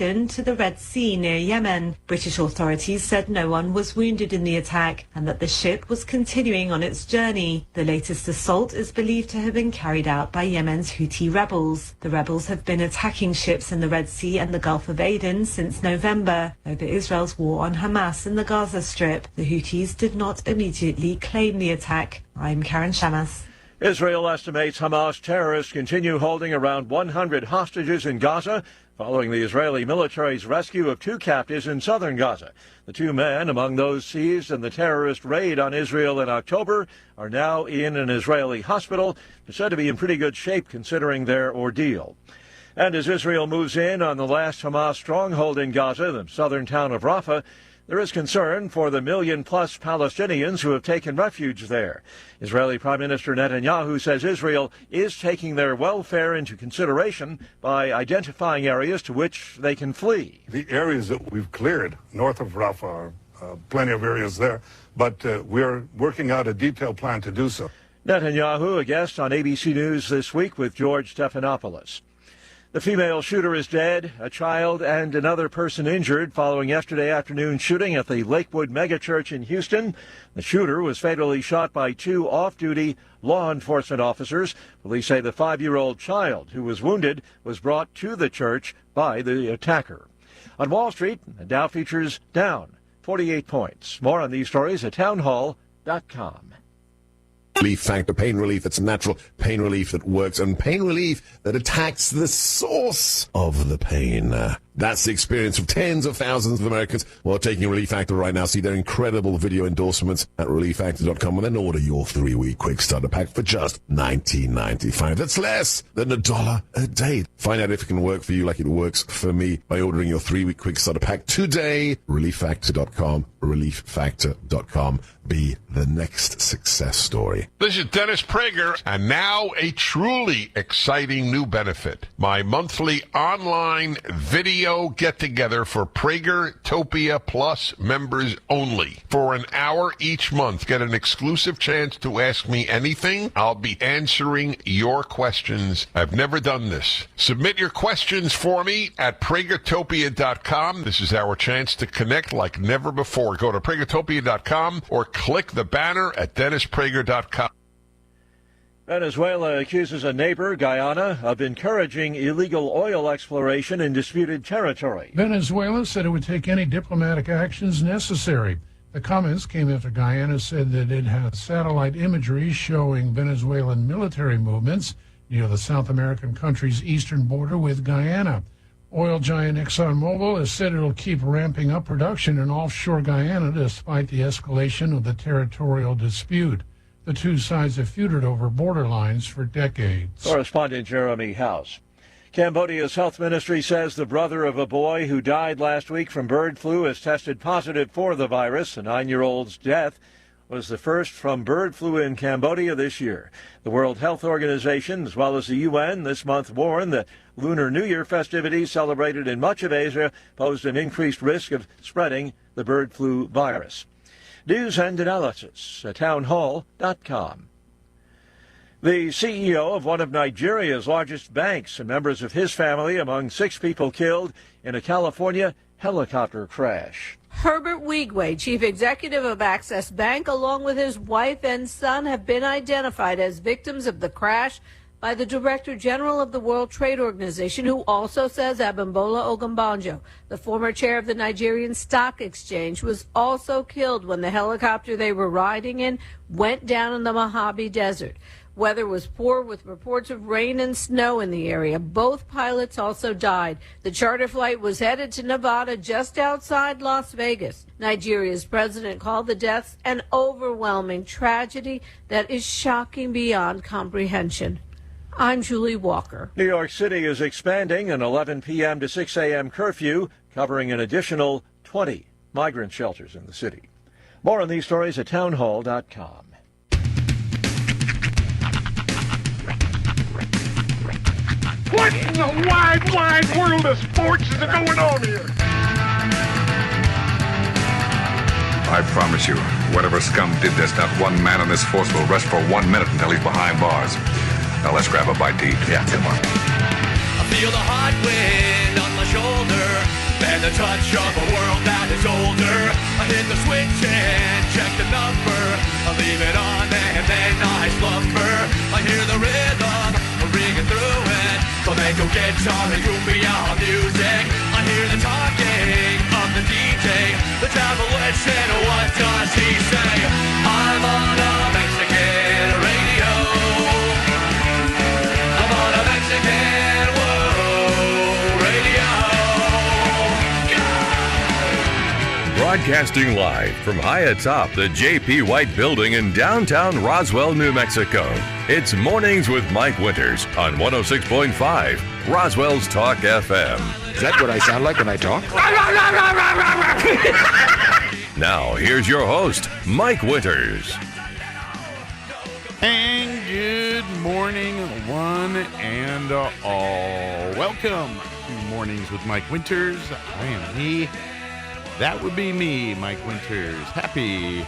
Aden to the Red Sea near Yemen. British authorities said no one was wounded in the attack and that the ship was continuing on its journey. The latest assault is believed to have been carried out by Yemen's Houthi rebels. The rebels have been attacking ships in the Red Sea and the Gulf of Aden since November over Israel's war on Hamas in the Gaza Strip. The Houthis did not immediately claim the attack. I'm Karen Shamas. Israel estimates Hamas terrorists continue holding around 100 hostages in Gaza following the Israeli military's rescue of 2 captives in southern Gaza. The 2 men among those seized in the terrorist raid on Israel in October are now in an Israeli hospital. They're said to be in pretty good shape considering their ordeal. And as Israel moves in on the last Hamas stronghold in Gaza, the southern town of Rafah, there is concern for the million-plus Palestinians who have taken refuge there. Israeli Prime Minister Netanyahu says Israel is taking their welfare into consideration by identifying areas to which they can flee. The areas that we've cleared north of Rafah are plenty of areas there, but we're working out a detailed plan to do so. Netanyahu, a guest on ABC News this week with George Stephanopoulos. The female shooter is dead, a child and another person injured following yesterday afternoon's shooting at the Lakewood megachurch in Houston. The shooter was fatally shot by 2 off-duty law enforcement officers. Police say the 5-year-old child who was wounded was brought to the church by the attacker. On Wall Street, the Dow futures down 48 points. More on these stories at townhall.com. Relief Factor, pain relief that's natural, pain relief that works, and pain relief that attacks the source of the pain. That's the experience of tens of thousands of Americans who are taking Relief Factor right now. See their incredible video endorsements at relieffactor.com and then order your 3-week quick starter pack for just $19.95. That's less than $1 a day. Find out if it can work for you like it works for me by ordering your 3-week quick starter pack today. Relieffactor.com, relieffactor.com. Be the next success story. This is Dennis Prager, and now a truly exciting new benefit. My monthly online video get-together for Pragertopia Plus members only. For an hour each month, get an exclusive chance to ask me anything. I'll be answering your questions. I've never done this. Submit your questions for me at Pragertopia.com. This is our chance to connect like never before. Go to Pragertopia.com or click the banner at DennisPrager.com. Venezuela accuses a neighbor, Guyana, of encouraging illegal oil exploration in disputed territory. Venezuela said it would take any diplomatic actions necessary. The comments came after Guyana said that it has satellite imagery showing Venezuelan military movements near the South American country's eastern border with Guyana. Oil giant ExxonMobil has said it'll keep ramping up production in offshore Guyana despite the escalation of the territorial dispute. The 2 sides have feuded over border lines for decades. Correspondent Jeremy House. Cambodia's health ministry says the brother of a boy who died last week from bird flu has tested positive for the virus. The 9-year-old's death was the first from bird flu in Cambodia this year. The World Health Organization, as well as the UN, this month warned that Lunar New Year festivities celebrated in much of Asia posed an increased risk of spreading the bird flu virus. News and analysis at townhall.com. The CEO of one of Nigeria's largest banks and members of his family among 6 people killed in a California helicopter crash. Herbert Wigwe, chief executive of Access Bank, along with his wife and son, have been identified as victims of the crash by the Director General of the World Trade Organization, who also says Abimbola Ogunbanjo, the former chair of the Nigerian Stock Exchange, was also killed when the helicopter they were riding in went down in the Mojave Desert. Weather was poor with reports of rain and snow in the area. Both pilots also died. The charter flight was headed to Nevada just outside Las Vegas. Nigeria's president called the deaths an overwhelming tragedy that is shocking beyond comprehension. I'm Julie Walker. New York City is expanding an 11 p.m. to 6 a.m. curfew, covering an additional 20 migrant shelters in the city. More on these stories at townhall.com. What in the wide world of sports is going on here? I promise you, whatever scum did this, not one man on this force will rest for 1 minute until he's behind bars. Now let's grab a bite to eat. Yeah, come on. I feel the hot wind on my shoulder. and the touch of a world that is older. I hit the switch and check the number. I leave it on and then I slumber. I hear the rhythm ringing through it. Flamenco guitar and cumbia music. I hear the talking of the DJ. The devil listen, what does he say? I'm on a Mexican radio. I'm on a Mexican radio. Broadcasting live from high atop the J.P. White Building in downtown Roswell, New Mexico. It's Mornings with Mike Winters on 106.5 Roswell's Talk FM. Is that what I sound like when I talk? Now, here's your host, Mike Winters. And good morning, one and all. Welcome to Mornings with Mike Winters. I am he. That would be me, Mike Winters. Happy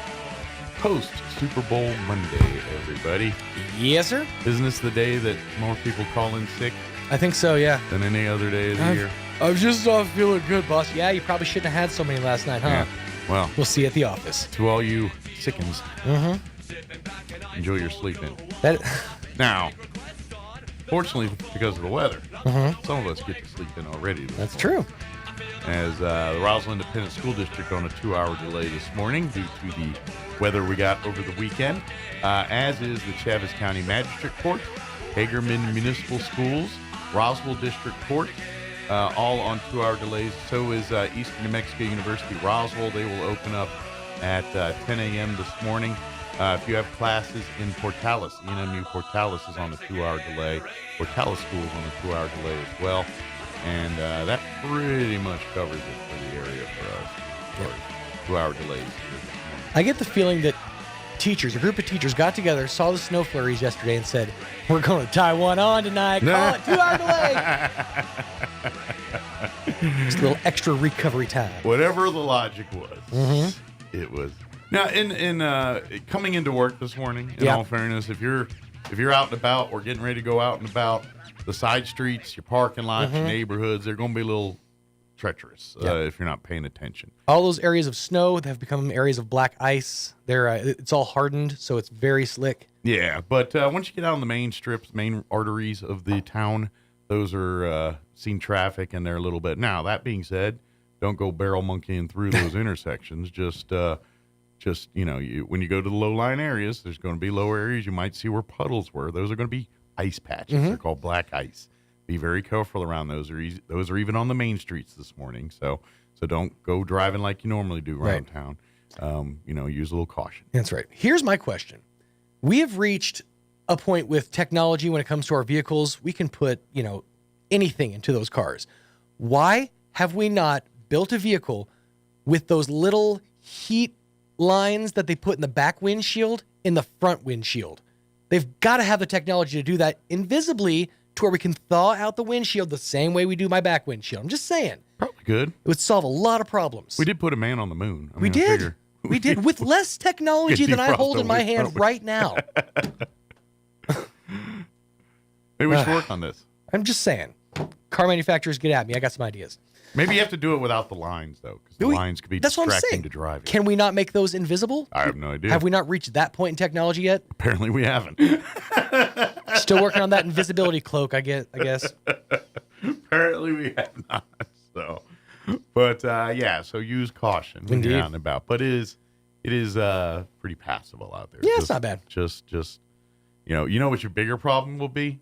post-Super Bowl Monday, everybody. Yes, sir. Isn't this the day that more people call in sick? I think so, yeah. Than any other day of the year? I'm just not feeling good, boss. Yeah, you probably shouldn't have had so many last night, huh? Yeah. Well, we'll see you at the office. To all you sickins, enjoy your sleep in. Now, fortunately, because of the weather, some of us get to sleep in already. That's true. As the Roswell Independent School District on a 2-hour delay this morning due to the weather we got over the weekend, as is the Chaves County Magistrate Court, Hagerman Municipal Schools, Roswell District Court, all on 2-hour delays. So is Eastern New Mexico University Roswell. They will open up at 10 a.m. this morning. If you have classes in Portales, ENMU Portales is on a 2-hour delay. Portales School is on a 2-hour delay as well. And that pretty much covers it for the area for us as far as 2-hour delays here this morning. I get the feeling that teachers, a group of teachers got together, saw the snow flurries yesterday and said, we're going to tie one on tonight. Call it 2-hour delay. Just a little extra recovery time. Whatever the logic was, it was. Now, in coming into work this morning, in all fairness, if you're out and about or getting ready to go out and about, the side streets, your parking lots, your neighborhoods, they're going to be a little treacherous if you're not paying attention. All those areas of snow have become areas of black ice. It's all hardened, so it's very slick. Yeah, but once you get out on the main strips, main arteries of the town, those are seen traffic, and they're a little bit. Now, that being said, don't go barrel monkeying through those intersections. Just when you go to the low-lying areas, there's going to be lower areas. You might see where puddles were. Those are going to be ice patches. They're called black ice. Be very careful around those. Those are even on the main streets this morning. So don't go driving like you normally do around town. Use a little caution. That's right. Here's my question. We have reached a point with technology when it comes to our vehicles. We can put, anything into those cars. Why have we not built a vehicle with those little heat lines that they put in the back windshield in the front windshield? They've got to have the technology to do that invisibly to where we can thaw out the windshield the same way we do my back windshield. I'm just saying. Probably good. It would solve a lot of problems. We did put a man on the moon. We did with less technology than I hold in my hand right now. Maybe we should work on this. I'm just saying. Car manufacturers, get at me. I got some ideas. Maybe you have to do it without the lines, though, because the lines could be distracting to driving. Can we not make those invisible? I have no idea. Have we not reached that point in technology yet? Apparently we haven't. Still working on that invisibility cloak, I guess. Apparently we have not. So, but so use caution when you're out and about. But it is pretty passable out there. Yeah, it's not bad. Just you know what your bigger problem will be?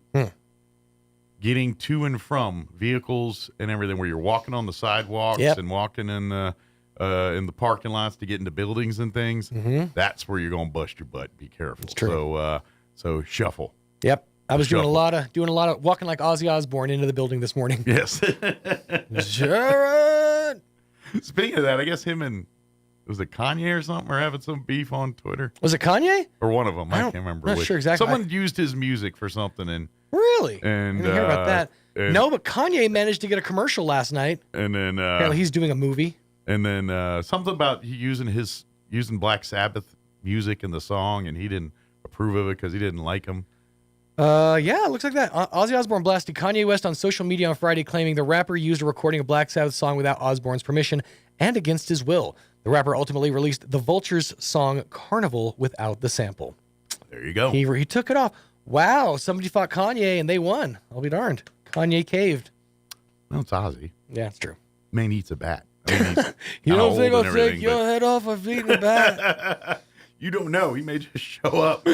Getting to and from vehicles and everything, where you're walking on the sidewalks and walking in the parking lots to get into buildings and things. That's where you're going to bust your butt. Be careful. It's true. So shuffle. Yep. I was doing a lot of walking like Ozzy Osbourne into the building this morning. Yes. Sharon! Speaking of that, I guess him and was it Kanye or something, or having some beef on Twitter? Was it Kanye? Or one of them? I can't remember. I'm not sure exactly. Someone used his music for something and. Really? And I didn't hear about that. No, but Kanye managed to get a commercial last night. And then apparently he's doing a movie. And then something about using Black Sabbath music in the song, and he didn't approve of it because he didn't like them. Yeah, it looks like that. Ozzy Osbourne blasted Kanye West on social media on Friday, claiming the rapper used a recording of Black Sabbath's song without Osbourne's permission and against his will. The rapper ultimately released the Vultures song Carnival without the sample. There you go. He took it off. Wow, somebody fought Kanye and they won. I'll be darned. Kanye caved. Well, it's Ozzy. Yeah, it's true. Man eats a bat. I mean, he's You don't think old I'll and take everything, your but- head off of eating a bat? You don't know. He may just show up.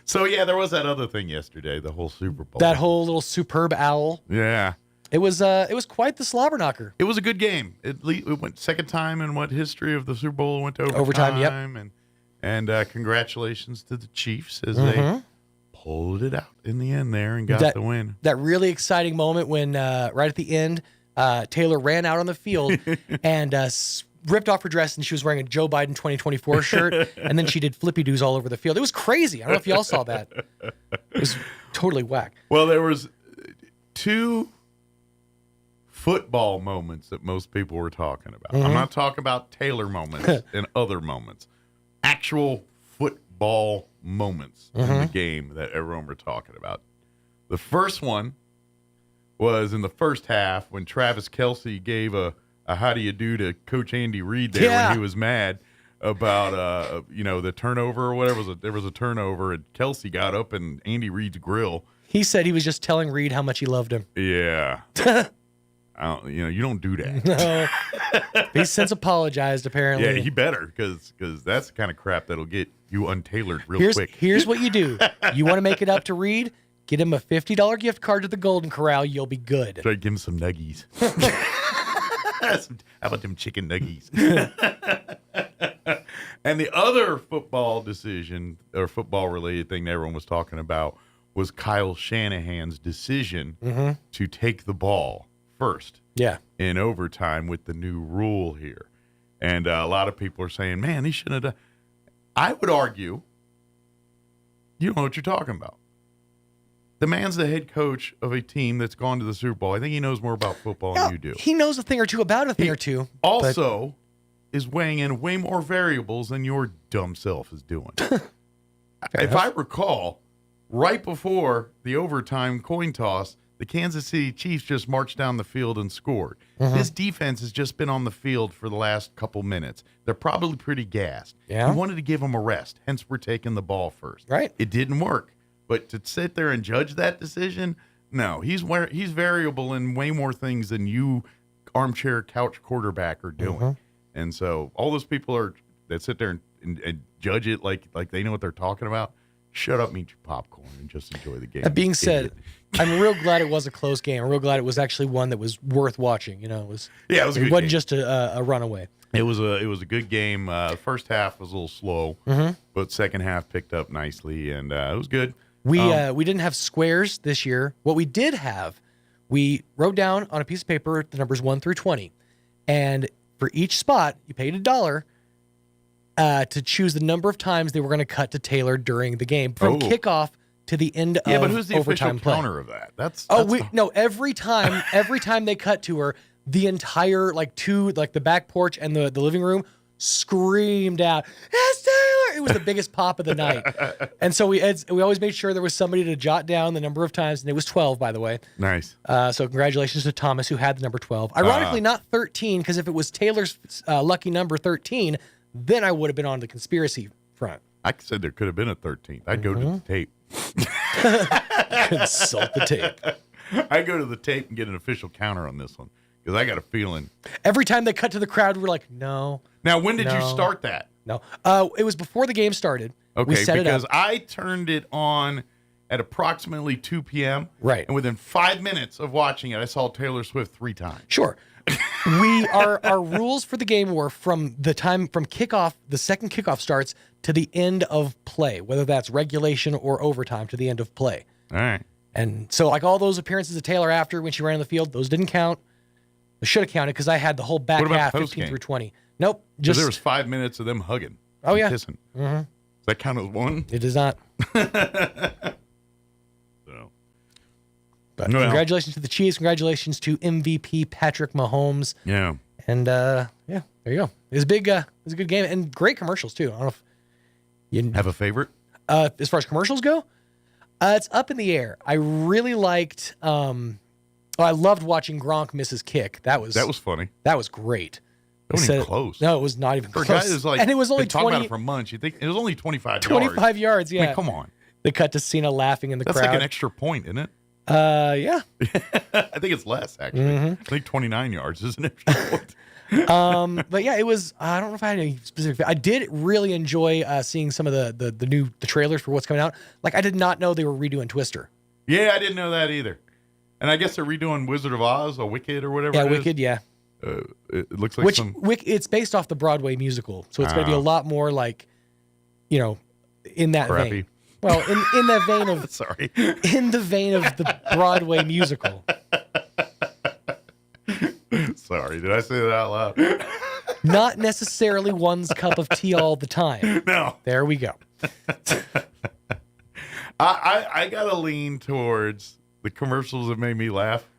So, yeah, there was that other thing yesterday, the whole Super Bowl. That whole little superb owl. Yeah. It was quite the slobber knocker. It was a good game. It went second time in what history of the Super Bowl went to Overtime, yep. And congratulations to the Chiefs as they pulled it out in the end there and got the win. That really exciting moment when right at the end, Taylor ran out on the field and ripped off her dress, and she was wearing a Joe Biden 2024 shirt, and then she did flippy doos all over the field. It was crazy. I don't know if y'all saw that. It was totally whack. Well, there was two football moments that most people were talking about. I'm not talking about Taylor moments and other moments. Actual football moments in the game that everyone were talking about. The first one was in the first half when Travis Kelce gave a how do you do to Coach Andy Reid there when he was mad about the turnover or whatever. There was a turnover and Kelce got up in Andy Reid's grill. He said he was just telling Reid how much he loved him. Yeah. You don't do that. No. He's since apologized, apparently. Yeah, he better, because that's the kind of crap that'll get you untailored real quick. Here's what you do. You want to make it up to Reid? Get him a $50 gift card to the Golden Corral. You'll be good. Try to give him some nuggies. How about them chicken nuggies? And the other football decision or football-related thing that everyone was talking about was Kyle Shanahan's decision to take the ball first in overtime with the new rule here. And a lot of people are saying, man, he shouldn't have done. I would argue you don't know what you're talking about. The man's the head coach of a team that's gone to the Super Bowl. I think he knows more about football than you do. He knows a thing or two about a thing or two. Also is weighing in way more variables than your dumb self is doing. If I recall, right before the overtime coin toss, the Kansas City Chiefs just marched down the field and scored. This defense has just been on the field for the last couple minutes. They're probably pretty gassed. Yeah. We wanted to give them a rest, hence we're taking the ball first. Right. It didn't work. But to sit there and judge that decision, no. He's variable in way more things than you, armchair couch quarterback, are doing. And so all those people that sit there and judge it like they know what they're talking about, shut up, eat your popcorn, and just enjoy the game. That being said, I'm real glad it was a close game. I'm real glad it was actually one that was worth watching. It was a good wasn't just a runaway. It was a good game. The first half was a little slow, but second half picked up nicely, and it was good. We didn't have squares this year. What we did have, we wrote down on a piece of paper the numbers 1 through 20, and for each spot, you paid $1 to choose the number of times they were going to cut to Taylor during the game from kickoff to the end of overtime play. Yeah, but who's the official counter of that? Every time they cut to her, the entire the back porch and the living room screamed out, "It's Taylor!" It was the biggest pop of the night. And so we always made sure there was somebody to jot down the number of times, and it was 12, by the way. Nice. So congratulations to Thomas, who had the number 12. Ironically, not 13, because if it was Taylor's lucky number 13, then I would have been on the conspiracy front. I said there could have been a 13th. I'd go to the tape. Consult the tape. I go to the tape and get an official counter on this one, because I got a feeling. Every time they cut to the crowd, we're like, no. Now, when did you start that? No. It was before the game started. Okay, we set because it up. I turned it on at approximately 2 p.m. Right. And within 5 minutes of watching it, I saw Taylor Swift 3 times. Sure. Our rules for the game were from kickoff, the second kickoff starts, to the end of play, whether that's regulation or overtime, to the end of play. All right. And so, all those appearances of Taylor after when she ran on the field, those didn't count. They should have counted because I had the whole back half, 15 through 20. Nope. Just there was 5 minutes of them hugging. Oh, yeah. Kissing. Does that count as one? It does not. So. But congratulations to the Chiefs. Congratulations to MVP Patrick Mahomes. Yeah. And there you go. It was big. It was a good game and great commercials too. I don't know if You have a favorite? As far as commercials go, it's up in the air. I really liked. I loved watching Gronk miss his kick. That was funny. That was great. It wasn't even close. No, it was not even For close. a guy who's like, and it was only been talking 20 about it for months. You think it was only 25 yards. 25 yards, yeah. I mean, come on. They cut to Cena laughing in the That's crowd. like an extra point, isn't it? Yeah. I think it's less, actually. Mm-hmm. I think 29 yards is an extra point. But yeah, it was. I don't know if I had any specific. I did really enjoy seeing some of the trailers for what's coming out. Like, I did not know they were redoing Twister. Yeah, I didn't know that either. And I guess they're redoing Wizard of Oz or Wicked or whatever. Yeah, it is. Wicked. Yeah. It looks like it's based off the Broadway musical, so it's going to be a lot more like, in that crappy. vein. Well, in that vein of sorry, in the vein of the Broadway musical. Sorry, did I say that out loud? Not necessarily one's cup of tea all the time. No. There we go. I gotta lean towards the commercials that made me laugh.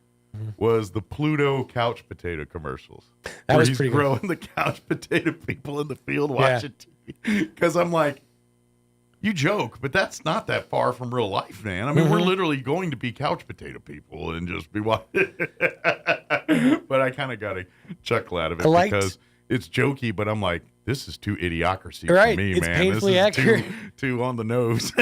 Was the Pluto couch potato commercials? That was pretty good. Growing the couch potato people in the field watching TV. Because I'm like, you joke, but that's not that far from real life, man. I mean, we're literally going to be couch potato people and just be watching. But I kind of got a chuckle out of it because it's jokey, but I'm like, this is too idiocracy for me, it's man. Painfully this is accurate. Too on the nose.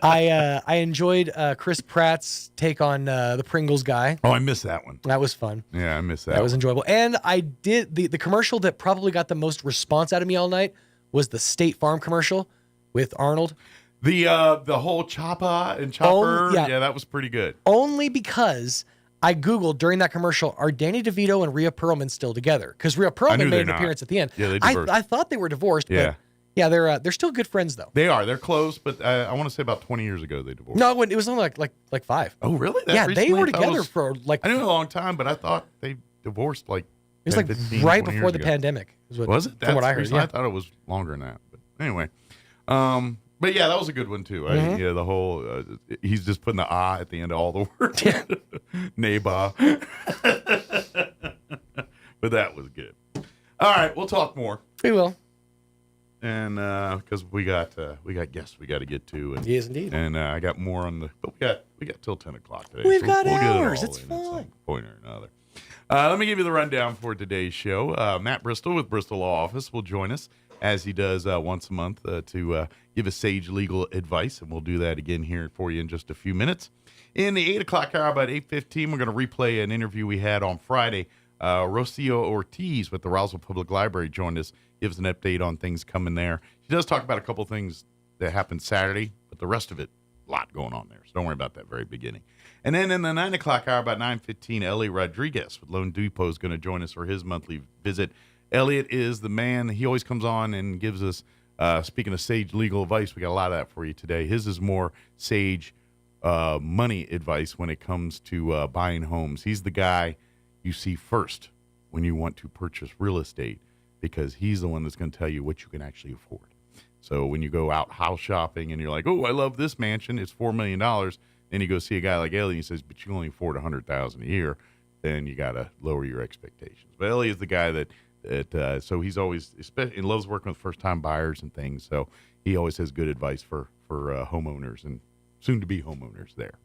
I enjoyed Chris Pratt's take on the Pringles guy. Oh, I missed that one. That was fun. Yeah, I missed that. That was enjoyable. And I did the commercial that probably got the most response out of me all night was the State Farm commercial with Arnold. The whole Chopper and Chopper. Yeah, that was pretty good. Only because I Googled during that commercial, are Danny DeVito and Rhea Perlman still together? Because Rhea Perlman made an appearance at the end. Yeah, they divorced. I thought they were divorced, but yeah, they're still good friends though. They are. They're close, but I want to say about 20 years ago they divorced. No, it was only like 5. Oh, really? Yeah, they were together for like. I knew a long time, but I thought they divorced like. It was 10, like 15, right before the pandemic. Was it? From what I heard, yeah. I thought it was longer than that. But anyway, but yeah, that was a good one too. Yeah, the whole he's just putting the ah at the end of all the words. Yeah. Neighbor. But that was good. All right, we'll talk more. We will. And because we got guests we got to get to. And, yes, indeed. And I got more on the. But we got till 10 o'clock today. We've got we'll hours. Get it's fine. fine. At some point or another. Let me give you the rundown for today's show. Matt Bristol with Bristol Law Office will join us as he does once a month to give us sage legal advice, and we'll do that again here for you in just a few minutes. In the 8 o'clock hour, about 8:15, we're going to replay an interview we had on Friday. Rocio Ortiz with the Roswell Public Library joined us, gives an update on things coming there. She does talk about a couple things that happened Saturday, but the rest of it, a lot going on there. So don't worry about that very beginning. And then in the 9 o'clock hour, about 9:15, Elliot Rodriguez with Lone Depot is going to join us for his monthly visit. Elliot is the man. He always comes on and gives us, speaking of sage legal advice, we got a lot of that for you today. His is more sage money advice when it comes to buying homes. He's the guy you see first when you want to purchase real estate because he's the one that's going to tell you what you can actually afford. So when you go out house shopping and you're like, oh, I love this mansion, it's $4 million. Then you go see a guy like Ellie and he says, but you can only afford $100,000 a year. Then you got to lower your expectations. But Ellie is the guy that so he's always, especially, he loves working with first-time buyers and things. So he always has good advice for homeowners and soon-to-be homeowners there.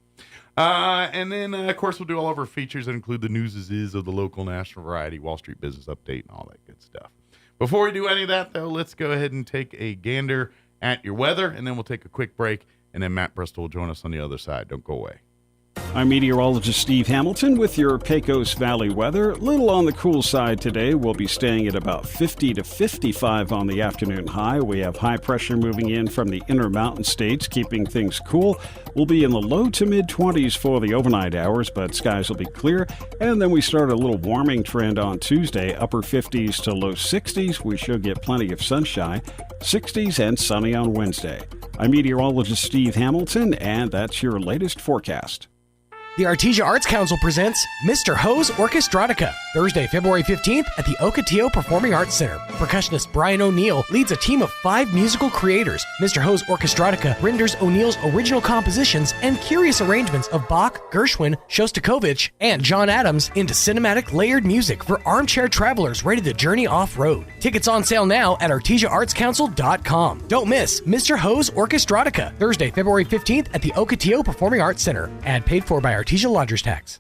And then, of course, we'll do all of our features that include the news of the local, national, variety, Wall Street business update, and all that good stuff. Before we do any of that, though, let's go ahead and take a gander at your weather, and then we'll take a quick break, and then Matt Bristol will join us on the other side. Don't go away. I'm meteorologist Steve Hamilton with your Pecos Valley weather. A little on the cool side today. We'll be staying at about 50 to 55 on the afternoon high. We have high pressure moving in from the Intermountain states, keeping things cool. We'll be in the low to mid-20s for the overnight hours, but skies will be clear. And then we start a little warming trend on Tuesday, upper 50s to low 60s. We should get plenty of sunshine. 60s and sunny on Wednesday. I'm meteorologist Steve Hamilton, and that's your latest forecast. The Artesia Arts Council presents Mr. Ho's Orchestratica, Thursday, February 15th at the Ocotillo Performing Arts Center. Percussionist Brian O'Neill leads a team of 5 musical creators. Mr. Ho's Orchestratica renders O'Neill's original compositions and curious arrangements of Bach, Gershwin, Shostakovich, and John Adams into cinematic layered music for armchair travelers ready to journey off-road. Tickets on sale now at artesiaartscouncil.com. Don't miss Mr. Ho's Orchestratica, Thursday, February 15th at the Ocotillo Performing Arts Center. Ad paid for by Artesia Lodgers Tax.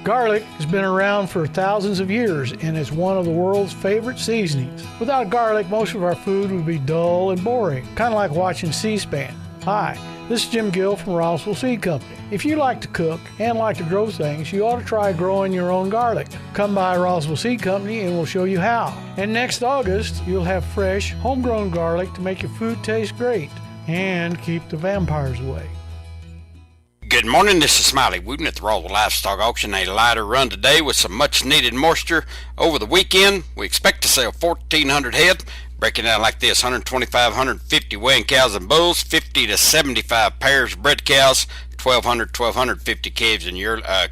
Garlic has been around for thousands of years and is one of the world's favorite seasonings. Without garlic, most of our food would be dull and boring, kind of like watching C-SPAN. Hi, this is Jim Gill from Roswell Seed Company. If you like to cook and like to grow things, you ought to try growing your own garlic. Come by Roswell Seed Company and we'll show you how. And next August, you'll have fresh, homegrown garlic to make your food taste great and keep the vampires away. Good morning, this is Smiley Wooten at the Roswell Livestock Auction. A lighter run today with some much needed moisture. Over the weekend, we expect to sell 1,400 head. Breaking down like this: 125, 150 weighing cows and bulls, 50 to 75 pairs of bred cows, 1,250 calves and yearlings.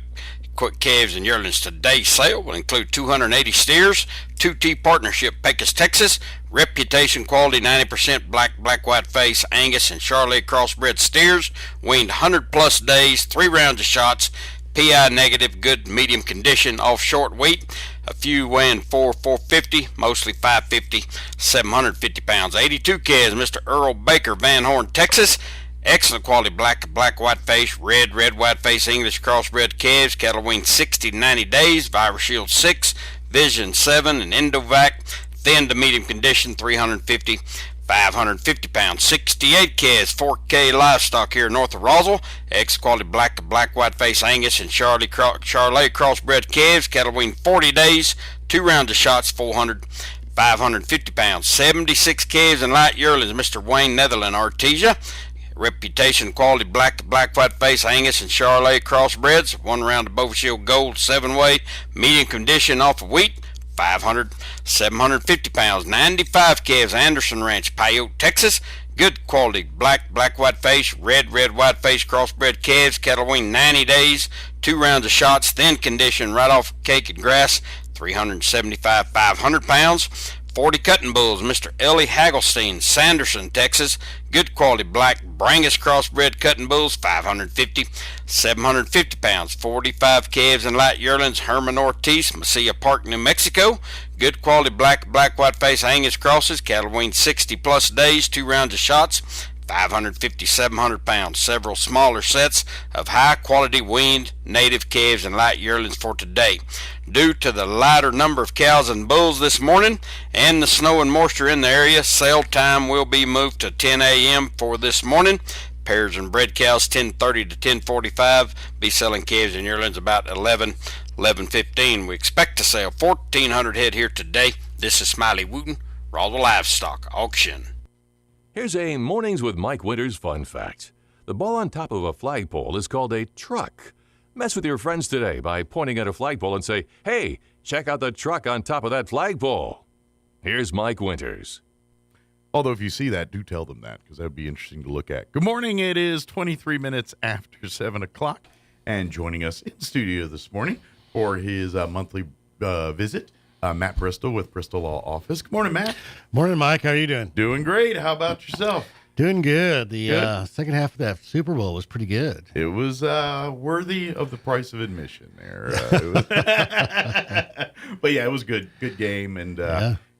Today's sale will include 280 steers, 2T Partnership, Pecos, Texas, Reputation Quality 90% black white face Angus and Charolais crossbred steers, weaned 100 plus days, 3 rounds of shots, PI negative, good medium condition, off short wheat. A few weighing 450, mostly 550, 750 pounds. 82 calves, Mr. Earl Baker, Van Horn, Texas. Excellent quality black white face, red white face English crossbred calves, cattle weaned 60 to 90 days, Virus Shield 6, Vision 7, and Endovac, thin to medium condition, 350, 550 pounds. 68 calves, 4K livestock here north of Roswell. Excellent quality black white face Angus and Charolais crossbred calves, cattle weaned 40 days, 2 rounds of shots, 400, 550 pounds. 76 calves and light yearlings, Mr. Wayne Netherland, Artesia. Reputation quality black white face Angus and Charolais crossbreds, 1 round of Bovinshield Gold 7-way, medium condition off of wheat, 500, 750 pounds. 95 calves, Anderson Ranch, Pyote, Texas. Good quality black white face, red white face crossbred calves, cattle weaned 90 days, 2 rounds of shots, thin condition, right off cake and grass, 375, 500 pounds. 40 cutting bulls, Mr. Ellie Hagelstein, Sanderson, Texas. Good quality black Brangus crossbred cutting bulls, 550, 750 pounds. 45 calves and light yearlings, Herman Ortiz, Mesilla Park, New Mexico. Good quality black white face Angus crosses, cattle weaned 60 plus days, 2 rounds of shots, 550, 700 pounds. Several smaller sets of high quality weaned native calves and light yearlings for today. Due to the lighter number of cows and bulls this morning and the snow and moisture in the area, sale time will be moved to 10 a.m. for this morning. Pairs and bred cows 10:30 to 10:45. Be selling calves and yearlings about 11:15. We expect to sell 1,400 head here today. This is Smiley Wooten, Roswell Livestock Auction. Here's a Mornings with Mike Winters fun fact. The ball on top of a flagpole is called a truck. Mess with your friends today by pointing at a flagpole and say, "Hey, check out the truck on top of that flagpole." Here's Mike Winters. Although if you see that, do tell them that, because that would be interesting to look at. Good morning. It is 23 minutes after 7 o'clock, and joining us in studio this morning for his monthly visit, Matt Bristol with Bristol Law Office. Good morning, Matt. Morning, Mike. How are you doing? Doing great. How about yourself? Doing good. The second half of that Super Bowl was pretty good. It was worthy of the price of admission there. But yeah, it was good. Good game. And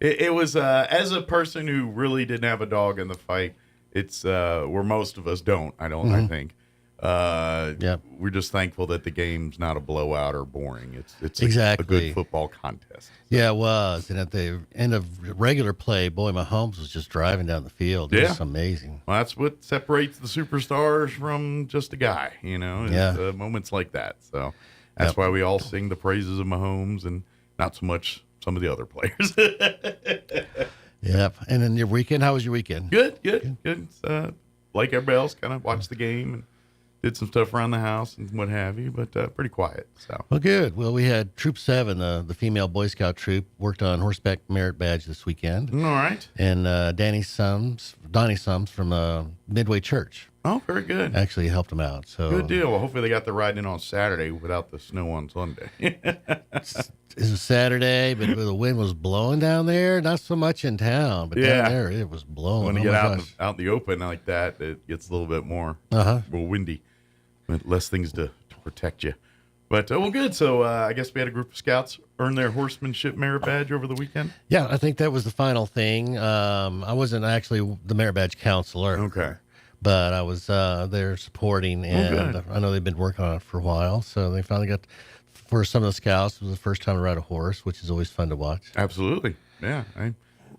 it was, as a person who really didn't have a dog in the fight, it's where most of us don't, I think. We're just thankful that the game's not a blowout or boring. It's exactly a good football contest. Yeah, it was. And at the end of regular play, boy, Mahomes was just driving down the field. It was amazing. Well, that's what separates the superstars from just a guy, moments like that. So that's why we all sing the praises of Mahomes and not so much some of the other players. Yep. And then your weekend, how was your weekend? Good. Like everybody else, kind of watched the game and did some stuff around the house and what have you, but pretty quiet. So well, good. Well, we had Troop 7, the female Boy Scout troop, worked on horseback merit badge this weekend. All right. And Donnie Sums from Midway Church Oh, very good. Actually helped them out. So Good deal. Well, hopefully they got the ride in on Saturday without the snow on Sunday. It was Saturday, but the wind was blowing down there. Not so much in town, but down there it was blowing. When you get out in the open like that, it gets a little bit more more windy, but less things to protect you. But well, good. So I guess we had a group of scouts earn their horsemanship merit badge over the weekend. Yeah, I think that was the final thing. I wasn't actually the merit badge counselor. Okay. But I was there supporting, and I know they've been working on it for a while. So they finally got, for some of the scouts, it was the first time to ride a horse, which is always fun to watch. Absolutely. Yeah.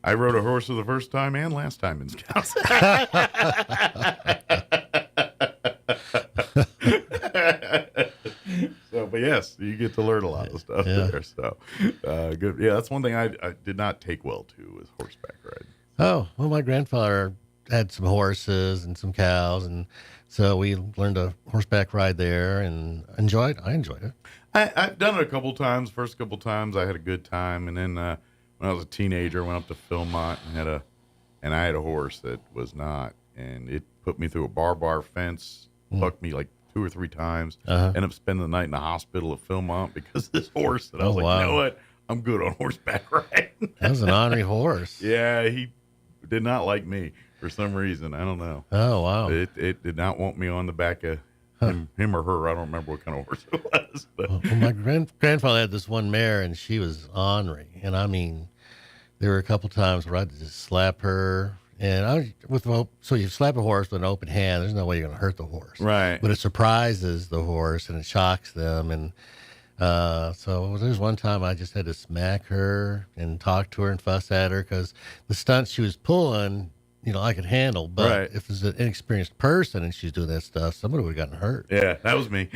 I rode a horse for the first time and last time in scouts. So, but yes, you get to learn a lot of stuff there. So, good. Yeah, that's one thing I did not take well to was horseback riding. Oh, well, my grandfather had some horses and some cows, and so we learned a horseback ride there and I enjoyed it. I've done it a couple times. First couple times I had a good time, and then when I was a teenager, I went up to Philmont and I had a horse that was not, and it put me through a barbed wire fence, bucked me like 2 or 3 times. Ended up spending the night in the hospital at Philmont because of this horse. And I was like, you know what? I'm good on horseback riding. That was an ornery horse. Yeah, he did not like me for some reason. I don't know. Oh, wow. It did not want me on the back of him or her. I don't remember what kind of horse it was. But. Well, my grandfather had this one mare, and she was ornery. And I mean, there were a couple times where I'd just slap her. And so you slap a horse with an open hand, there's no way you're going to hurt the horse. Right. But it surprises the horse and it shocks them. And so there's one time I just had to smack her and talk to her and fuss at her because the stunts she was pulling, I could handle. But if it was an inexperienced person and she's doing that stuff, somebody would have gotten hurt. Yeah, that was me.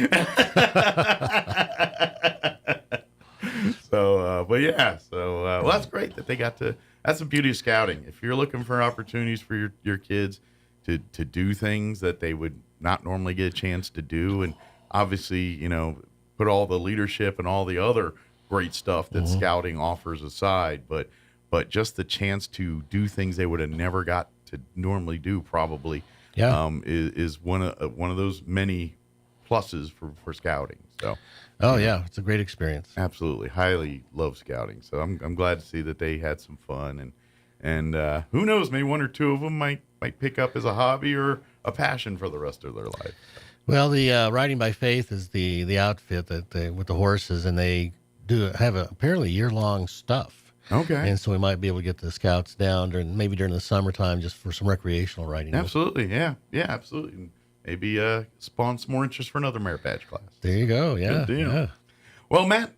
Well, that's great that they got to. That's the beauty of scouting. If you're looking for opportunities for your kids to do things that they would not normally get a chance to do, and obviously, put all the leadership and all the other great stuff that scouting offers aside, but just the chance to do things they would have never got to normally do probably is one of those many pluses for scouting. So. Oh yeah, it's a great experience. Absolutely, highly love scouting. So I'm glad to see that they had some fun, and who knows, maybe 1 or 2 of them might pick up as a hobby or a passion for the rest of their life. Well, the Riding by Faith is the outfit that with the horses, and they have apparently year-long stuff. Okay, and so we might be able to get the scouts down during the summertime just for some recreational riding. Absolutely, yeah, absolutely. Maybe spawn some more interest for another merit badge class. There you go. Yeah. Good deal. Yeah. Well, Matt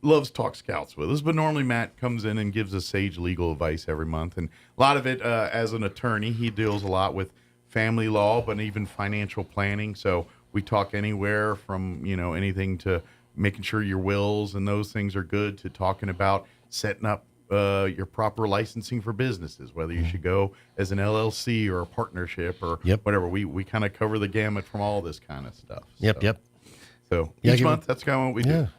loves Talk Scouts with us, but normally Matt comes in and gives us sage legal advice every month. And a lot of it, as an attorney, he deals a lot with family law, but even financial planning. So we talk anywhere from, anything to making sure your wills and those things are good to talking about setting up your proper licensing for businesses, whether you should go as an LLC or a partnership or whatever. We kind of cover the gamut from all this kind of stuff. Yep. So each month, that's kind of what we do.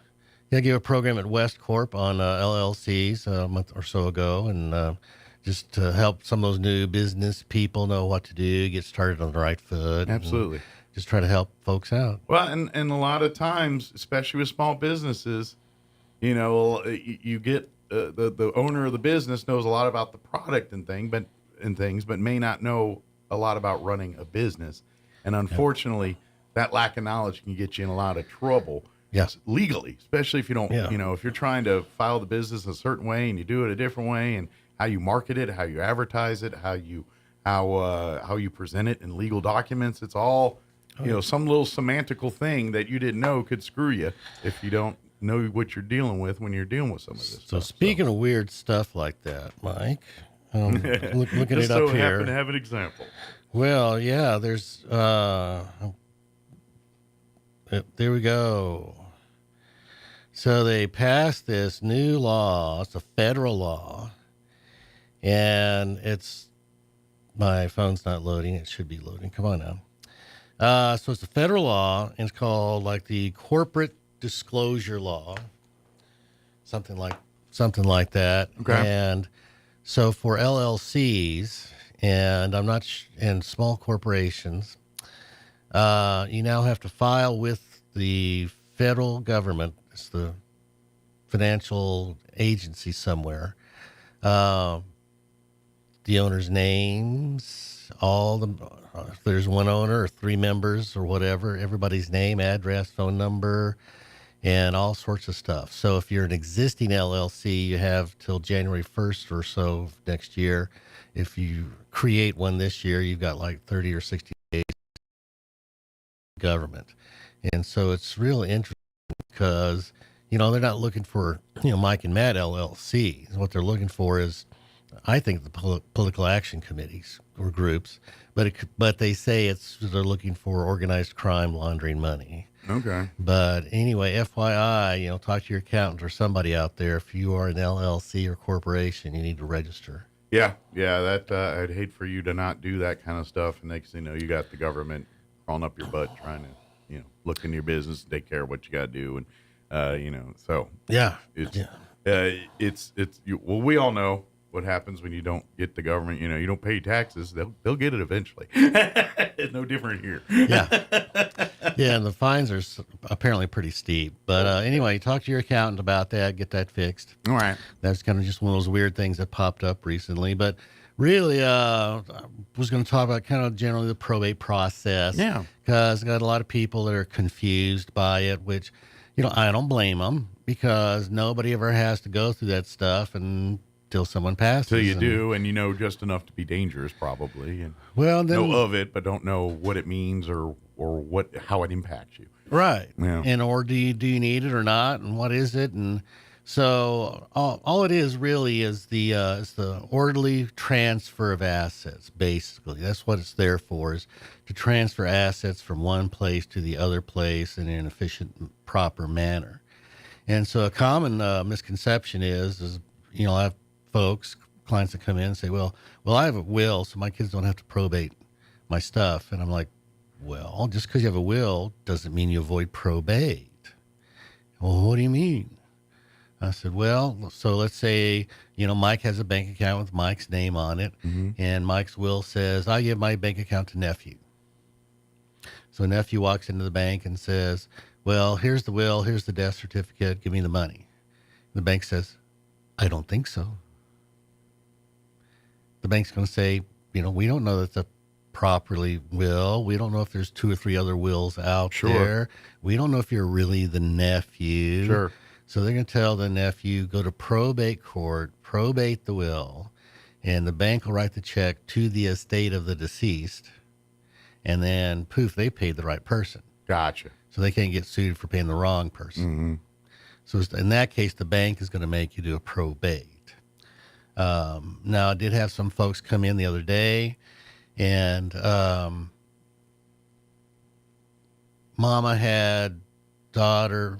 Yeah, I gave a program at West Corp on LLCs a month or so ago, and just to help some of those new business people know what to do, get started on the right foot. Absolutely. Just try to help folks out. Well, and a lot of times, especially with small businesses, you get the owner of the business knows a lot about the product and things, but may not know a lot about running a business. And unfortunately, that lack of knowledge can get you in a lot of trouble. Yes, legally, especially if you don't, if you're trying to file the business a certain way and you do it a different way, and how you market it, how you advertise it, how you present it in legal documents, it's all, some little semantical thing that you didn't know could screw you if you don't know what you're dealing with when you're dealing with some of this stuff. So speaking of weird stuff like that, Mike, looking Just it up so here. happen to have an example. Well, yeah, there's there we go. So they passed this new law. It's a federal law, and my phone's not loading. It should be loading. Come on now. So it's a federal law, and it's called like the Corporate Disclosure Law, something like that. Okay. And so for LLCs and and small corporations, you now have to file with the federal government. It's the financial agency somewhere. The owner's names, if there's one owner or three members or whatever, everybody's name, address, phone number, and all sorts of stuff. So if you're an existing LLC, you have till January 1st or so of next year. If you create one this year, you've got like 30 or 60 days government. And so it's real interesting because, they're not looking for, Mike and Matt LLC. What they're looking for is, I think, the political action committees or groups, but they say they're looking for organized crime laundering money. Okay. But anyway, FYI, talk to your accountant or somebody out there. If you are an LLC or corporation, you need to register. Yeah. That I'd hate for you to not do that kind of stuff. And next thing you know, you got the government crawling up your butt trying to, look into your business, take care of what you got to do, and so yeah, well, we all know what happens when you don't get the government. You don't pay taxes; they'll get it eventually. It's no different here. Yeah, and the fines are apparently pretty steep. But anyway, talk to your accountant about that. Get that fixed. All right. That's kind of just one of those weird things that popped up recently. But really, I was going to talk about kind of generally the probate process. Yeah. Because I got a lot of people that are confused by it, which, I don't blame them because nobody ever has to go through that stuff until someone passes. So you do, and just enough to be dangerous, probably. And then, know of it, but don't know what it means or how it impacts you. Right. Yeah. And or do you need it or not, and what is it? And so all it is really is the orderly transfer of assets. Basically, that's what it's there for: is to transfer assets from one place to the other place in an efficient, proper manner. And so a common misconception is I have clients that come in and say, well, I have a will, so my kids don't have to probate my stuff. And I'm like, well, just because you have a will doesn't mean you avoid probate. Well, what do you mean? I said, well, so let's say, Mike has a bank account with Mike's name on it, and Mike's will says, I give my bank account to nephew. So nephew walks into the bank and says, well, here's the will, here's the death certificate, give me the money. The bank says, I don't think so. The bank's going to say, we don't know that's a properly will. We don't know if there's 2 or 3 other wills out there. We don't know if you're really the nephew. Sure. So they're going to tell the nephew, go to probate court, probate the will, and the bank will write the check to the estate of the deceased. And then, poof, they paid the right person. Gotcha. So they can't get sued for paying the wrong person. So in that case, the bank is going to make you do a probate. Now, I did have some folks come in the other day, and mama had daughter,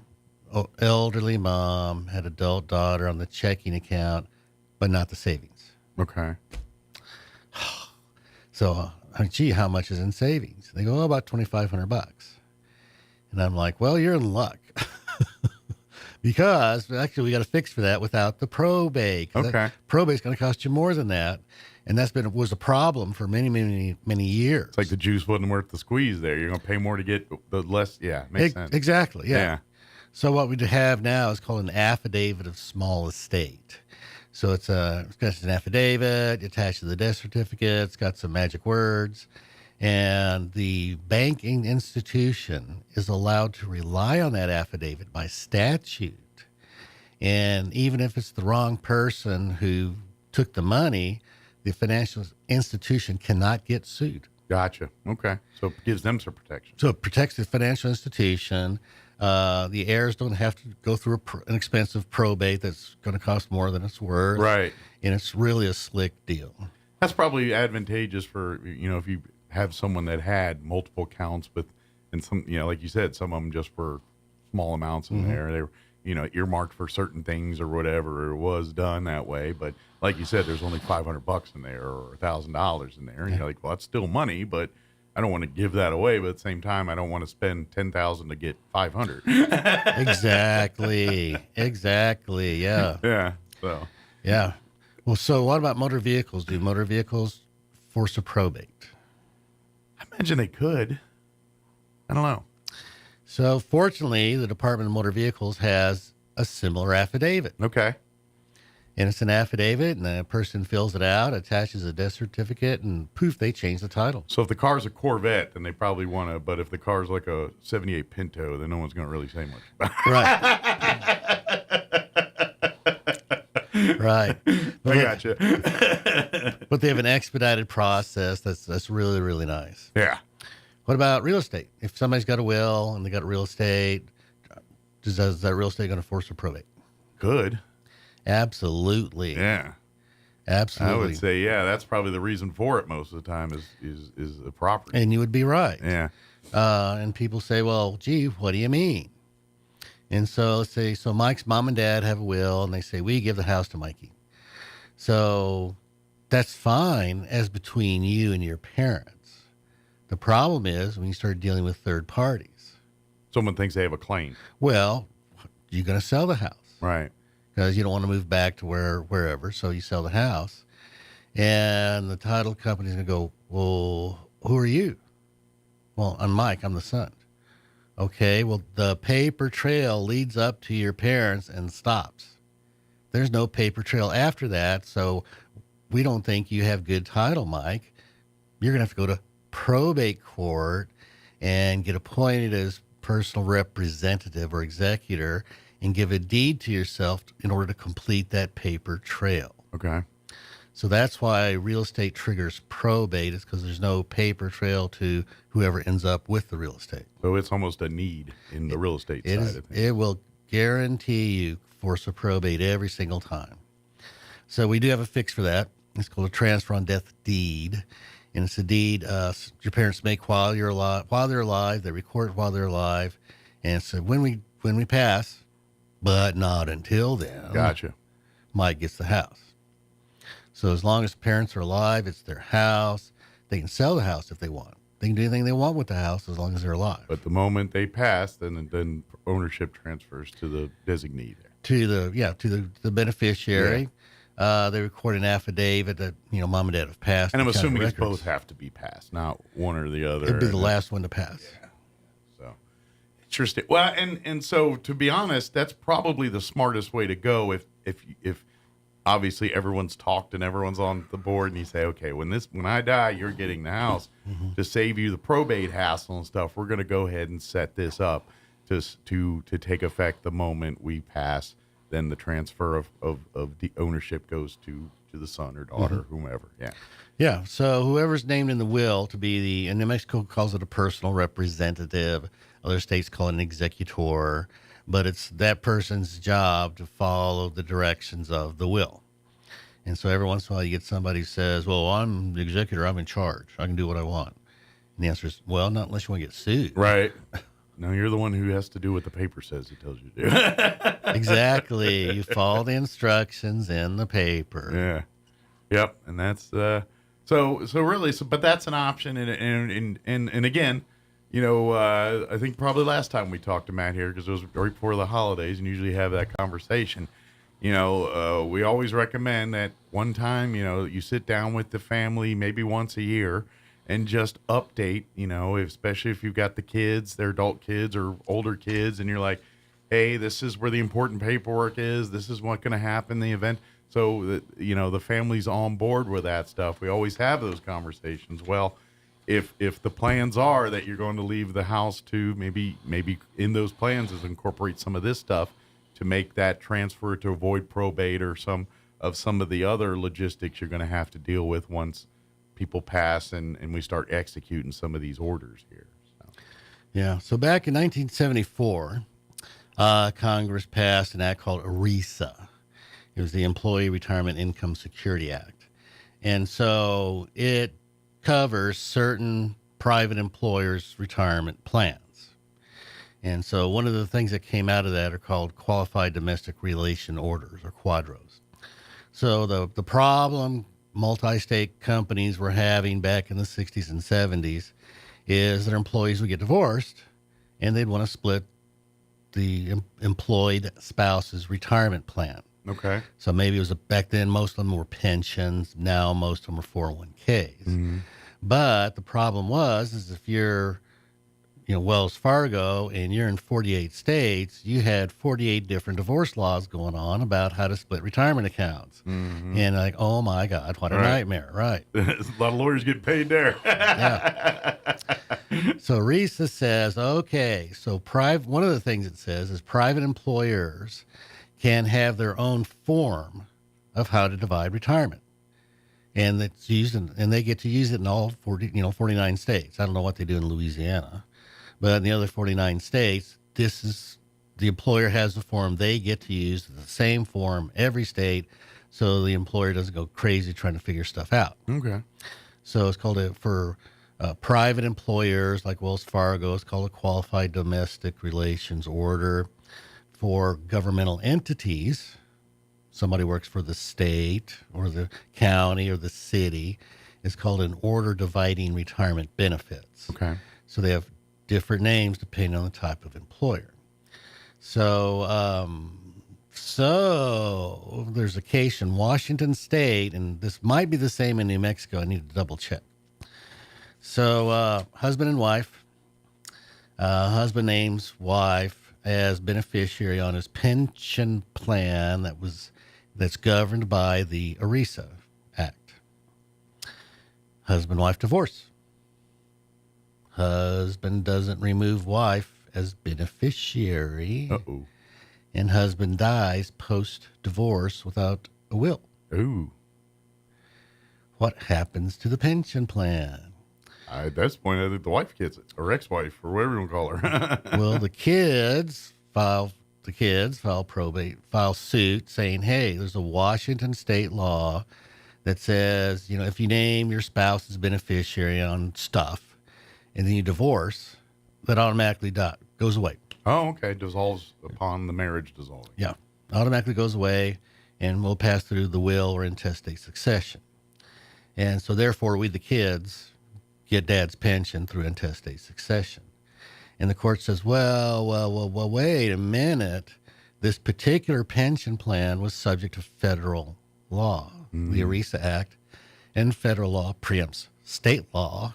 elderly mom, had adult daughter on the checking account, but not the savings. Okay. So, gee, how much is in savings? They go, about $2,500. And I'm like, well, you're in luck. Because actually we got a fix for that without the probate. Okay. Probate's going to cost you more than that. And was a problem for many, many, many years. It's like the juice wasn't worth the squeeze there. You're going to pay more to get the less. Yeah, makes sense. Exactly, yeah. So what we have now is called an affidavit of small estate. So it's got an affidavit attached to the death certificate. It's got some magic words. And the banking institution is allowed to rely on that affidavit by statute. And even if it's the wrong person who took the money, the financial institution cannot get sued. Gotcha. Okay. So it gives them some protection. So it protects the financial institution. The heirs don't have to go through an expensive probate that's going to cost more than it's worth. Right. And it's really a slick deal. That's probably advantageous for, if you have someone that had multiple accounts and some, like you said, some of them just for small amounts in there. They were, earmarked for certain things or whatever. It was done that way. But like you said, there's only $500 in there or $1,000 in there. And you're like, well, that's still money, but I don't want to give that away. But at the same time, I don't want to spend $10,000 to get $500. Exactly. Yeah. Yeah. So. Yeah. Well, so what about motor vehicles? Do motor vehicles force a probate? I imagine they could. I don't know. So fortunately, the Department of Motor Vehicles has a similar affidavit. Okay. And it's an affidavit, and a person fills it out, attaches a death certificate, and poof, they change the title. So if the car's a Corvette, then they probably want to, but if the car's like a 78 Pinto, then no one's going to really say much about it. Right. Right. I gotcha. But they have an expedited process that's really, really nice. Yeah. What about real estate? If somebody's got a will and they got real estate, is that real estate going to force a probate? Good. Absolutely. Yeah. Absolutely. I would say, yeah, that's probably the reason for it most of the time is the property. And you would be right. Yeah. And people say, well, gee, what do you mean? And so let's say, so Mike's mom and dad have a will, and they say, we give the house to Mikey. So that's fine as between you and your parents. The problem is when you start dealing with third parties. Someone thinks they have a claim. Well, you're going to sell the house. Right. Because you don't want to move back to wherever, so you sell the house. And the title company's going to go, well, who are you? Well, I'm Mike. I'm the son. Okay, well, the paper trail leads up to your parents and stops. There's no paper trail after that, so we don't think you have good title, Mike. You're going to have to go to probate court and get appointed as personal representative or executor and give a deed to yourself in order to complete that paper trail. Okay. So that's why real estate triggers probate, is because there's no paper trail to whoever ends up with the real estate. So it's almost a need in the real estate side of things. It will guarantee you force a probate every single time. So we do have a fix for that. It's called a transfer on death deed. And it's a deed your parents make while you're alive, while they're alive. They record it while they're alive. And so when we pass, but not until then. Gotcha. Mike gets the house. So as long as parents are alive, it's their house. They can sell the house if they want. They can do anything they want with the house as long as they're alive. But the moment they pass, then ownership transfers to the designee there. To the beneficiary. Yeah. They record an affidavit that mom and dad have passed. And I'm assuming it's both have to be passed, not one or the other. It'd be the last one to pass. Yeah. So interesting. Well, and so to be honest, that's probably the smartest way to go if obviously everyone's talked and everyone's on the board, and you say, okay, when I die, you're getting the house. Mm-hmm. To save you the probate hassle and stuff, we're going to go ahead and set this up to take effect the moment we pass. Then the transfer of the ownership goes to the son or daughter, whomever. Yeah. Yeah. So whoever's named in the will to be and New Mexico calls it a personal representative. Other states call it an executor. But it's that person's job to follow the directions of the will. And so every once in a while you get somebody who says, well, I'm the executor, I'm in charge, I can do what I want. And the answer is, well, not unless you want to get sued. Right. No, you're the one who has to do what the paper says it tells you to do. Exactly. You follow the instructions in the paper. Yeah. Yep. And that's so really, but that's an option. And again, I think probably last time we talked to Matt here, because it was right before the holidays, and usually have that conversation. We always recommend that one time, you sit down with the family maybe once a year and just update, especially if you've got the kids, they're adult kids or older kids, and you're like, hey, this is where the important paperwork is. This is what's going to happen in the event. So that, the family's on board with that stuff. We always have those conversations. Well, if the plans are that you're going to leave the house to maybe in those plans is incorporate some of this stuff to make that transfer to avoid probate or some of the other logistics you're going to have to deal with once people pass and we start executing some of these orders here. Yeah. So back in 1974, Congress passed an act called ERISA. It was the Employee Retirement Income Security Act. And so it covers certain private employers' retirement plans. And so one of the things that came out of that are called Qualified Domestic Relation Orders, or QDROs. So the problem multi-state companies were having back in the 60s and 70s is their employees would get divorced and they'd want to split the employed spouse's retirement plan. Okay. So maybe it was back then most of them were pensions. Now most of them are 401ks. Mm-hmm. But the problem is if you're Wells Fargo, and you're in 48 states, you had 48 different divorce laws going on about how to split retirement accounts. Mm-hmm. And like, oh my God, what a nightmare, right? A lot of lawyers getting paid there. Yeah. So RISA says, okay, so one of the things it says is private employers can have their own form of how to divide retirement. And it's used and they get to use it in all 49 states. I don't know what they do in Louisiana. But in the other 49 states, the employer has the form they get to use, the same form every state, so the employer doesn't go crazy trying to figure stuff out. Okay. So it's called for private employers like Wells Fargo, it's called a Qualified Domestic Relations Order. For governmental entities, somebody works for the state or the county or the city, it's called an order dividing retirement benefits. Okay. So they have different names depending on the type of employer. So, there's a case in Washington State, and this might be the same in New Mexico. I need to double check. So, husband and wife, husband names wife as beneficiary on his pension plan that's governed by the ERISA Act. Husband-wife divorce. Husband doesn't remove wife as beneficiary. Uh-oh. And husband dies post-divorce without a will. Ooh. What happens to the pension plan? At this point, I think the wife gets it, or ex-wife, or whatever you want to call her. Well, the kids file suit saying, hey, there's a Washington state law that says, if you name your spouse as beneficiary on stuff, and then you divorce, that automatically goes away. Oh, okay. Dissolves upon the marriage dissolving. Yeah. Automatically goes away and will pass through the will or intestate succession. And so therefore we, the kids, get dad's pension through intestate succession. And the court says, well, wait a minute. This particular pension plan was subject to federal law, the ERISA Act, and federal law preempts state law.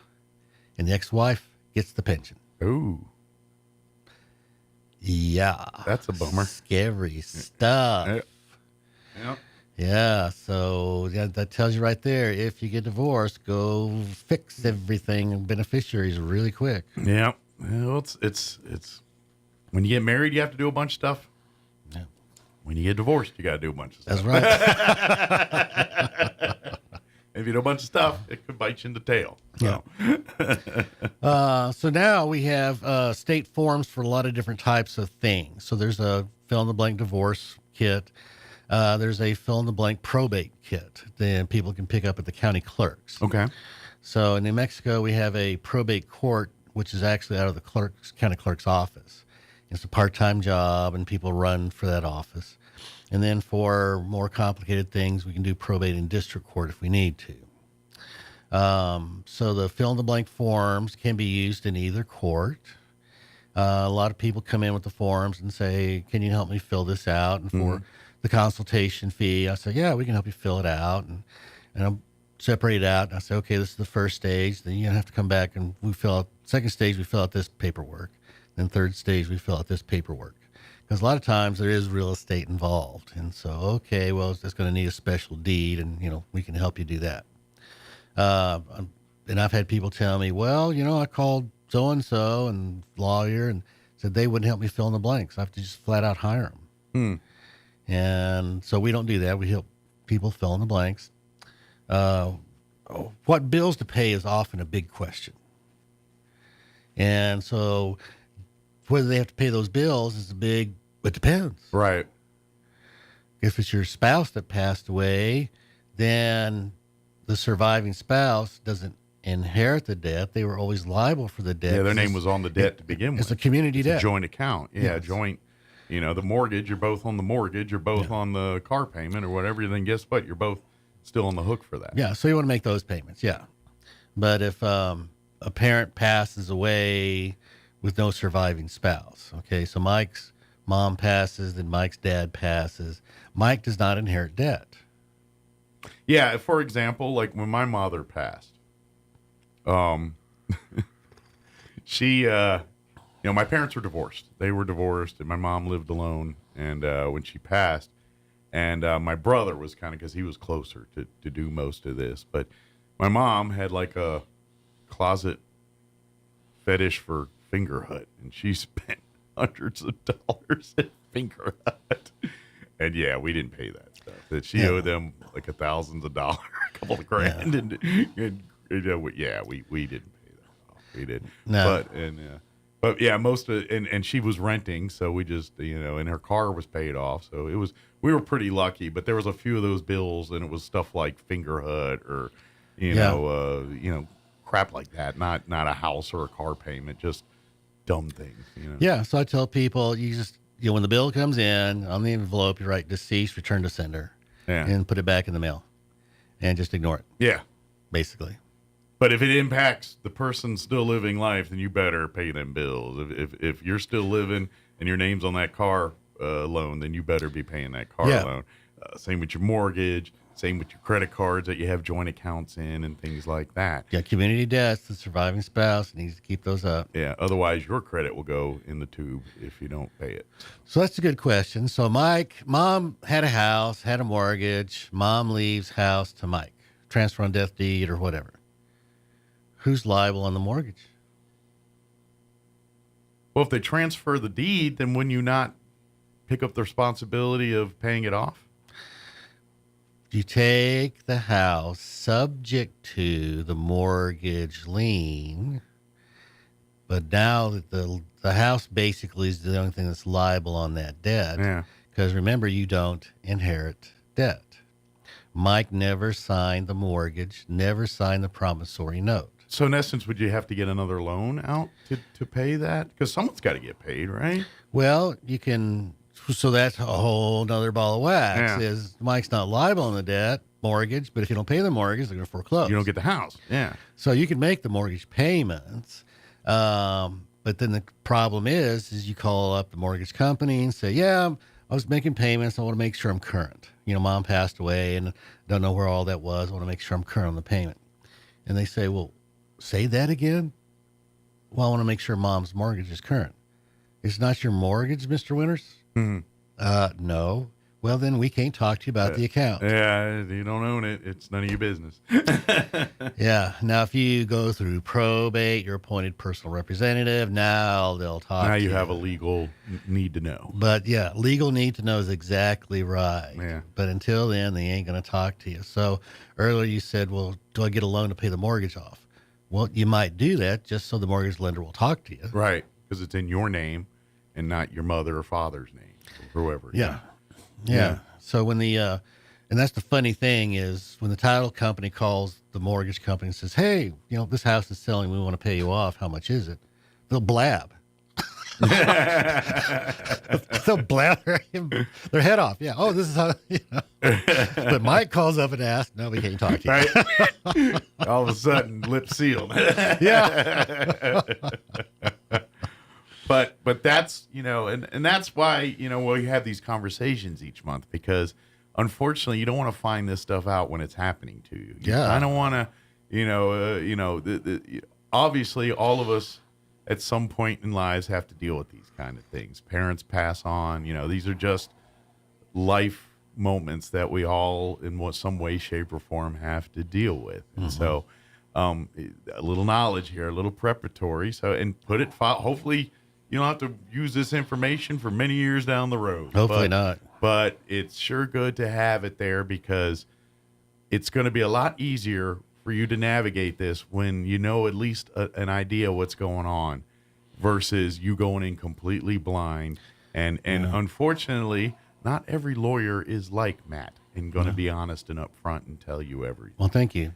And the ex-wife gets the pension. Ooh. Yeah. That's a bummer. Scary stuff. Yep. Yeah. So that tells you right there, if you get divorced, go fix everything and beneficiaries really quick. Yeah. Well, it's when you get married, you have to do a bunch of stuff. Yeah. When you get divorced, you got to do a bunch of stuff. That's right. If you do a bunch of stuff, it could bite you in the tail. So. Yeah. So now we have state forms for a lot of different types of things. So there's a fill-in-the-blank divorce kit. There's a fill-in-the-blank probate kit that people can pick up at the county clerks. Okay. So in New Mexico, we have a probate court, which is actually out of the county clerk's office. It's a part-time job, and people run for that office. And then for more complicated things, we can do probate in district court if we need to. So the fill-in-the-blank forms can be used in either court. A lot of people come in with the forms and say, can you help me fill this out? And for the consultation fee, I say, yeah, we can help you fill it out. And I'll separate it out. And I say, okay, this is the first stage. Then you have to come back and we fill out, second stage, we fill out this paperwork. Then third stage, we fill out this paperwork. Because a lot of times there is real estate involved. And so, okay, well, it's going to need a special deed, and, we can help you do that. And I've had people tell me, well, I called so-and-so and lawyer and said they wouldn't help me fill in the blanks. I have to just flat out hire them. And so we don't do that. We help people fill in the blanks. What bills to pay is often a big question. And so whether they have to pay those bills is it depends. Right. If it's your spouse that passed away, then the surviving spouse doesn't inherit the debt. They were always liable for the debt. Yeah, their name was on the debt to begin with. It's a community debt. A joint account. Yeah, Yes. Joint. The mortgage, you're both on the mortgage, you're both on the car payment or whatever, then guess what? You're both still on the hook for that. Yeah, so you want to make those payments, yeah. But if a parent passes away with no surviving spouse, okay, so Mike's mom passes, then Mike's dad passes, Mike does not inherit debt. Yeah, for example, like when my mother passed, she my parents were divorced. They were divorced, and my mom lived alone. And when she passed, and my brother was kind of, because he was closer to do most of this. But my mom had like a closet fetish for Finger Hut, and she spent hundreds of dollars at Finger Hut. And yeah, we didn't pay that stuff. That she owed them like $1,000s, a couple of grand, and we didn't pay that off. We didn't. No. But yeah, most of it, and she was renting, so we just and her car was paid off, so we were pretty lucky. But there was a few of those bills, and it was stuff like Finger Hut or crap like that. Not a house or a car payment, just dumb things. Yeah, so I tell people, you just when the bill comes in on the envelope, you write deceased, return to sender, and put it back in the mail, and just ignore it. Yeah, basically. But if it impacts the person still living life, then you better pay them bills. If you're still living and your name's on that car loan, then you better be paying that car loan. Same with your mortgage. Same with your credit cards that you have joint accounts in and things like that. Yeah, community debts, the surviving spouse needs to keep those up. Yeah, otherwise your credit will go in the tube if you don't pay it. So that's a good question. So Mike, mom had a house, had a mortgage. Mom leaves house to Mike. Transfer on death deed or whatever. Who's liable on the mortgage? Well, if they transfer the deed, then wouldn't you not pick up the responsibility of paying it off? You take the house subject to the mortgage lien, but now that the house basically is the only thing that's liable on that debt. Yeah. Because remember, you don't inherit debt. Mike never signed the mortgage, never signed the promissory note. So in essence, would you have to get another loan out to pay that? Because someone's got to get paid, right? Well, you can. So that's a whole nother ball of wax. Yeah. Is Mike's not liable on the debt mortgage, but if you don't pay the mortgage, they're going to foreclose. You don't get the house. Yeah. So you can make the mortgage payments, but then the problem is you call up the mortgage company and say, "Yeah, I was making payments. I want to make sure I'm current. Mom passed away and don't know where all that was. I want to make sure I'm current on the payment." And they say, "Well, say that again." "Well, I want to make sure Mom's mortgage is current." "It's not your mortgage, Mr. Winters?" Mm-hmm. No. "Well, then we can't talk to you about the account." Yeah, you don't own it. It's none of your business. Yeah. Now, if you go through probate, your appointed personal representative, now they'll talk to you. Now you have a legal need to know. But yeah, legal need to know is exactly right. Yeah. But until then, they ain't going to talk to you. So earlier you said, well, do I get a loan to pay the mortgage off? Well, you might do that just so the mortgage lender will talk to you. Right. Because it's in your name and not your mother or father's name or whoever. Yeah. Yeah. So when and that's the funny thing is when the title company calls the mortgage company and says, "Hey, this house is selling. We want to pay you off. How much is it?" They'll blab. They'll blab their head off. Yeah. "Oh, this is how." But Mike calls up and asks, "No, we can't talk to you." Right. All of a sudden, lips sealed. Yeah. But that's, and that's why, we have these conversations each month, because unfortunately you don't want to find this stuff out when it's happening to you. Yeah. I don't want to, obviously all of us at some point in lives have to deal with these kind of things. Parents pass on, these are just life moments that we all in some way, shape or form have to deal with. And so a little knowledge here, a little preparatory. So, and put it, hopefully, you don't have to use this information for many years down the road. Hopefully not. But it's sure good to have it there, because it's going to be a lot easier for you to navigate this when you know at least an idea what's going on versus you going in completely blind. And unfortunately, not every lawyer is like Matt and going to be honest and upfront and tell you everything. Well, thank you.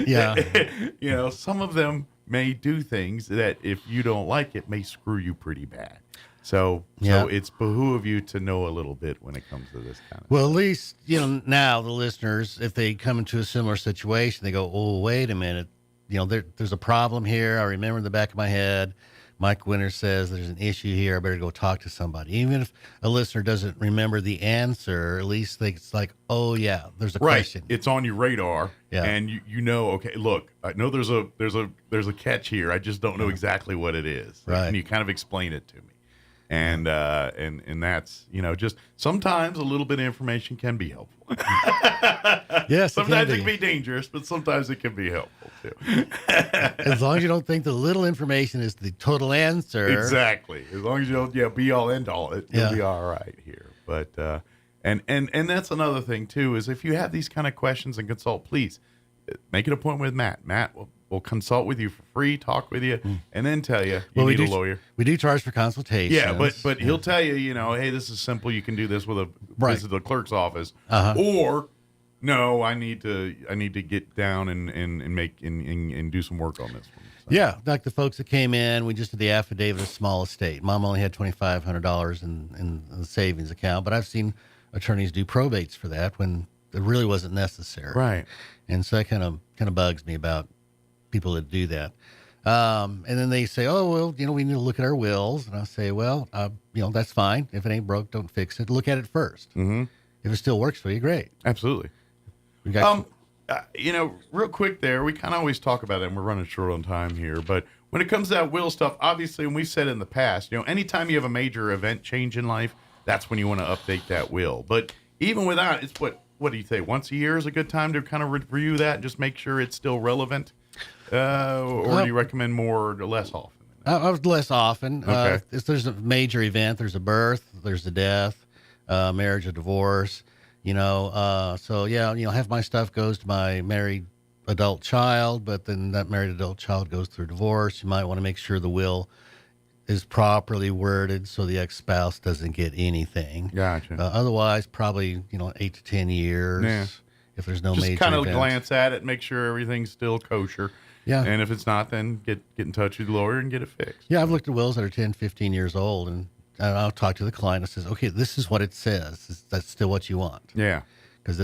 Yeah. Some of them may do things that if you don't like it may screw you pretty bad. So it's behoove you to know a little bit when it comes to this kind of Well, at least, now the listeners, if they come into a similar situation, they go, "Oh, wait a minute. There's a problem here. I remember in the back of my head, Mike Winter says there's an issue here. I better go talk to somebody. Even if a listener doesn't remember the answer, at least it's like, oh yeah, there's a question. It's on your radar, Yeah. and you know. Okay, look, I know there's a catch here. I just don't know exactly what it is. Right. And you kind of explain it to me, and that's just sometimes a little bit of information can be helpful. Yes, sometimes it can be dangerous, but sometimes it can be helpful too. As long as you don't think the little information is the total answer. Exactly. As long as you don't be all end all, you'll be all right here. But and that's another thing too, is if you have these kind of questions and consult, please make an appointment with Matt. Matt will consult with you for free, talk with you, and then tell you need a lawyer. We do charge for consultations. Yeah, but he'll tell you, hey, this is simple. You can do this with a visit the clerk's office, or no, I need to get down and make and do some work on this one. So. Yeah, like the folks that came in, we just did the affidavit of small estate. Mom only had $2,500 in the savings account, but I've seen attorneys do probates for that when it really wasn't necessary. Right. And so that kind of bugs me about people that do that. And then they say, oh, well, we need to look at our wills. And I say, well, that's fine. If it ain't broke, don't fix it. Look at it first. Mm-hmm. If it still works for you, great. Absolutely. We got real quick there, we kind of always talk about it, and we're running short on time here, but when it comes to that will stuff, obviously, and we've said in the past, anytime you have a major event change in life, that's when you want to update that will. But even without, it's what do you say, once a year is a good time to kind of review that and just make sure it's still relevant? Or do you recommend more or less often? I was less often. Okay. If there's a major event, there's a birth, there's a death, marriage, a divorce, so yeah, half my stuff goes to my married adult child, but then that married adult child goes through divorce. You might want to make sure the will is properly worded so the ex-spouse doesn't get anything. Gotcha. Otherwise, probably, 8 to 10 years. Yeah. If there's no just major kind of event. glance at it, make sure everything's still kosher. Yeah. And if it's not, then get in touch with the lawyer and get it fixed. Yeah, I've looked at wills that are 10, 15 years old, and I'll talk to the client and says, okay, this is what it says. That's still what you want. Yeah. Because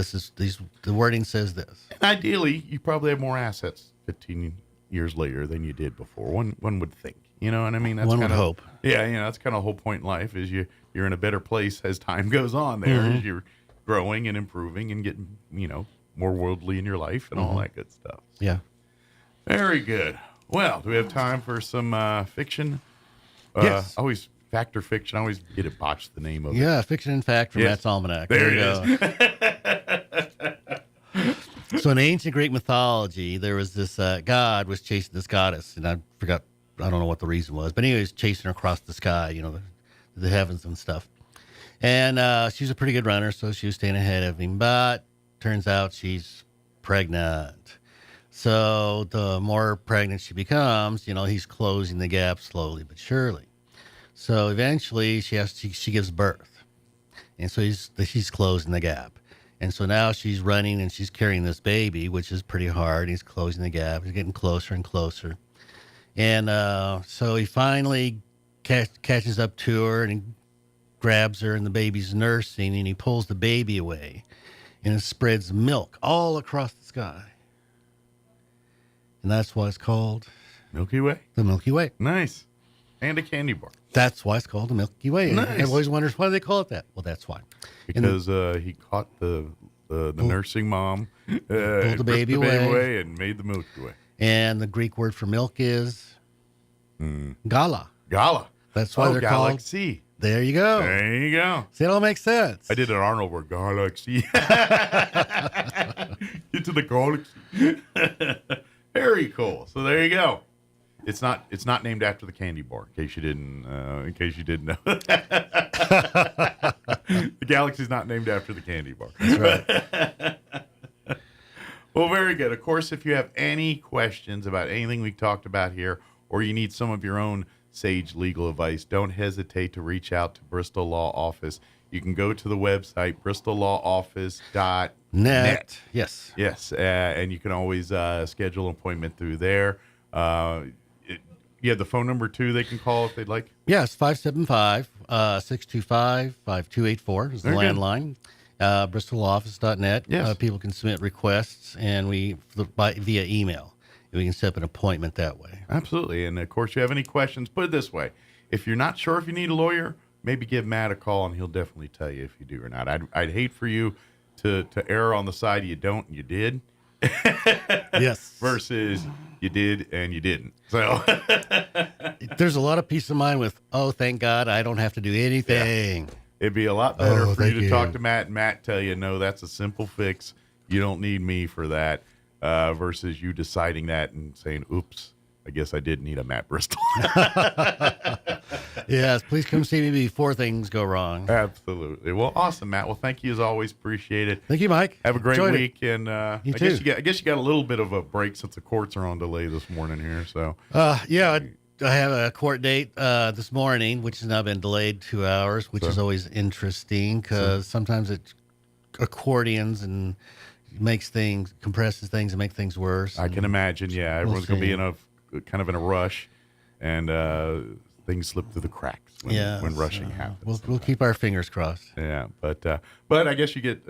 the wording says this. And ideally, you probably have more assets 15 years later than you did before. One would think. You know what I mean? That's One would hope. Yeah, that's kind of the whole point in life is you're in a better place as time goes on there, as you're growing and improving and getting, more worldly in your life and all that good stuff. Yeah. Very good. Well, do we have time for some fiction? Yes. Always fact or fiction. I always get it botched the name of it. Yeah, Fiction and Fact from Matt's Almanac. There you it is. So in ancient Greek mythology, there was this god was chasing this goddess, and I don't know what the reason was, but anyway, he was chasing her across the sky, the heavens and stuff. And she's a pretty good runner, so she was staying ahead of him, but turns out she's pregnant. So the more pregnant she becomes, he's closing the gap slowly but surely. So eventually she gives birth. And so she's closing the gap. And so now she's running and she's carrying this baby, which is pretty hard. He's closing the gap. He's getting closer and closer. And so he finally catches up to her and he grabs her, and the baby's nursing, and he pulls the baby away, and it spreads milk all across the sky. And that's why it's called Milky Way. The Milky Way. Nice. And a candy bar. That's why it's called the Milky Way. Nice. Everybody always wonders why they call it that. Well, that's why. Because he caught the nursing mom, pulled the baby away and made the Milky Way. And the Greek word for milk is gala. Gala. That's why they're galaxy. called. There you go. There you go. See, it all makes sense. I did an Arnold word, galaxy. Get to the galaxy. Very cool. So there you go. It's not named after the candy bar, in case you didn't know. The galaxy's not named after the candy bar. That's right. Well, very good. Of course, if you have any questions about anything we talked about here, or you need some of your own sage legal advice, don't hesitate to reach out to Bristol Law Office. You can go to the website, bristolllawoffice.net. Yes. Yes, and you can always schedule an appointment through there. You have the phone number, too, they can call if they'd like? Yes, 575-625-5284 is the landline. Bristolllawoffice.net. Yes. People can submit requests, and via email. we can set up an appointment that way. Absolutely. And, of course, you have any questions, put it this way. If you're not sure if you need a lawyer, maybe give Matt a call, and he'll definitely tell you if you do or not. I'd hate for you to err on the side you don't and you did. Yes. Versus you did and you didn't. So there's a lot of peace of mind with, oh, thank God I don't have to do anything. Yeah. It'd be a lot better for you to talk to you. Matt and Matt tell you, no, that's a simple fix. You don't need me for that. Versus you deciding that and saying, oops, I guess I did need a Matt Bristol. Yes, please come see me before things go wrong. Absolutely. Well, awesome, Matt. Well, thank you as always. Appreciate it. Thank you, Mike. Have a great Enjoyed week. it. And I too. guess you got a little bit of a break since the courts are on delay this morning here. So yeah, I have a court date this morning, which has now been delayed 2 hours, which is always interesting because sometimes it accordions and compresses things and makes things worse. I can imagine. Yeah, everyone's going to be in a rush, and things slip through the cracks when rushing happens. We'll keep our fingers crossed. Yeah, but I guess you get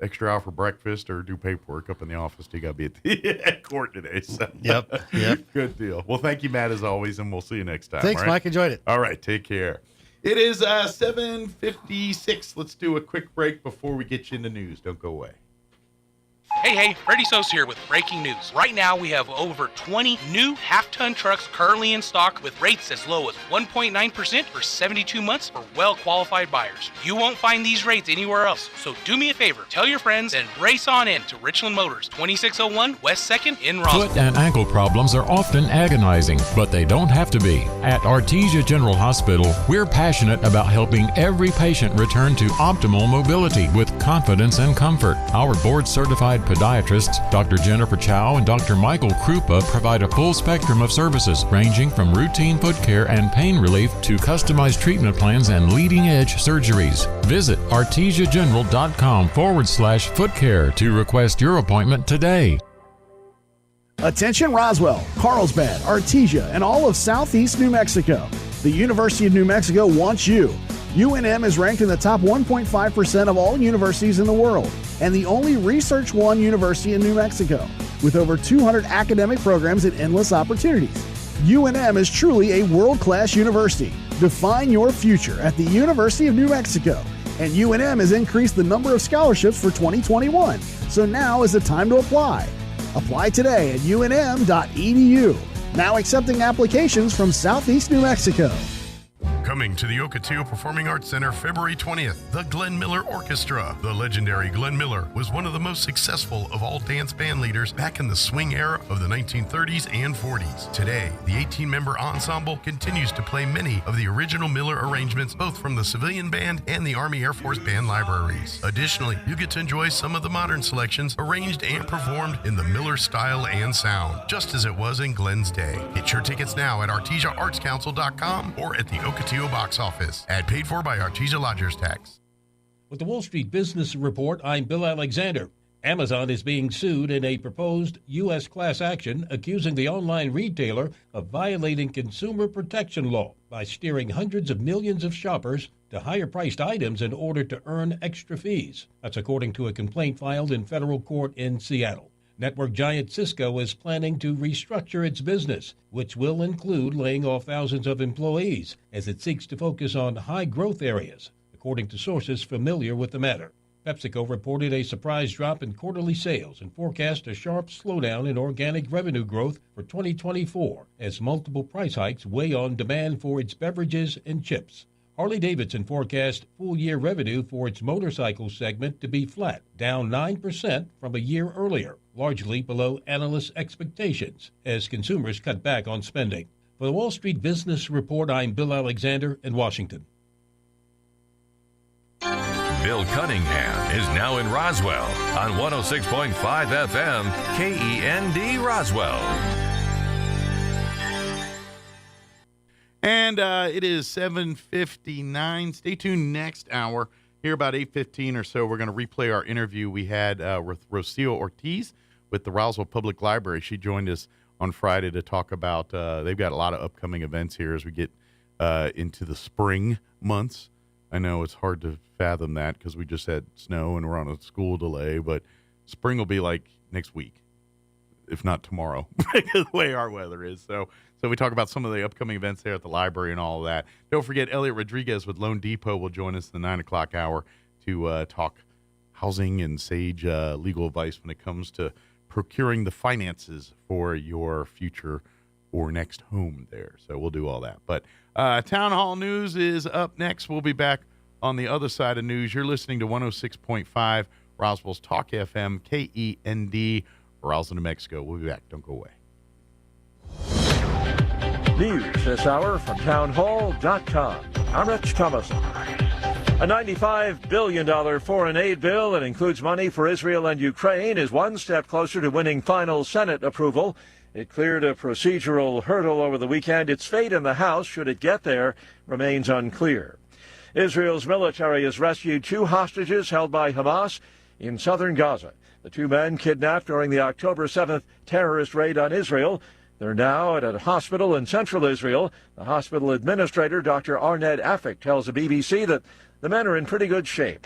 extra hour for breakfast or do paperwork up in the office. You got to be at court today. So. Yep. Good deal. Well, thank you, Matt, as always, and we'll see you next time. Thanks, all right? Mike. Enjoyed it. All right, take care. It is 7:56. Let's do a quick break before we get you into news. Don't go away. Hey, Freddie Sos here with breaking news. Right now, we have over 20 new half-ton trucks currently in stock with rates as low as 1.9% for 72 months for well-qualified buyers. You won't find these rates anywhere else, so do me a favor. Tell your friends and race on in to Richland Motors, 2601 West 2nd in Roswell. Foot and ankle problems are often agonizing, but they don't have to be. At Artesia General Hospital, we're passionate about helping every patient return to optimal mobility with confidence and comfort. Our board-certified podiatrists, Dr. Jennifer Chow and Dr. Michael Krupa, provide a full spectrum of services ranging from routine foot care and pain relief to customized treatment plans and leading-edge surgeries. Visit artesiageneral.com/foot care to request your appointment today. Attention Roswell, Carlsbad, Artesia, and all of southeast New Mexico. The University of New Mexico wants you. UNM is ranked in the top 1.5% of all universities in the world, and the only Research One university in New Mexico, with over 200 academic programs and endless opportunities. UNM is truly a world-class university. Define your future at the University of New Mexico, and UNM has increased the number of scholarships for 2021, so now is the time to apply. Apply today at unm.edu. Now accepting applications from Southeast New Mexico. Coming to the Ocotillo Performing Arts Center February 20th, the Glenn Miller Orchestra. The legendary Glenn Miller was one of the most successful of all dance band leaders back in the swing era of the 1930s and 40s. Today, the 18-member ensemble continues to play many of the original Miller arrangements, both from the civilian band and the Army Air Force band libraries. Additionally, you get to enjoy some of the modern selections arranged and performed in the Miller style and sound, just as it was in Glenn's day. Get your tickets now at artesiaartscouncil.com or at the Ocotillo box office. Ad paid for by Artesia Lodgers Tax. With the Wall Street Business Report, I'm Bill Alexander. Amazon is being sued in a proposed U.S. class action accusing the online retailer of violating consumer protection law by steering hundreds of millions of shoppers to higher-priced items in order to earn extra fees. That's according to a complaint filed in federal court in Seattle. Network giant Cisco is planning to restructure its business, which will include laying off thousands of employees as it seeks to focus on high-growth areas, according to sources familiar with the matter. PepsiCo reported a surprise drop in quarterly sales and forecast a sharp slowdown in organic revenue growth for 2024 as multiple price hikes weigh on demand for its beverages and chips. Harley-Davidson forecast full-year revenue for its motorcycle segment to be flat, down 9% from a year earlier, largely below analysts' expectations as consumers cut back on spending. For the Wall Street Business Report, I'm Bill Alexander in Washington. Bill Cunningham is now in Roswell on 106.5 FM, KEND Roswell. And it is 7:59. Stay tuned next hour. Here about 8:15 or so, we're going to replay our interview we had with Rocio Ortiz with the Roswell Public Library. She joined us on Friday to talk about, they've got a lot of upcoming events here as we get into the spring months. I know it's hard to fathom that because we just had snow and we're on a school delay, but spring will be like next week. if not tomorrow, the way our weather is. So we talk about some of the upcoming events there at the library and all of that. Don't forget, Elliot Rodriguez with Loan Depot will join us in the 9 o'clock hour to talk housing and sage legal advice when it comes to procuring the finances for your future or next home there. So we'll do all that. But Town Hall News is up next. We'll be back on the other side of news. You're listening to 106.5 Roswell's Talk FM, KEND, Roswell, New Mexico. We'll be back. Don't go away. News this hour from townhall.com. I'm Rich Thomason. A $95 billion foreign aid bill that includes money for Israel and Ukraine is one step closer to winning final Senate approval. It cleared a procedural hurdle over the weekend. Its fate in the House, should it get there, remains unclear. Israel's military has rescued 2 hostages held by Hamas in southern Gaza. The 2 men kidnapped during the October 7th terrorist raid on Israel. They're now at a hospital in central Israel. The hospital administrator, Dr. Arned Afik, tells the BBC that the men are in pretty good shape.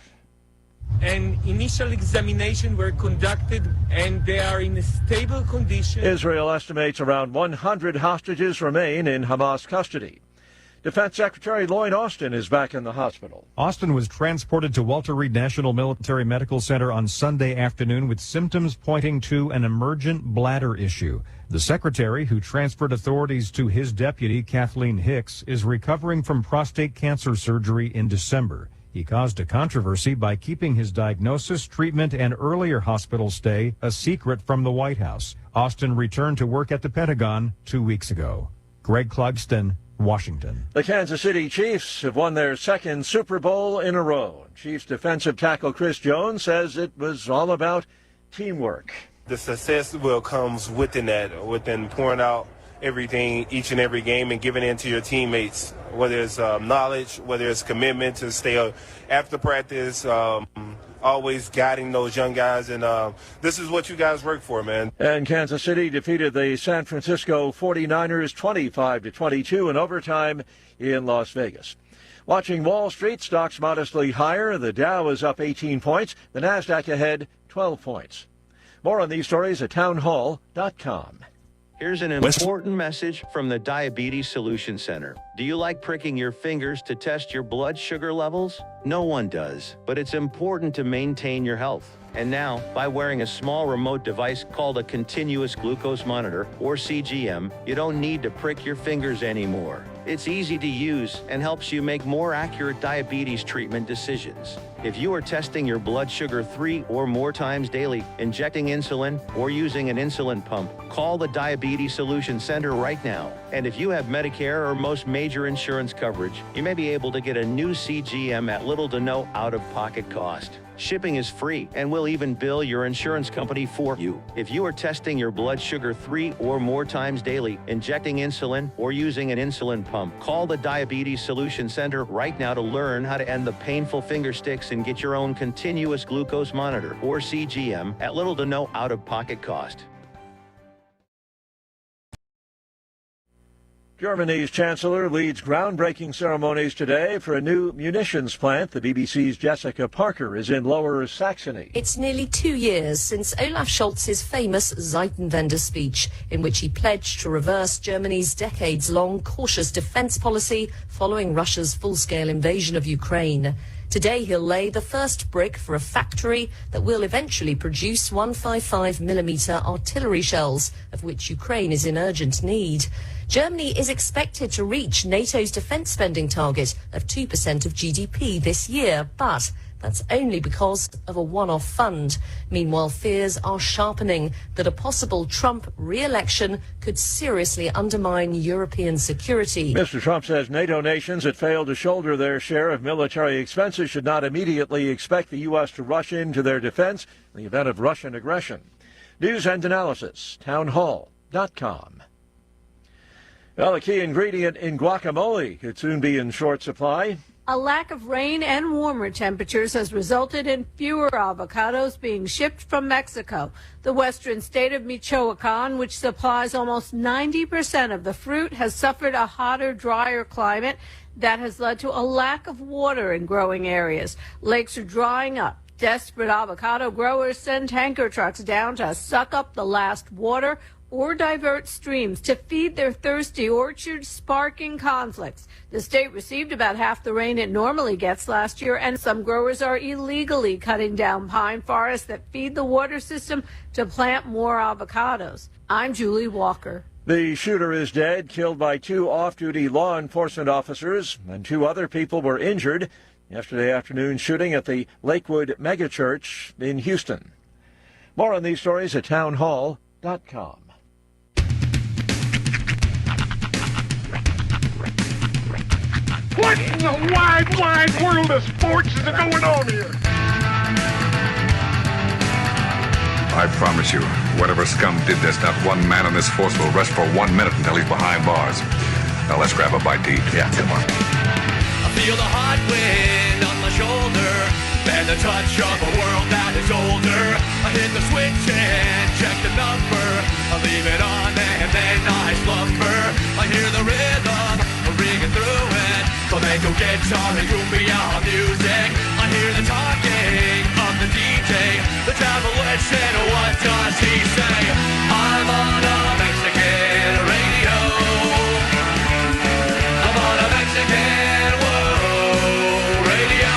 An initial examination were conducted and they are in a stable condition. Israel estimates around 100 hostages remain in Hamas custody. Defense Secretary Lloyd Austin is back in the hospital. Austin was transported to Walter Reed National Military Medical Center on Sunday afternoon with symptoms pointing to an emergent bladder issue. The secretary, who transferred authorities to his deputy, Kathleen Hicks, is recovering from prostate cancer surgery in December. He caused a controversy by keeping his diagnosis, treatment, and earlier hospital stay a secret from the White House. Austin returned to work at the Pentagon 2 weeks ago. Greg Clugston, Washington. The Kansas City Chiefs have won their second Super Bowl in a row. Chiefs defensive tackle Chris Jones says it was all about teamwork. The success will comes within that, within pouring out everything each and every game and giving in to your teammates, whether it's knowledge, whether it's commitment to stay after practice, always guiding those young guys. And this is what you guys work for, man. And Kansas City defeated the San Francisco 49ers 25-22 in overtime in Las Vegas. Watching Wall Street, stocks modestly higher. The Dow is up 18 points. The Nasdaq ahead 12 points. More on these stories at townhall.com. Here's an important message from the Diabetes Solution Center. Do you like pricking your fingers to test your blood sugar levels? No one does, but it's important to maintain your health. And now, by wearing a small remote device called a continuous glucose monitor, or CGM, you don't need to prick your fingers anymore. It's easy to use and helps you make more accurate diabetes treatment decisions. If you are testing your blood sugar 3 or more times daily, injecting insulin, or using an insulin pump, call the Diabetes Solution Center right now. And if you have Medicare or most major insurance coverage, you may be able to get a new CGM at little to no out-of-pocket cost. Shipping is free, and we'll even bill your insurance company for you. If you are testing your blood sugar 3 or more times daily, injecting insulin, or using an insulin pump, call the Diabetes Solution Center right now to learn how to end the painful finger sticks and get your own continuous glucose monitor, or CGM, at little to no out-of-pocket cost. Germany's chancellor leads groundbreaking ceremonies today for a new munitions plant. The BBC's Jessica Parker is in Lower Saxony. It's nearly 2 years since Olaf Scholz's famous Zeitenwende speech, in which he pledged to reverse Germany's decades-long cautious defense policy following Russia's full-scale invasion of Ukraine. Today he'll lay the first brick for a factory that will eventually produce 155mm artillery shells, of which Ukraine is in urgent need. Germany is expected to reach NATO's defence spending target of 2% of GDP this year, but that's only because of a one-off fund. Meanwhile, fears are sharpening that a possible Trump re-election could seriously undermine European security. Mr. Trump says NATO nations that fail to shoulder their share of military expenses should not immediately expect the U.S. to rush into their defense in the event of Russian aggression. News and analysis, townhall.com. Well, a key ingredient in guacamole could soon be in short supply. A lack of rain and warmer temperatures has resulted in fewer avocados being shipped from Mexico. The western state of Michoacan, which supplies almost 90% of the fruit, has suffered a hotter, drier climate that has led to a lack of water in growing areas. Lakes are drying up. Desperate avocado growers send tanker trucks down to suck up the last water or divert streams to feed their thirsty orchards, sparking conflicts. The state received about half the rain it normally gets last year, and some growers are illegally cutting down pine forests that feed the water system to plant more avocados. I'm Julie Walker. The shooter is dead, killed by 2 off-duty law enforcement officers, and 2 other people were injured yesterday afternoon shooting at the Lakewood megachurch in Houston. More on these stories at townhall.com. What in the wide, wide world of sports is going on here? I promise you, whatever scum did this, not one man in this force will rest for 1 minute until he's behind bars. Now let's grab a bite to eat. Yeah, come on. I feel the hot wind on my shoulder and the touch of a world that is older. I hit the switch and check the number. I leave it on and then I slumber. I hear the rhythm ringing through it. Flamenco guitar and cumbia music. I hear the talking of the DJ. The travel and what does he say? I'm on a Mexican radio. I'm on a Mexican world radio.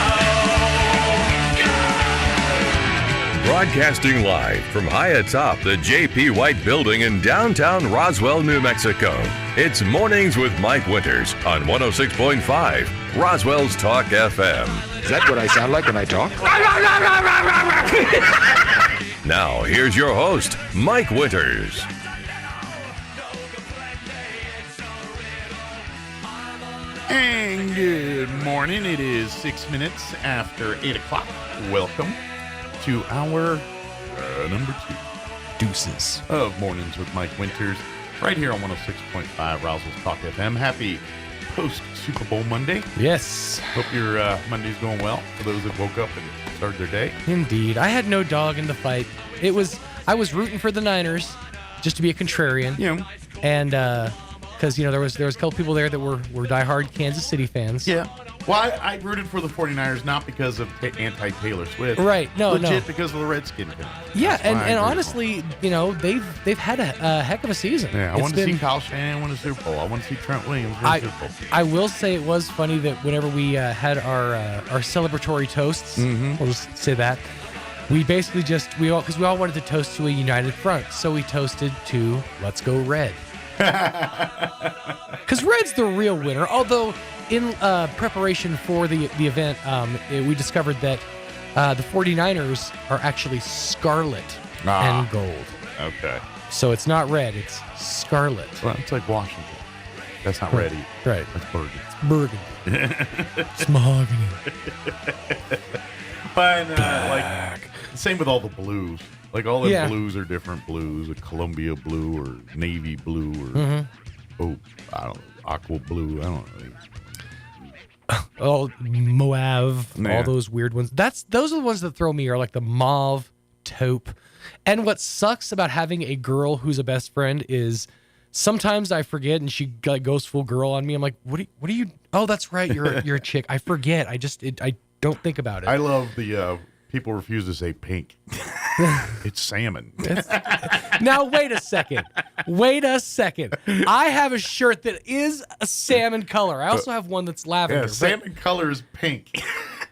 Broadcasting live from high atop the J.P. White Building in downtown Roswell, New Mexico. It's Mornings with Mike Winters on 106.5 Roswell's Talk FM. Is that what I sound like when I talk? Now, here's your host, Mike Winters. And good morning. It is 6 minutes after 8 o'clock. Welcome to our number 2 Deuces of Mornings with Mike Winters, right here on 106.5 Roswell's Talk FM. Happy post-Super Bowl Monday. Yes. Hope your Monday's going well for those that woke up and started their day. Indeed. I had no dog in the fight. I was rooting for the Niners just to be a contrarian. Yeah. And because there was a couple people there that were diehard Kansas City fans. Yeah. Well, I rooted for the 49ers not because of anti-Taylor Swift. Right. No. Because of the Redskins. Yeah, and honestly, they've had a heck of a season. Yeah, I want to see Kyle Shanahan win a Super Bowl. I want to see Trent Williams win a Super Bowl. I will say it was funny that whenever we had our celebratory toasts, we'll just say that, we basically because we all wanted to toast to a united front, so we toasted to "Let's Go Red." Because Red's the real winner. Although in preparation for the event, we discovered that the 49ers are actually scarlet and gold. Okay. So it's not red, it's scarlet. Well, it's like Washington. That's not red either. Right. That's burgundy. It's burgundy. It's mahogany. But same with all the blues. Like all the blues are different blues. A Columbia blue or navy blue or I don't know, aqua blue. I don't know. Oh, Moab, all those weird ones. Those are the ones that throw me, are like the mauve, taupe. And what sucks about having a girl who's a best friend is sometimes I forget and she goes full girl on me. I'm like, what are you? Oh, that's right, you're a chick. I forget. I don't think about it. I love the people refuse to say pink. It's salmon. Now, wait a second. I have a shirt that is a salmon color. I also have one that's lavender. Yeah, salmon color is pink.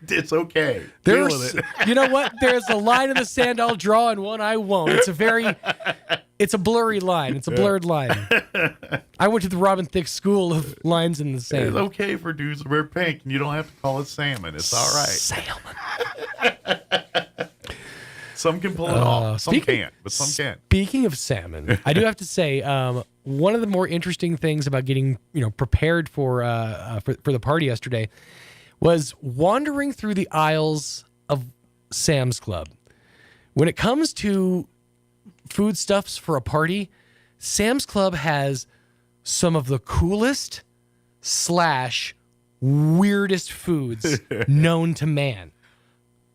It's okay. You know what? There's a line in the sand I'll draw and one I won't. It's a blurry line. It's a blurred line. I went to the Robin Thicke School of Lines in the Sand. It's okay for dudes to wear pink, and you don't have to call it salmon. It's all right. Salmon. Some can pull it off. Some can't, but some can. Speaking of salmon, I do have to say one of the more interesting things about getting prepared for the party yesterday was wandering through the aisles of Sam's Club. When it comes to foodstuffs for a party, Sam's Club has some of the coolest / weirdest foods known to man.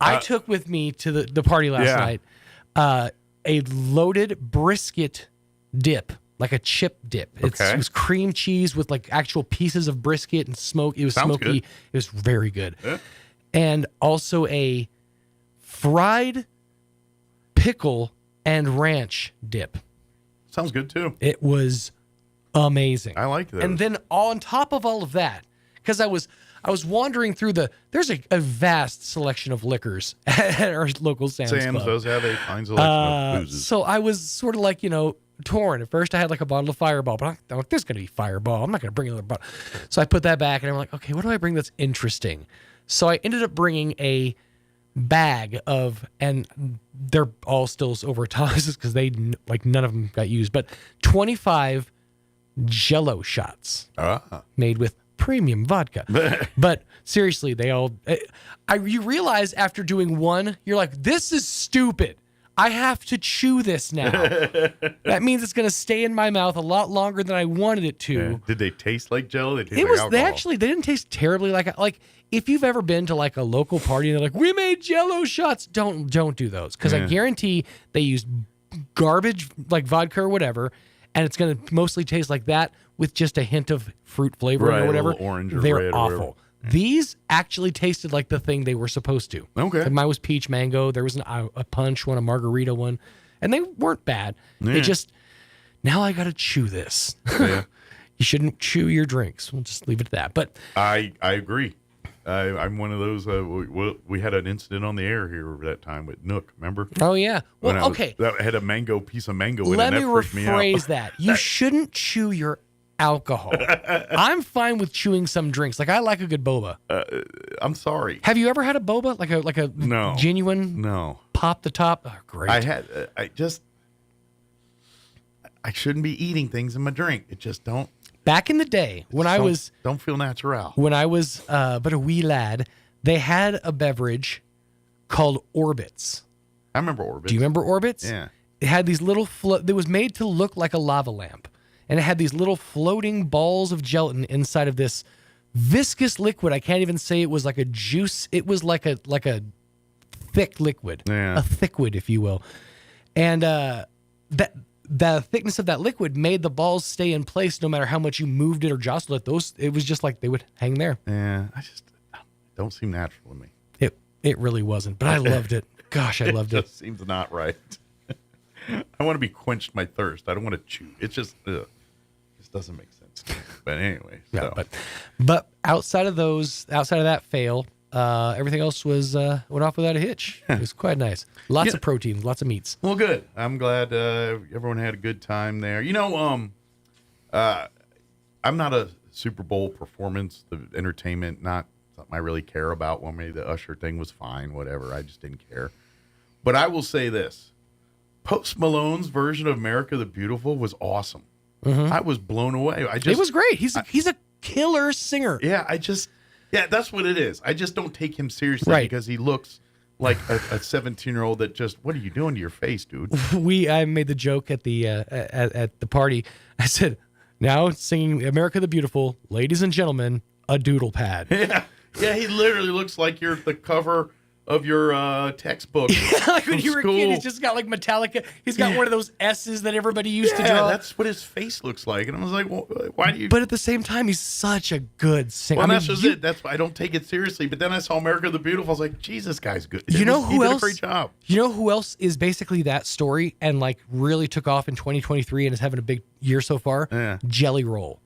I took with me to the party last night a loaded brisket dip, like a chip dip. It was cream cheese with like actual pieces of brisket and smoke. It was smoky. Good. It was very good. Yeah. And also a fried pickle and ranch dip. Sounds good too. It was amazing. I like those. And then on top of all of that, because I was wandering through there's a vast selection of liquors at our local Sam's Club. does have a fine selection of boozes. So I was sort of like, torn. At first I had like a bottle of Fireball, but I'm like, there's going to be Fireball. I'm not going to bring another bottle. So I put that back and I'm like, okay, what do I bring that's interesting? So I ended up bringing a bag of, and they're all still over tossers because none of them got used, but 25 Jell-O shots made with premium vodka. But seriously, they all, you realize after doing one, you're like, this is stupid. I have to chew this now. That means it's going to stay in my mouth a lot longer than I wanted it to. Yeah. Did they taste like Jell-O? They didn't taste terribly like if you've ever been to like a local party and they're like, we made Jell-O shots, don't do those, because I guarantee they use garbage like vodka or whatever, and it's going to mostly taste like that with just a hint of fruit flavoring or whatever. Orange or they're red or awful. whatever. These actually tasted like the thing they were supposed to. Okay. Like mine was peach mango. There was a punch one, a margarita one, and they weren't bad. Yeah. It just, now I got to chew this. Yeah. You shouldn't chew your drinks. We'll just leave it at that. But I agree. I'm one of those. We had an incident on the air here that time with Nook. Remember? Oh yeah. Well, okay. That had a piece of mango in it. Let me freaked me out. rephrase that. You shouldn't chew your alcohol. I'm fine with chewing some drinks. Like I like a good boba. I'm sorry. Have you ever had a boba? Like a No. genuine pop the top? Oh, great. I shouldn't be eating things in my drink. It just don't. Back in the day when don't feel natural. When I was but a wee lad, they had a beverage called Orbits. I remember Orbits. Do you remember Orbits? Yeah. It had these little it was made to look like a lava lamp. And it had these little floating balls of gelatin inside of this viscous liquid. I can't even say it was like a juice. It was like a thick liquid, a thickwid, if you will. And the thickness of that liquid made the balls stay in place no matter how much you moved it or jostled it. It was just like they would hang there. Yeah, I just don't seem natural to me. It really wasn't, but I loved it. Gosh, I loved it. Just seems not right. I want to be quenched my thirst. I don't want to chew. It's just, it just doesn't make sense to me. But anyway, yeah. But outside of that fail, everything else was went off without a hitch. It was quite nice. Lots of protein, lots of meats. Well, good. I'm glad everyone had a good time there. I'm not a Super Bowl performance, the entertainment, not something I really care about. Well, maybe the Usher thing was fine, whatever. I just didn't care. But I will say this. Post Malone's version of America the Beautiful was awesome. Mm-hmm. I was blown away. It was great. He's a killer singer. Yeah, that's what it is. I just don't take him seriously because he looks like a 17-year-old that just, what are you doing to your face, dude? I made the joke at the party. I said, now singing America the Beautiful, ladies and gentlemen, a doodle pad. Yeah, he literally looks like you're the cover of your textbook. Like when you were a kid, he's just got like Metallica. He's got one of those S's that everybody used to draw. That's what his face looks like. And I was like, well, why do you? But at the same time, he's such a good singer. Well, that's just it. That's why I don't take it seriously. But then I saw America the Beautiful. I was like, Jesus, guy's good. He did a great job. You know who else is basically that story and like really took off in 2023 and is having a big year so far? Yeah. Jelly Roll.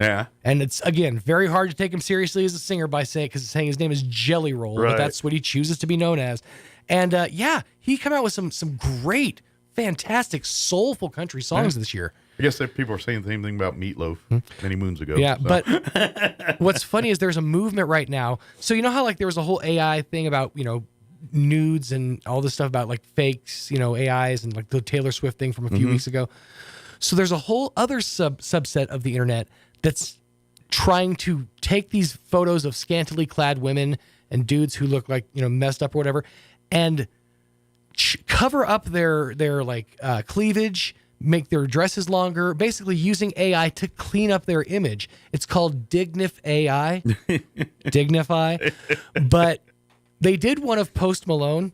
Yeah. And it's, again, very hard to take him seriously as a singer by saying his name is Jelly Roll, but that's what he chooses to be known as. And he came out with some great, fantastic, soulful country songs this year. I guess that people are saying the same thing about Meatloaf many moons ago. Yeah, so. But what's funny is there's a movement right now. So you know how like there was a whole AI thing about, nudes and all this stuff about like fakes, AIs and like the Taylor Swift thing from a few weeks ago. So there's a whole other subset of the internet that's trying to take these photos of scantily clad women and dudes who look like, messed up or whatever, and cover up their like cleavage, make their dresses longer, basically using AI to clean up their image. It's called Dignify. But they did one of Post Malone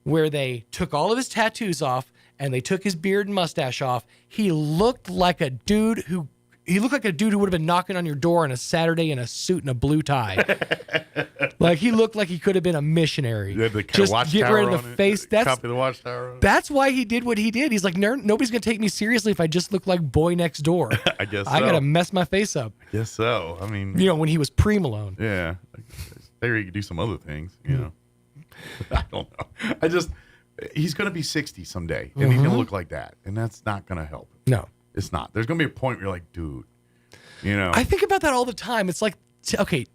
where they took all of his tattoos off and they took his beard and mustache off. He looked like a dude who he looked like a dude who would have been knocking on your door on a Saturday in a suit and a blue tie. Like he looked like he could have been a missionary. Yeah, the Just get rid of the face. Copy of the Watchtower. That's why he did what he did. He's like, nobody's gonna take me seriously if I just look like Boy Next Door. I guess I gotta mess my face up. I guess so. I mean, when he was pre-Malone. Yeah, there he could do some other things. I don't know. He's gonna be 60 someday, and he's gonna look like that, and that's not gonna help. No, it's not. There's gonna be a point where you're like, dude, I think about that all the time. It's like, okay,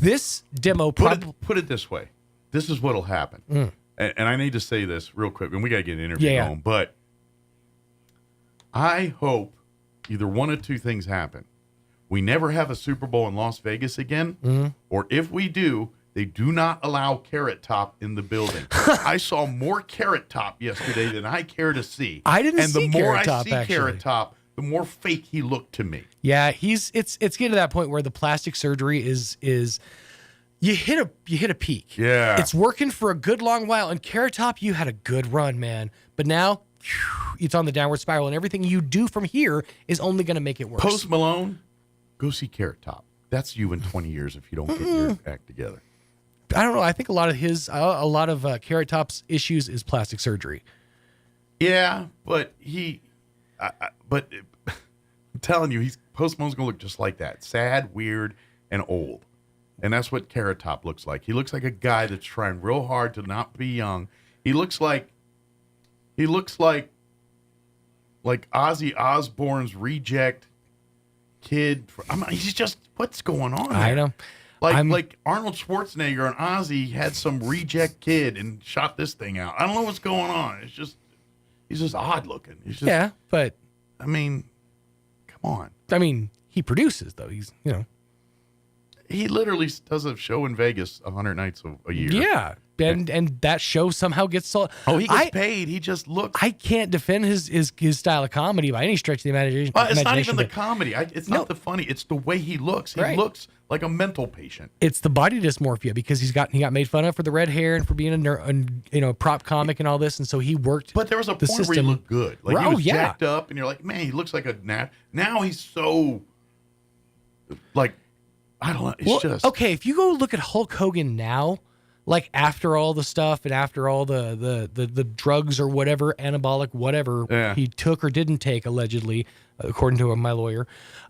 this demo put it this way. This is what'll happen. And I need to say this real quick, and we got to get an interview going. But I hope either one of two things happen. We never have a Super Bowl in Las Vegas again, or if we do, they do not allow Carrot Top in the building. I saw more Carrot Top yesterday than I care to see. I didn't and see the more Carrot Top, I see Carrot Top, the more fake he looked to me. Yeah, it's getting to that point where the plastic surgery is you hit a peak. Yeah. It's working for a good long while. And Carrot Top, you had a good run, man. But now it's on the downward spiral, and everything you do from here is only going to make it worse. Post Malone, go see Carrot Top. That's you in 20 years if you don't get your act together. I don't know. I think a lot of Carrot Top's issues is plastic surgery. Yeah, but I'm telling you, Post Malone's gonna look just like that. Sad, weird, and old. And that's what Carrot Top looks like. He looks like a guy that's trying real hard to not be young. He looks like Ozzy Osbourne's reject kid. He's just, what's going on there? I know. Like Arnold Schwarzenegger and Ozzy had some reject kid and shot this thing out. I don't know what's going on. It's just, he's just odd looking. He's just, yeah, but I mean, come on. I mean, he produces though. He's he literally does a show in Vegas 100 nights a year. Yeah, and that show somehow gets sold. Oh, he gets paid. He just looks. I can't defend his style of comedy by any stretch of the imagination. It's not even the comedy. It's not the funny. It's the way he looks. He looks like a mental patient. It's the body dysmorphia because he got made fun of for the red hair and for being a prop comic and all this, and so he worked. But there was a point where he looked good. Like he was jacked up, and you're like, man, he looks like a now he's so like. I don't know. It's just okay. If you go look at Hulk Hogan now, like after all the stuff and after all the drugs or whatever, anabolic whatever he took or didn't take, allegedly, according to my lawyer,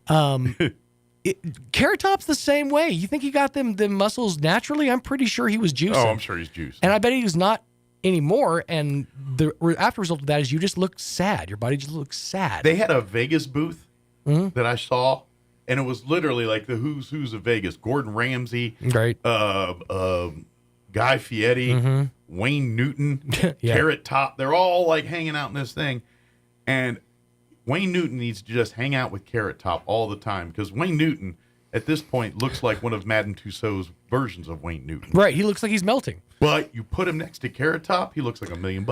Carrot Top's the same way. You think he got them muscles naturally? I'm pretty sure he was juicing. Oh, I'm sure he's juiced. And I bet he was not anymore. And the after result of that is you just look sad. Your body just looks sad. They had a Vegas booth that I saw. And it was literally like the who's of Vegas. Gordon Ramsay, right? Guy Fieri, Wayne Newton, Carrot Top. They're all like hanging out in this thing. And Wayne Newton needs to just hang out with Carrot Top all the time because Wayne Newton, at this point, looks like one of Madame Tussauds versions of Wayne Newton. Right. He looks like he's melting. But you put him next to Carrot Top, he looks like $1 million.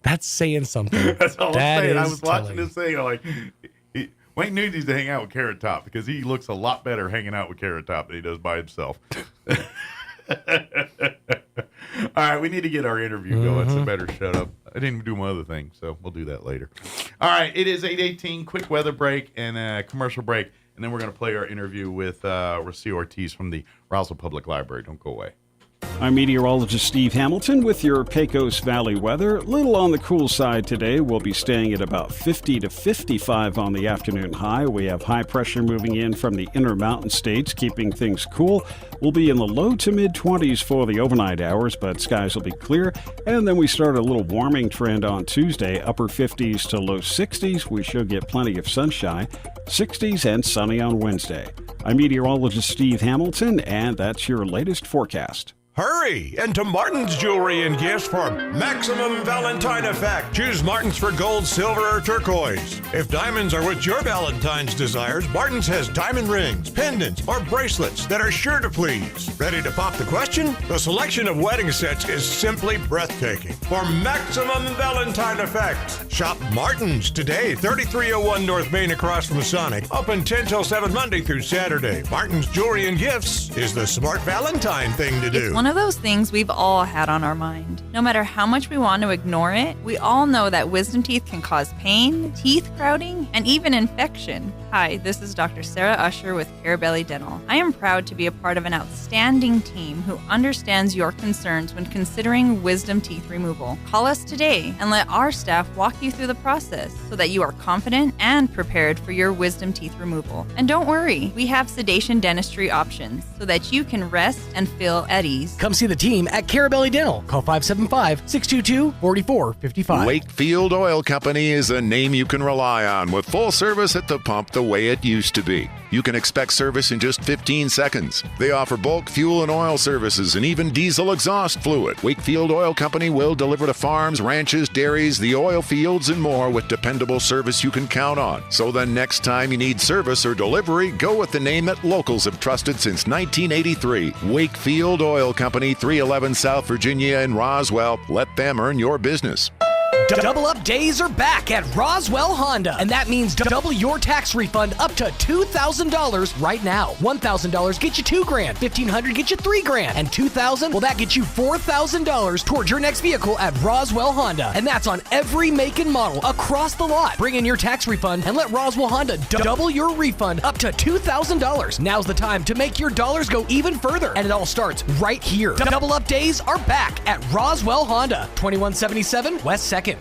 That's saying something. That's all I'm saying. I was watching this thing. I'm like, Wayne Newton needs to hang out with Carrot Top because he looks a lot better hanging out with Carrot Top than he does by himself. All right, we need to get our interview going. So better shut up. I didn't even do my other thing, so we'll do that later. All right, it is 8:18. Quick weather break and a commercial break, and then we're going to play our interview with Rocio Ortiz from the Roswell Public Library. Don't go away. I'm meteorologist Steve Hamilton with your Pecos Valley weather. A little on the cool side today. We'll be staying at about 50 to 55 on the afternoon high. We have high pressure moving in from the Intermountain states, keeping things cool. We'll be in the low to mid 20s for the overnight hours, but skies will be clear. And then we start a little warming trend on Tuesday, upper 50s to low 60s. We should get plenty of sunshine, 60s and sunny on Wednesday. I'm meteorologist Steve Hamilton, and that's your latest forecast. Hurry into Martin's Jewelry and Gifts for maximum Valentine effect. Choose Martin's for gold, silver, or turquoise. If diamonds are what your Valentine's desires, Martin's has diamond rings, pendants, or bracelets that are sure to please. Ready to pop the question? The selection of wedding sets is simply breathtaking. For maximum Valentine effect, shop Martin's today, 3301 North Main across from Sonic. Open 10 till 7 Monday through Saturday. Martin's Jewelry and Gifts is the smart Valentine thing to do. One one of those things we've all had on our mind. No matter how much we want to ignore it, we all know that wisdom teeth can cause pain, teeth crowding, and even infection. Hi, this is Dr. Sarah Usher with Carabelli Dental. I am proud to be a part of an outstanding team who understands your concerns when considering wisdom teeth removal. Call us today and let our staff walk you through the process so that you are confident and prepared for your wisdom teeth removal. And don't worry, we have sedation dentistry options so that you can rest and feel at ease. Come see the team at Carabelli Dental. Call 575-622-4455. Wakefield Oil Company is a name you can rely on with full service at the pump the way it used to be. You can expect service in just 15 seconds. They offer bulk fuel and oil services and even diesel exhaust fluid. Wakefield Oil Company will deliver to farms, ranches, dairies, the oil fields, and more with dependable service you can count on. So the next time you need service or delivery, go with the name that locals have trusted since 1983. Wakefield Oil Company, 311 South Virginia in Roswell. Let them earn your business. Double Up Days are back at Roswell Honda, and that means double your tax refund up to $2,000 right now. $1,000 gets you $2,000, $1,500 gets you $3,000, and $2,000, well, that gets you $4,000 towards your next vehicle at Roswell Honda, and that's on every make and model across the lot. Bring in your tax refund and let Roswell Honda double your refund up to $2,000. Now's the time to make your dollars go even further, and it all starts right here. Double Up Days are back at Roswell Honda, 2177 West 2nd.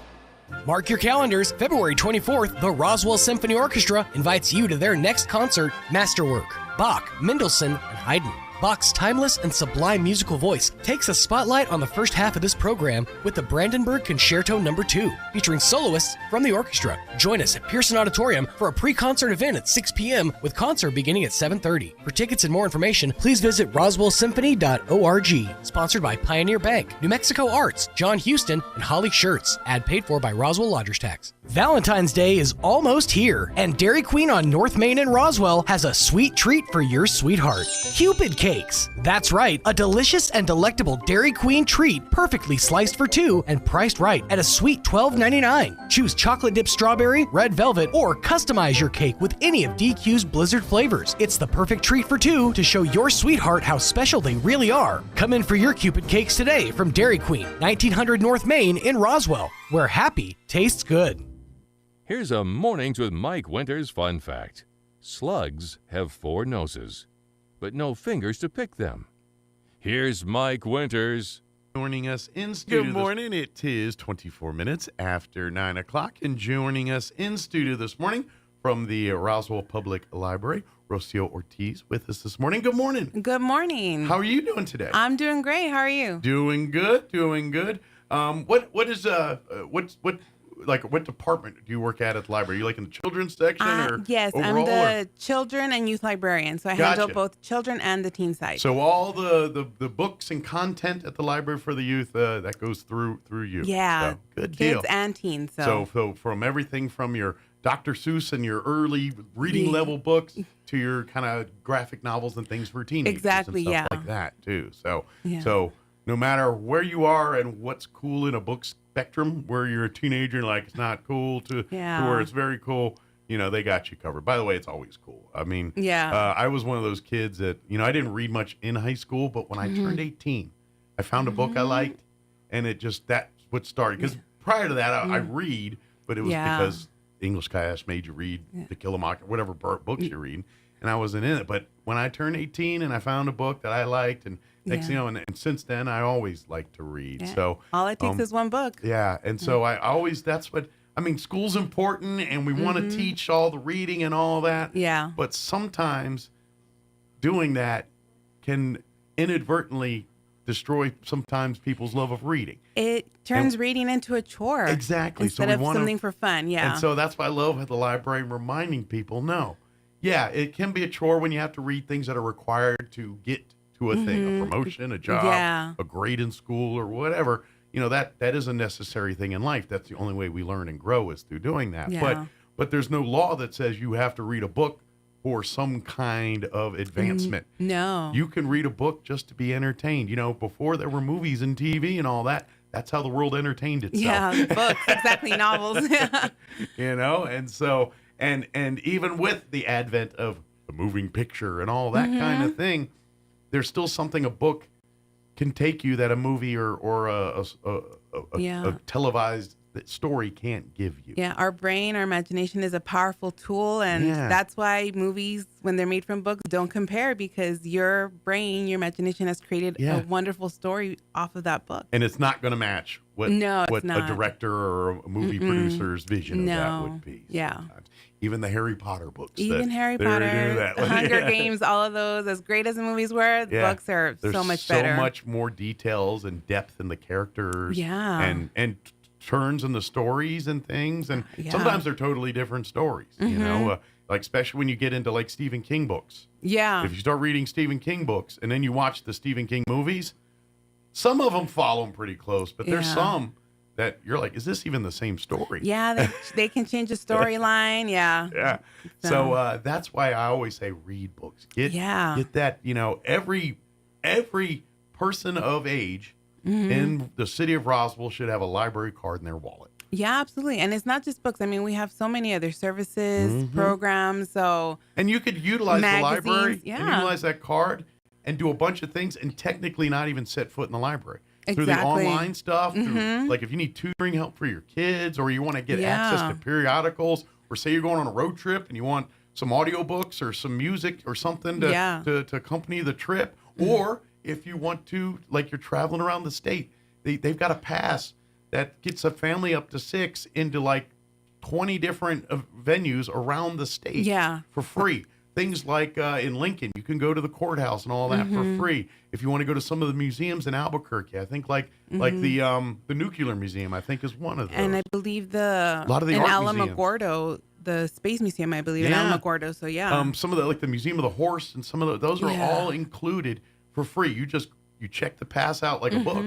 Mark your calendars. February 24th, the Roswell Symphony Orchestra invites you to their next concert, Masterwork, Bach, Mendelssohn, and Haydn. Bach's timeless and sublime musical voice takes a spotlight on the first half of this program with the Brandenburg Concerto No. 2, featuring soloists from the orchestra. Join us at Pearson Auditorium for a pre-concert event at 6 p.m. with concert beginning at 7:30. For tickets and more information, please visit roswellsymphony.org. Sponsored by Pioneer Bank, New Mexico Arts, John Houston, and Holly Shirts. Ad paid for by Roswell Lodgers Tax. Valentine's Day is almost here, and Dairy Queen on North Main in Roswell has a sweet treat for your sweetheart. Cupid Cakes. That's right, a delicious and delectable Dairy Queen treat perfectly sliced for two and priced right at a sweet $12.99. Choose chocolate dipped strawberry, red velvet, or customize your cake with any of DQ's Blizzard flavors. It's the perfect treat for two to show your sweetheart how special they really are. Come in for your Cupid Cakes today from Dairy Queen, 1900 North Main in Roswell, where happy tastes good. Here's a Mornings with Mike Winters fun fact. Slugs have 4 noses, but no fingers to pick them. Here's Mike Winters. Joining us in studio. Good morning. It is 24 minutes after 9 o'clock, and joining us in studio this morning from the Roswell Public Library, Rocio Ortiz with us this morning. Good morning. Good morning. How are you doing today? I'm doing great. How are you? Doing good. What department do you work at the library? Are you like in the children's section or yes, I'm the children and youth librarian, so I handle both children and the teen side. So all the books and content at the library for the youth that goes through you. Yeah, so, good kids deal. and teens. So from everything from your Dr. Seuss and your early reading level books to your kind of graphic novels and things for teenagers. Exactly. And stuff like that too. So no matter where you are and what's cool in a book spectrum, where you're a teenager and like it's not cool to where it's very cool, they got you covered. By the way, it's always cool. I mean, I was one of those kids that, I didn't read much in high school, but when I turned 18, I found a book I liked, and that's what started. Because prior to that, I read, but it was because English class made you read To Kill a Mockingbird, whatever books you read, and I wasn't in it. But when I turned 18 and I found a book that I liked, and next thing you know, and since then, I always like to read. Yeah. So all it takes is one book. Yeah, and so I always, school's important, and we want to teach all the reading and all that. Yeah. But sometimes doing that can inadvertently destroy sometimes people's love of reading. It turns reading into a chore. Exactly. Instead of something for fun, And so that's why I love at the library reminding people, it can be a chore when you have to read things that are required to get to a thing, a promotion, a job, a grade in school, or whatever. That is a necessary thing in life. That's the only way we learn and grow is through doing that. Yeah. But there's no law that says you have to read a book for some kind of advancement. No. You can read a book just to be entertained. Before there were movies and TV and all that, that's how the world entertained itself. Yeah, books, exactly, novels. And so, and even with the advent of the moving picture and all that kind of thing, there's still something a book can take you that a movie or a televised story can't give you. Yeah, our brain, our imagination is a powerful tool, and that's why movies, when they're made from books, don't compare, because your brain, your imagination has created a wonderful story off of that book. And it's not going to match what a director or a movie producer's vision of that would be. Yeah. Sometimes. Even the Harry Potter books. Harry Potter, the Hunger Games, all of those, as great as the movies were, the books are so much better. There's so much more details and depth in the characters. Yeah. And turns in the stories and things. And sometimes they're totally different stories, you know, like especially when you get into like Stephen King books. Yeah. If you start reading Stephen King books and then you watch the Stephen King movies, some of them follow them pretty close, but there's some that you're like, is this even the same story? Yeah, they can change the storyline. Yeah. Yeah. So that's why I always say read books. Get that, you know, every person of age in the city of Roswell should have a library card in their wallet. Yeah, absolutely. And it's not just books. I mean, we have so many other services, programs. And you could utilize the library and Yeah. utilize that card and do a bunch of things and technically not even set foot in the library. Through the Exactly. online stuff, through, like if you need tutoring help for your kids, or you want to get access to periodicals, or say you're going on a road trip and you want some audiobooks or some music or something to accompany the trip, or if you want to, like you're traveling around the state, they've got a pass that gets a family up to 6 into like 20 different venues around the state for free. Things like in Lincoln, you can go to the courthouse and all that for free. If you want to go to some of the museums in Albuquerque, I think like the Nuclear Museum, I think is one of those. And I believe a lot of the in Alamogordo, the Space Museum, I believe in Alamogordo. So some of the like the Museum of the Horse and some of those are all included for free. You check the pass out like a book.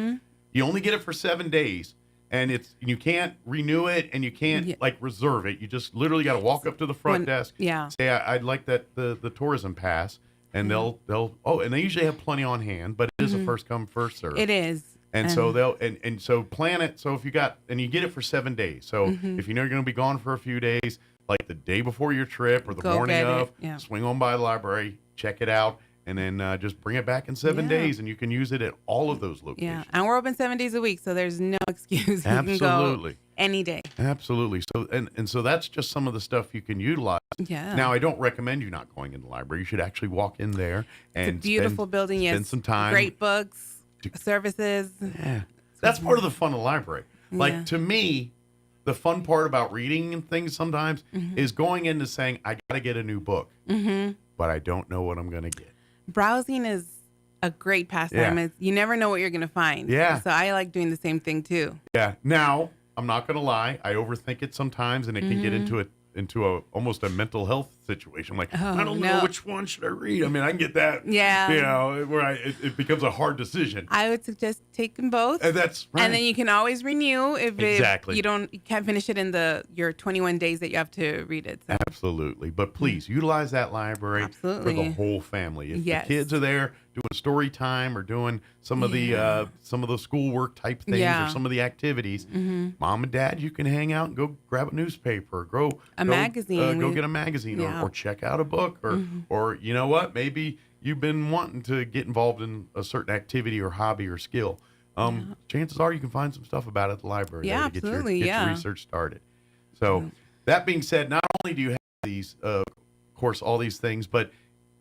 You only get it for 7 days. And you can't renew it, and you can't like reserve it. You just literally got to walk up to the front desk, say I'd like that the tourism pass, and they'll and they usually have plenty on hand, but it is a first come first serve. It is, and so they'll and so plan it. So if you got and you get it for 7 days. So if you know you're going to be gone for a few days, like the day before your trip or the morning of, swing on by the library, check it out. And then just bring it back in 7 days, and you can use it at all of those locations. Yeah, and we're open 7 days a week, so there's no excuse. You can go any day. Absolutely. So and so that's just some of the stuff you can utilize. Yeah. Now, I don't recommend you not going in the library. You should actually walk in there and it's a beautiful building. Spend some time. Great books, services. Yeah, that's part of the fun of the library. Like to me, the fun part about reading and things sometimes is going into saying, I got to get a new book, but I don't know what I'm going to get. Browsing is a great pastime. Yeah. You never know what you're going to find. Yeah. So I like doing the same thing too. Yeah. Now, I'm not going to lie. I overthink it sometimes, and it can get into almost a mental health situation. I'm like, I don't know which one should I read. I mean, I can get that. Yeah. You know, where it becomes a hard decision. I would suggest taking both. That's right. And then you can always renew if you can't finish it in your 21 days that you have to read it. So. Absolutely. But please utilize that library for the whole family. If the kids are there doing story time or doing some of the schoolwork type things or some of the activities, mom and dad, you can hang out and go grab a newspaper, go magazine, go get a magazine or check out a book or you know what, maybe you've been wanting to get involved in a certain activity or hobby or skill. Chances are you can find some stuff about it at the library to get your research started. So that being said, not only do you have these, of course, all these things, but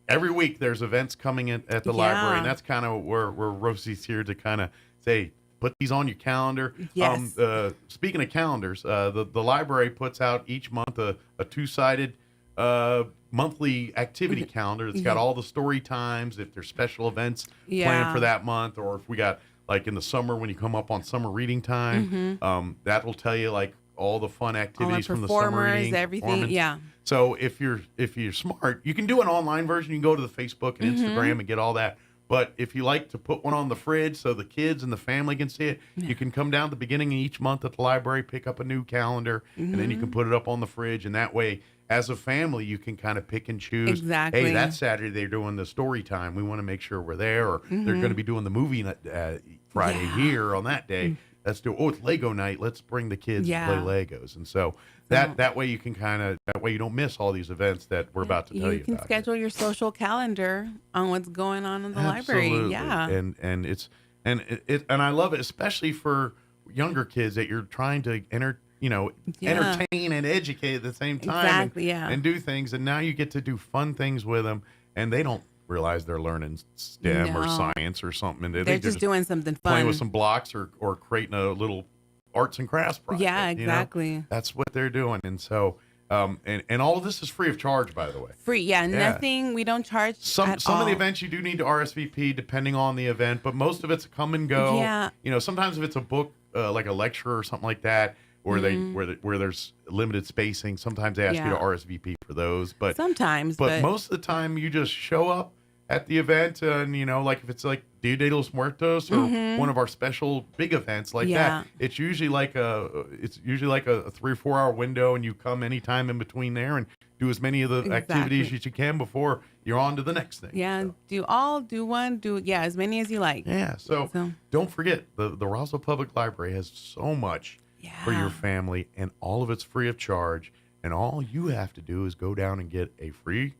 every week there's events coming in at the library, and that's kind of where Rosie's here to kind of say, put these on your calendar. Yes. Speaking of calendars, the library puts out each month a two-sided monthly activity calendar. It's got all the story times, if there's special events planned for that month, or if we got, like in the summer when you come up on summer reading time, that will tell you like all the fun activities from the summer reading. Everything, So if you're smart, you can do an online version. You can go to the Facebook and Instagram and get all that. But if you like to put one on the fridge so the kids and the family can see it, you can come down at the beginning of each month at the library, pick up a new calendar, and then you can put it up on the fridge. And that way, as a family, you can kind of pick and choose. Exactly. Hey, that Saturday they're doing the story time. We want to make sure we're there. Or they're going to be doing the movie Friday here on that day. Let's do, it's Lego night. Let's bring the kids to play Legos. And so that way you can that way you don't miss all these events that we're about to tell you about. You can schedule your social calendar on what's going on in the library. Yeah. And And and I love it, especially for younger kids that you're trying to entertain and educate at the same time. Exactly, and do things. And now you get to do fun things with them, and they don't realize they're learning STEM or science or something. And they're just doing something fun. Playing with some blocks or creating a little arts and crafts project. Yeah, exactly. That's what they're doing. And so, and all of this is free of charge, by the way. Free, nothing. We don't charge Some at all. of the events you do need to RSVP depending on the event, but most of it's a come and go. Yeah. Sometimes if it's a book, like a lecture or something like that, where where there's limited spacing, sometimes they ask you to RSVP for those. But sometimes, but most of the time you just show up at the event, and like if it's like Dia de los Muertos or one of our special big events like that, it's usually like a 3 or 4 hour window, and you come anytime in between there and do as many of the activities as you can before you're on to the next thing. Yeah, do as many as you like. Yeah, so don't forget the Roswell Public Library has so much for your family, and all of it's free of charge, and all you have to do is go down and get a free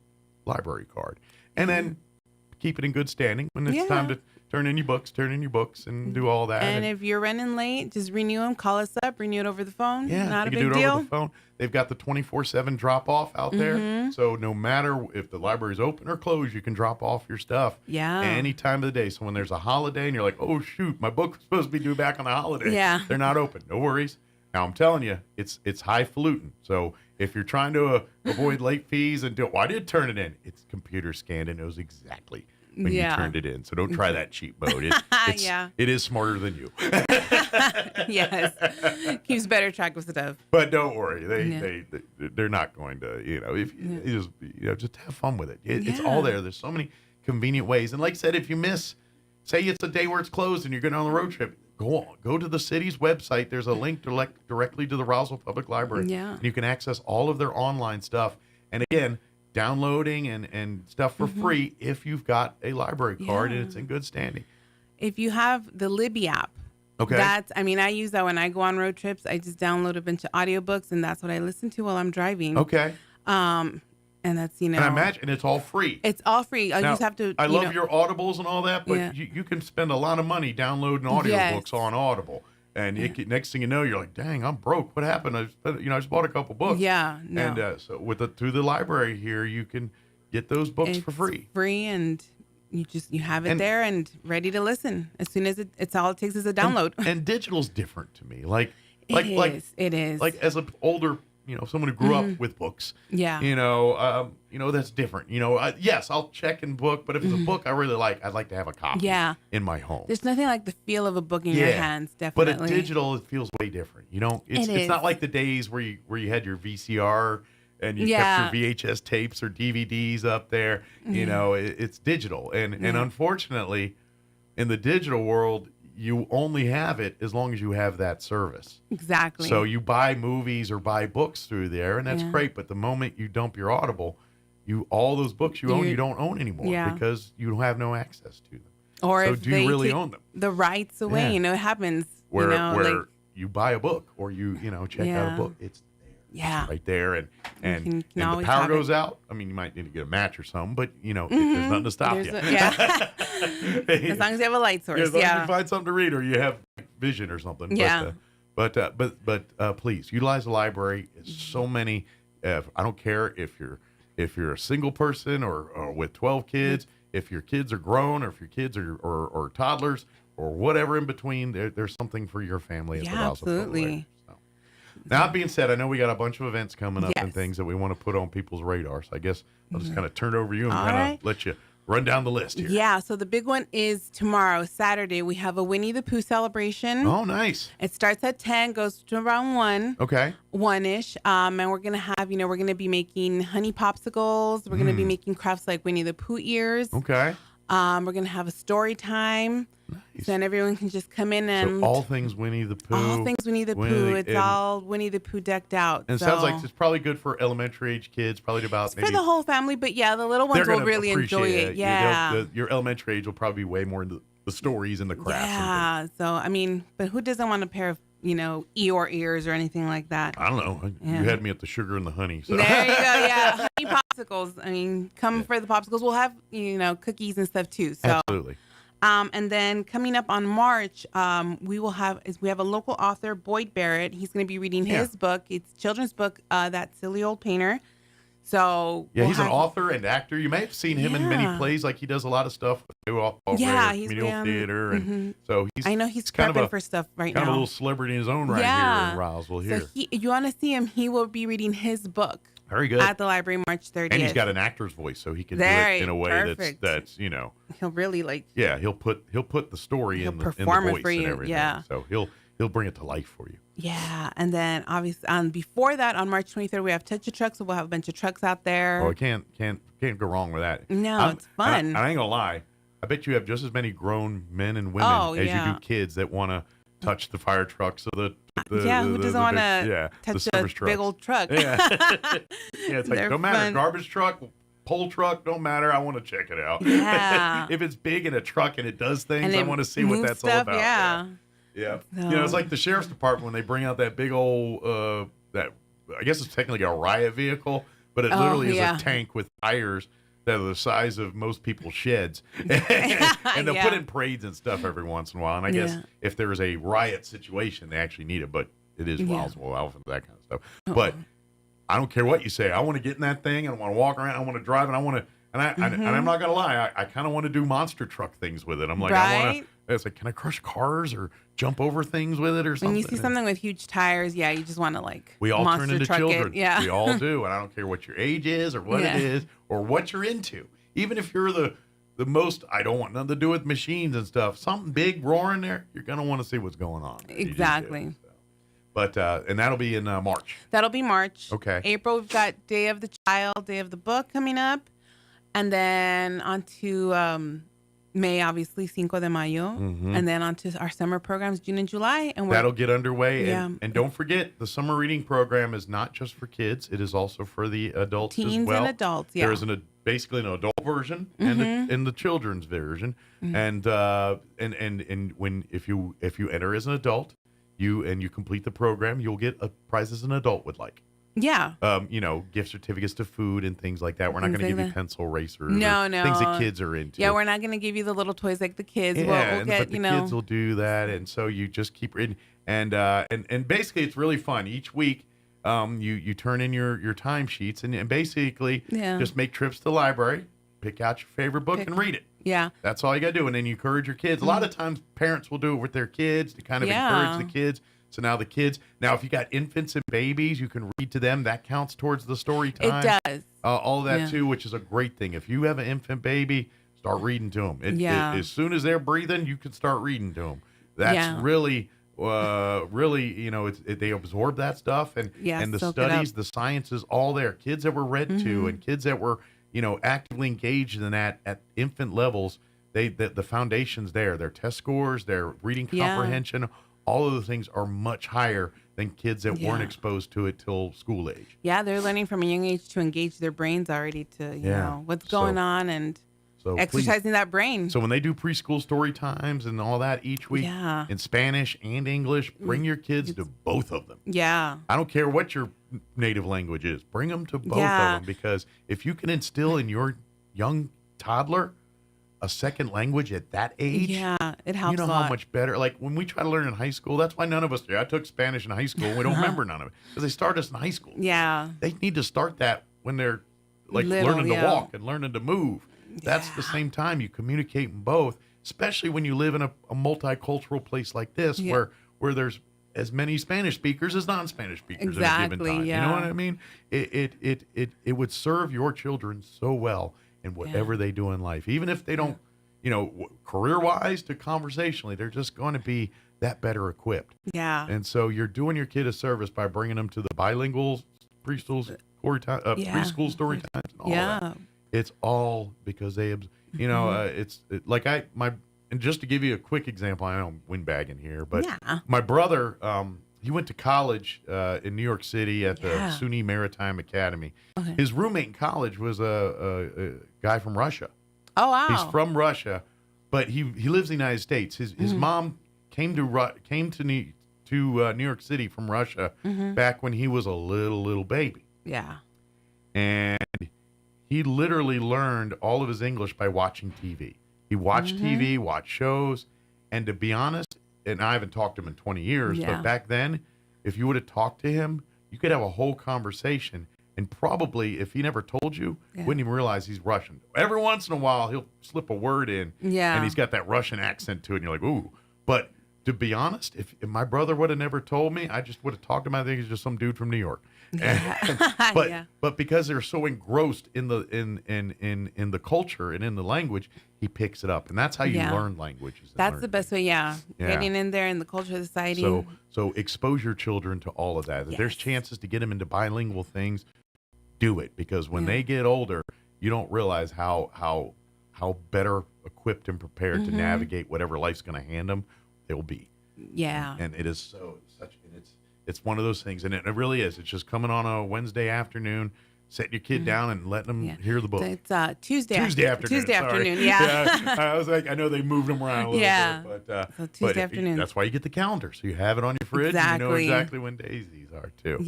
library card, and then keep it in good standing when it's time to turn in your books and do all that. And if you're running late, just renew them. Call us up. Renew it over the phone. Yeah, not a you big can do it deal. over the phone. They've got the 24/7 drop off out there, so no matter if the library's open or closed, you can drop off your stuff. Any time of the day. So when there's a holiday and you're like, oh shoot, my book was supposed to be due back on the holiday. They're not open. No worries. Now I'm telling you, it's highfalutin. So if you're trying to avoid late fees and I did turn it in. It's computer scanned and knows exactly when you turned it in. So don't try that cheap mode. It is smarter than you. Yes, keeps better track of stuff. But don't worry, they're not going to. If you just have fun with it. It's all there. There's so many convenient ways. And like I said, if you miss, say it's a day where it's closed and you're going on the road trip, go to the city's website. There's a link directly to the Roswell Public Library. And you can access all of their online stuff. And again, downloading and stuff for free if you've got a library card and it's in good standing. If you have the Libby app, I use that when I go on road trips. I just download a bunch of audiobooks, and that's what I listen to while I'm driving. Okay. And that's, And I imagine it's all free. It's all free. You just have to. I love your Audibles and all that, but you can spend a lot of money downloading audiobooks on Audible. And next thing you know, you're like, "Dang, I'm broke. What happened? I just bought a couple books." And so through the library here, you can get those books for free. Free, and you have it there and ready to listen as soon as it's all it takes is a download. And digital's different to me. It is. Like as an older, someone who grew up with books. That's different. Yes, I'll check and book, but if it's a book I really like, I'd like to have a copy in my home. There's nothing like the feel of a book in your hands, definitely. But a digital, it feels way different. It's not like the days where you had your VCR and you kept your VHS tapes or DVDs up there. It's digital. And unfortunately, in the digital world, you only have it as long as you have that service. Exactly. So you buy movies or buy books through there, and that's great. But the moment you dump your Audible, all those books you own, you don't own anymore because you have no access to them. Or so if do they you really take own them? The rights away, it happens. Where you buy a book or you check out a book, it's there. It's right there, and the power goes out. I mean, you might need to get a match or something, but there's nothing to stop you. As long as you have a light source. As long as you find something to read or you have vision or something. Yeah. But please utilize the library. It's so many. I don't care if you're a single person or with 12 kids. If your kids are grown or if your kids are or toddlers or whatever in between, there's something for your family at the Roswell absolutely. Library. Now, that being said, I know we got a bunch of events coming up and things that we want to put on people's radar. So I guess I'll just kind of turn it over to you and kind of let you run down the list here. Yeah, so the big one is tomorrow, Saturday. We have a Winnie the Pooh celebration. Oh, nice. It starts at 10, goes to around 1. Okay. 1-ish. And we're going to have, we're going to be making honey popsicles. We're going to be making crafts like Winnie the Pooh ears. Okay. We're going to have a story time. Nice. So then everyone can just come in and... So all things Winnie the Pooh. All things Winnie the Pooh. It's all Winnie the Pooh decked out. And it sounds like it's probably good for elementary age kids, probably about maybe... For the whole family, but the little ones will really enjoy it. Yeah. Your elementary age will probably be way more into the stories and the crafts. Yeah. So, but who doesn't want a pair of, Eeyore ears or anything like that? I don't know. You had me at the sugar and the honey. So. There you go. Yeah. Honey popsicles. Come for the popsicles. We'll have, cookies and stuff too. So. Absolutely. And then coming up on March, we have a local author, Boyd Barrett. He's going to be reading his book. It's a children's book, That Silly Old Painter. So he's an author and actor. You may have seen him in many plays. Like he does a lot of stuff with he's communal theater, and so I know he's kind prepping of for stuff right now. Kind of a little celebrity in his own right here in Roswell. Here, so you want to see him? He will be reading his book. Very good. At the library March 30th. And he's got an actor's voice, so he can do it in a way that's he'll really he'll put the story in the voice and everything. Yeah. So he'll bring it to life for you. Yeah, and then obviously before that on March 23rd we have Touch a Truck, so we'll have a bunch of trucks out there. Oh, can't go wrong with that. No, it's fun. I ain't gonna lie. I bet you have just as many grown men and women as you do kids that want to touch the fire trucks or the who doesn't want to touch a big old truck? Yeah, it's like no matter, garbage truck, pole truck, don't matter. I want to check it out. Yeah, if it's big in a truck and it does things, I want to see what that's all about. Yeah. So. It's like the sheriff's department when they bring out that big old that I guess it's technically a riot vehicle, but it literally is a tank with tires that are the size of most people's sheds. And they'll put in parades and stuff every once in a while. And I guess if there is a riot situation, they actually need it. But it is Roswell, Alpha, that kind of stuff. But I don't care what you say. I want to get in that thing and I want to walk around. I want to drive and I want to. And I'm not gonna lie. I kind of want to do monster truck things with it. I'm like, I want to. It's like, can I crush cars or jump over things with it or something? When you see something with huge tires, you just want to we all monster turn into truck children. It. We all do, and I don't care what your age is or what it is or what you're into. Even if you're the most, I don't want nothing to do with machines and stuff. Something big roaring there, you're gonna want to see what's going on. Exactly. But and that'll be in March. That'll be March. Okay. April, we've got Day of the Child, Day of the Book coming up. And then on to May, obviously, Cinco de Mayo. Mm-hmm. And then on to our summer programs, June and July. And that'll get underway. And don't forget, the summer reading program is not just for kids. It is also for the adults Teens as well. And adults, yeah. There's basically an adult version and the children's version. And when if you enter as an adult, you complete the program, you'll get a prize as an adult would like. Yeah. Gift certificates to food and things like that. We're not going to give you pencil erasers. No. Things that kids are into. Yeah, we're not going to give you the little toys like the kids. Yeah, we'll get, but the kids will do that, and so you just keep reading. And basically, it's really fun. Each week, you turn in your timesheets and basically just make trips to the library, pick out your favorite book, and read it. Yeah. That's all you got to do, and then you encourage your kids. A lot of times, parents will do it with their kids to kind of encourage the kids. So now if you got infants and babies, you can read to them. That counts towards the story time. It does. All of that too, which is a great thing. If you have an infant baby, start reading to them. As soon as they're breathing, you can start reading to them. That's really, they absorb that stuff and the studies, the science is all there. Kids that were read to and kids that were, actively engaged in that at infant levels, the foundation's there. Their test scores, their reading comprehension. All of the things are much higher than kids that weren't exposed to it till school age. Yeah, they're learning from a young age to engage their brains already to, you know, what's going on and exercising that brain. So when they do preschool story times and all that each week in Spanish and English, bring your kids to both of them. Yeah. I don't care what your native language is. Bring them to both of them because if you can instill in your young toddler a second language at that age, it helps. You know how much better. Like when we try to learn in high school, that's why none of us do. I took Spanish in high school, and we don't remember none of it because they start us in high school. Yeah, they need to start that when they're like learning to walk and learning to move. That's the same time you communicate in both, especially when you live in a multicultural place like this, where there's as many Spanish speakers as non-Spanish speakers at a given time. You know what I mean? It would serve your children so well in whatever they do in life, even if they don't, career-wise to conversationally, they're just going to be that better equipped. Yeah. And so you're doing your kid a service by bringing them to the bilingual preschool story time, preschool story times, and all that. It's all because they, and just to give you a quick example, I know I'm windbagging here, but my brother, he went to college in New York City at the SUNY Maritime Academy. Okay. His roommate in college was a guy from Russia. Oh, wow. He's from Russia, but he lives in the United States. His mom came to New York City from Russia back when he was a little baby. Yeah. And he literally learned all of his English by watching TV. He watched TV, watched shows, and to be honest, and I haven't talked to him in 20 years, but back then, if you would have talked to him, you could have a whole conversation. And probably, if he never told you, wouldn't even realize he's Russian. Every once in a while, he'll slip a word in, and he's got that Russian accent to it, and you're like, ooh. But to be honest, if my brother would have never told me, I just would have talked to him. I think he's just some dude from New York. But because they're so engrossed in the culture and in the language, he picks it up, and that's how you learn languages. That's the best way. Getting in there in the culture of society. So expose your children to all of that. If there's chances to get them into bilingual things, do it, because when they get older, you don't realize how better equipped and prepared to navigate whatever life's going to hand them they'll be. And it is it's one of those things, and it really is. It's just coming on a Wednesday afternoon, setting your kid down and letting them hear the book. It's Tuesday afternoon. Tuesday afternoon. I was like, I know they moved them around a little bit, but so Tuesday afternoon. That's why you get the calendar, so you have it on your fridge. And you know exactly when days these are too.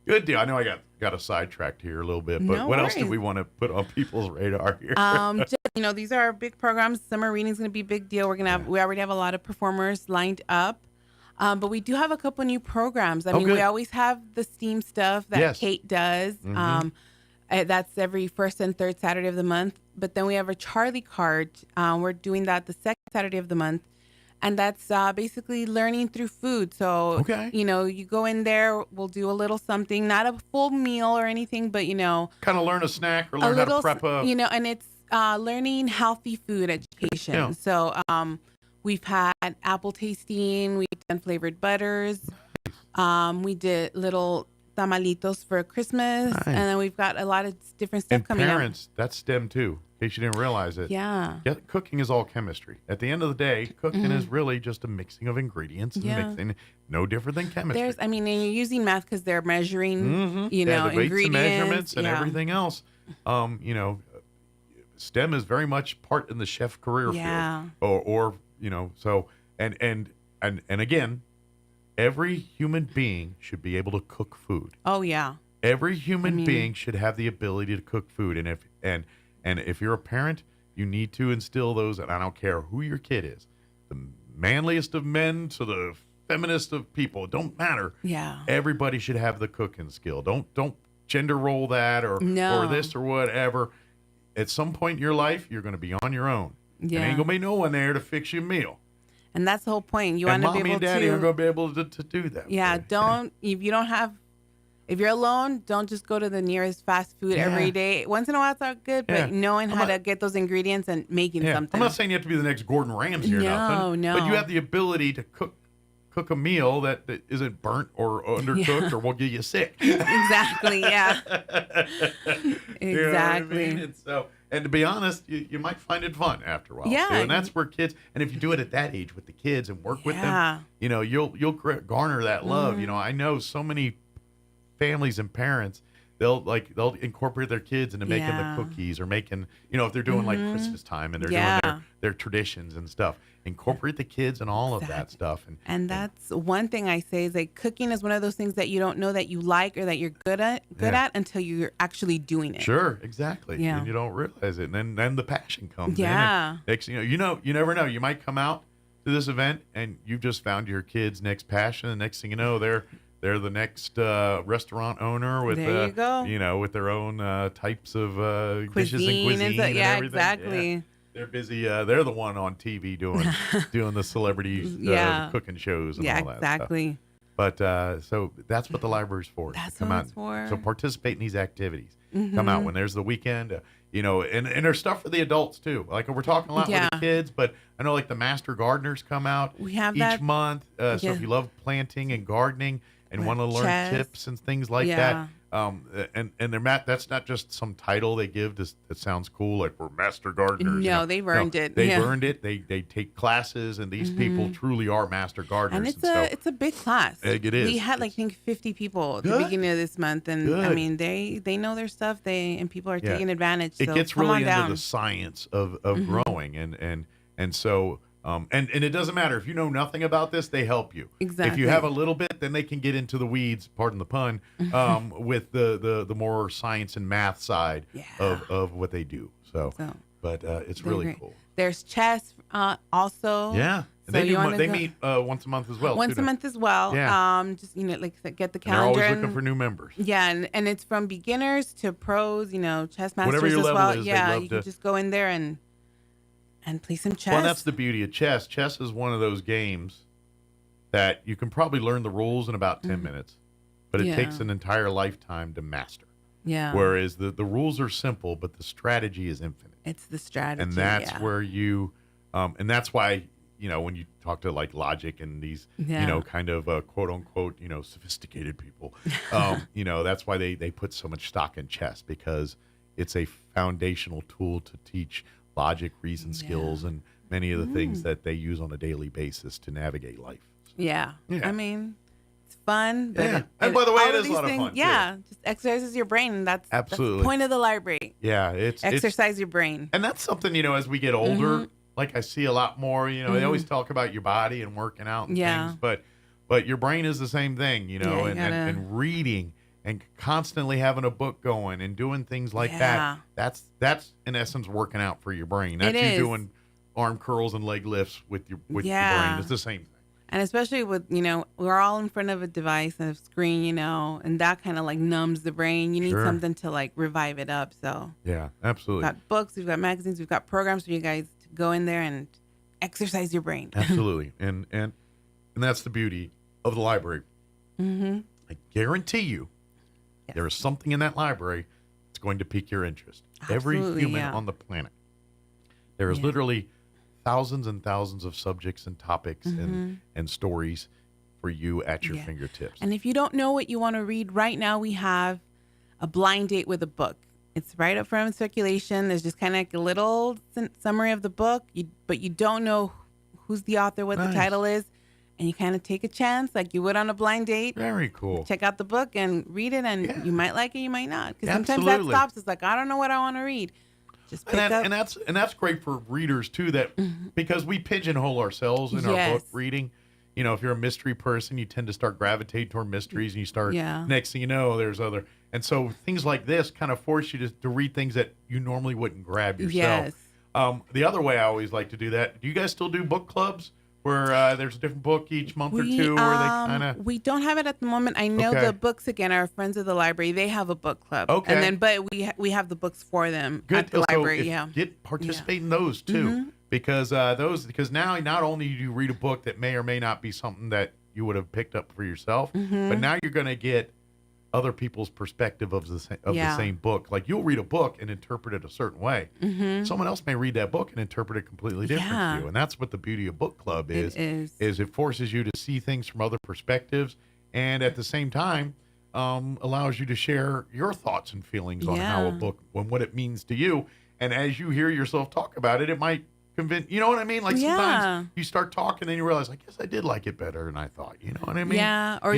Good deal. I know I got a sidetracked here a little bit, but what else do we want to put on people's radar here? Just, these are our big programs. Summer reading's going to be a big deal. We already have a lot of performers lined up. But we do have a couple new programs. I mean, we always have the STEAM stuff that Kate does. That's every first and third Saturday of the month. But then we have a Charlie card. We're doing that the second Saturday of the month. And that's basically learning through food. So, you go in there, we'll do a little something, not a full meal or anything, but, kind of learn a snack or learn how to prep a... and it's learning healthy food education. Yeah. So, we've had apple tasting. We've done flavored butters. We did little tamalitos for Christmas. Nice. And then we've got a lot of different stuff coming up. And parents, that's STEM too, in case you didn't realize it. Yeah. Cooking is all chemistry. At the end of the day, cooking is really just a mixing of ingredients and mixing. No different than chemistry. And you're using math because they're measuring, the ingredients. Weights and measurements and everything else. STEM is very much part in the chef career field. Or so and again, every human being should be able to cook food. Oh yeah. Every human being should have the ability to cook food, and if you're a parent, you need to instill those. And I don't care who your kid is, the manliest of men to the feminist of people, it don't matter. Yeah. Everybody should have the cooking skill. Don't gender role that or this or whatever. At some point in your life, you're going to be on your own. Yeah. And ain't going to be no one there to fix you a meal. And that's the whole point. You want to be able to. Mommy and daddy are going to be able to do that. Yeah. If you're alone, don't just go to the nearest fast food every day. Once in a while, it's all good, but knowing how to get those ingredients and making something. I'm not saying you have to be the next Gordon Ramsay or nothing. No. But you have the ability to cook a meal that isn't burnt or undercooked or will get you sick. Exactly. Yeah. Exactly. You know what I mean? And to be honest, you might find it fun after a while. Yeah. Too. And that's where kids, and if you do it at that age with the kids and work with them, you'll garner that love. I know so many families and parents, they'll incorporate their kids into making the cookies or making, if they're doing like Christmas time and they're doing their traditions and stuff. Incorporate the kids and all of that stuff. And that's one thing I say is like cooking is one of those things that you don't know that you like or that you're good at until you're actually doing it. Sure, exactly. Yeah. And you don't realize it. And then the passion comes in. Yeah. Next thing you never know. You might come out to this event and you've just found your kid's next passion. And next thing you know, they're the next restaurant owner with there you go. With their own types of dishes and cuisine and everything. Exactly. Yeah. They're busy. They're the one on TV doing the celebrity cooking shows and all that exactly. Stuff. But so that's what the library's for. That's what it's for. So participate in these activities. Come out when there's the weekend. And there's stuff for the adults too. Like we're talking a lot with the kids, but I know like the Master Gardeners come out we have each month. So if you love planting and gardening and want to learn tips and things like that. And that's not just some title they give that sounds cool, like we're Master Gardeners. No, they've earned it. They've earned it. They take classes, and these people truly are Master Gardeners. And it's a big class. It is. We had I think 50 people at the beginning of this month, and I mean they know their stuff. And people are taking advantage. It so gets come really on into the science of growing, and so. And it doesn't matter if you know nothing about this, they help you. Exactly. If you have a little bit, then they can get into the weeds, pardon the pun, with the more science and math side of what they do. but it's really cool. There's chess also. Yeah. So they meet once a month as well. Once a month as well. Yeah. Just like get the calendar. And they're always looking for new members. Yeah, and it's from beginners to pros. Chess masters Whatever your as level well. is, Yeah, you can just go in there and play some chess. Well, that's the beauty of chess. Chess is one of those games that you can probably learn the rules in about 10 minutes, but it takes an entire lifetime to master. Yeah. Whereas the rules are simple, but the strategy is infinite. It's the strategy. And that's where you, and that's why, when you talk to like logic and these, kind of quote unquote, sophisticated people, that's why they put so much stock in chess, because it's a foundational tool to teach logic, reason skills, and many of the things that they use on a daily basis to navigate life. Yeah. I mean, it's fun. But and by the way, it is a lot of fun. Yeah. Just exercises your brain. And that's absolutely the point of the library. Yeah. It's exercise your brain. And that's something, as we get older, like I see a lot more, they always talk about your body and working out and things, but your brain is the same thing, and reading and constantly having a book going and doing things like that. That's in essence working out for your brain. That's you doing arm curls and leg lifts with your brain. It's the same thing. And especially with, we're all in front of a device and a screen, and that kind of like numbs the brain. You need something to like revive it up. So yeah, absolutely. We've got books, we've got magazines, we've got programs for you guys to go in there and exercise your brain. Absolutely. And that's the beauty of the library. I guarantee you there is something in that library that's going to pique your interest. Absolutely, every human on the planet. There is literally thousands and thousands of subjects and topics and stories for you at your fingertips. And if you don't know what you want to read right now, we have a blind date with a book. It's right up front in circulation. There's just kind of like a little summary of the book, but you don't know who's the author, what the title is, and you kind of take a chance like you would on a blind date. Very cool. Check out the book and read it, and you might like it, you might not. Because sometimes that stops. It's like, I don't know what I want to read. Just pick up. And that's great for readers too, that because we pigeonhole ourselves in our book reading. If you're a mystery person, you tend to start gravitating toward mysteries, and you start next thing you know, there's other. And so things like this kind of force you to read things that you normally wouldn't grab yourself. Yes. The other way I always like to do that. Do you guys still do book clubs where there's a different book each month or two where they kind of? We don't have it at the moment. I know the books again. Our friends of the library, they have a book club. Okay. And then, but we have the books for them at the library. Participate in those too, because now not only do you read a book that may or may not be something that you would have picked up for yourself, but now you're going to get other people's perspective of the same book. Like you'll read a book and interpret it a certain way. Someone else may read that book and interpret it completely different to you. And that's what the beauty of book club is it forces you to see things from other perspectives, and at the same time allows you to share your thoughts and feelings on how a book, what it means to you. And as you hear yourself talk about it, it might convince, you know what I mean? Like sometimes you start talking and you realize, I guess I did like it better than I thought. You know what I mean? Yeah. Or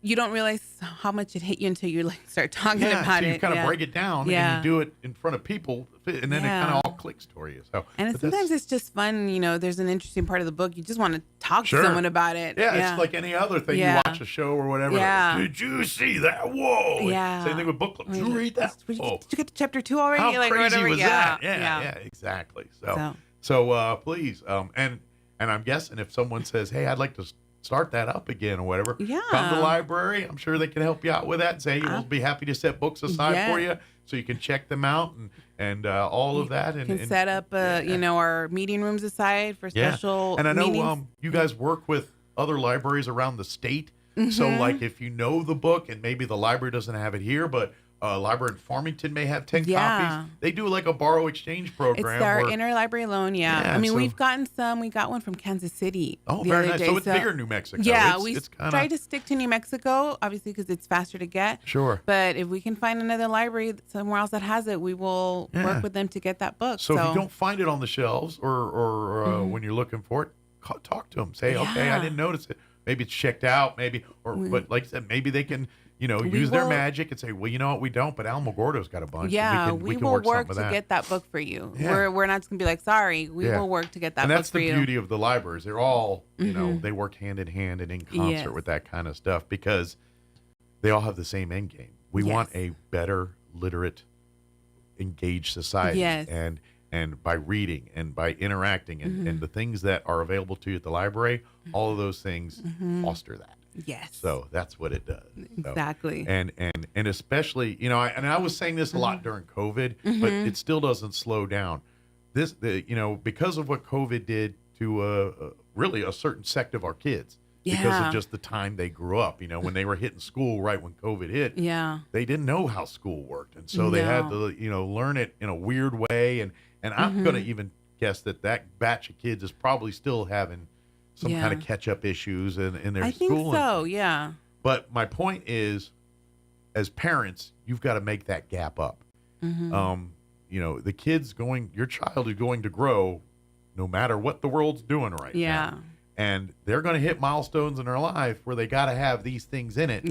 you don't realize how much it hit you until you start talking about it. it. You kind of break it down and you do it in front of people, and then it kind of all clicks for you. So, and sometimes it's just fun. There's an interesting part of the book. You just want to talk to someone about it. Yeah, it's like any other thing. You watch a show or whatever. Yeah. Did you see that? Whoa. Yeah. Same thing with book club. Did you read that? Did you get to chapter 2 already? How crazy was that? Yeah, exactly. So please, and I'm guessing if someone says, hey, I'd like to start that up again or whatever, come to the library. I'm sure they can help you out with that and say, we'll be happy to set books aside for you so you can check them out and all of that. And can set up, our meeting rooms aside for special And I know meetings. You guys work with other libraries around the state. So like if you know the book and maybe the library doesn't have it here, but library in Farmington may have 10 copies. They do like a borrow exchange program. It's our interlibrary loan, I mean, we've gotten some. We got one from Kansas City. Oh, very nice. So it's bigger New Mexico. Yeah, it's try to stick to New Mexico, obviously, because it's faster to get. Sure. But if we can find another library somewhere else that has it, we will work with them to get that book. So if you don't find it on the shelves or when you're looking for it, talk to them. Say, okay, I didn't notice it. Maybe it's checked out, but like I said, maybe they can use their magic and say, well, you know what, we don't, but Alamogordo's got a bunch. Yeah, we can will work to get that book for you. Yeah. We're not just going to be like, sorry, we will work to get that book for you. And that's the beauty of the libraries. They're all, they work hand in hand and in concert with that kind of stuff because they all have the same end game. We want a better, literate, engaged society. Yes. And and by reading and by interacting and the things that are available to you at the library, all of those things foster that. Yes. So that's what it does. Exactly. So, and especially, I was saying this a lot during COVID, but it still doesn't slow down. Because of what COVID did to really a certain sect of our kids, because of just the time they grew up. When they were hitting school right when COVID hit, they didn't know how school worked, and so they had to learn it in a weird way. And I'm going to even guess that batch of kids is probably still having some kind of catch-up issues in their school. I think so, yeah. But my point is, as parents, you've got to make that gap up. The kids your child is going to grow no matter what the world's doing right now. And they're going to hit milestones in their life where they got to have these things in it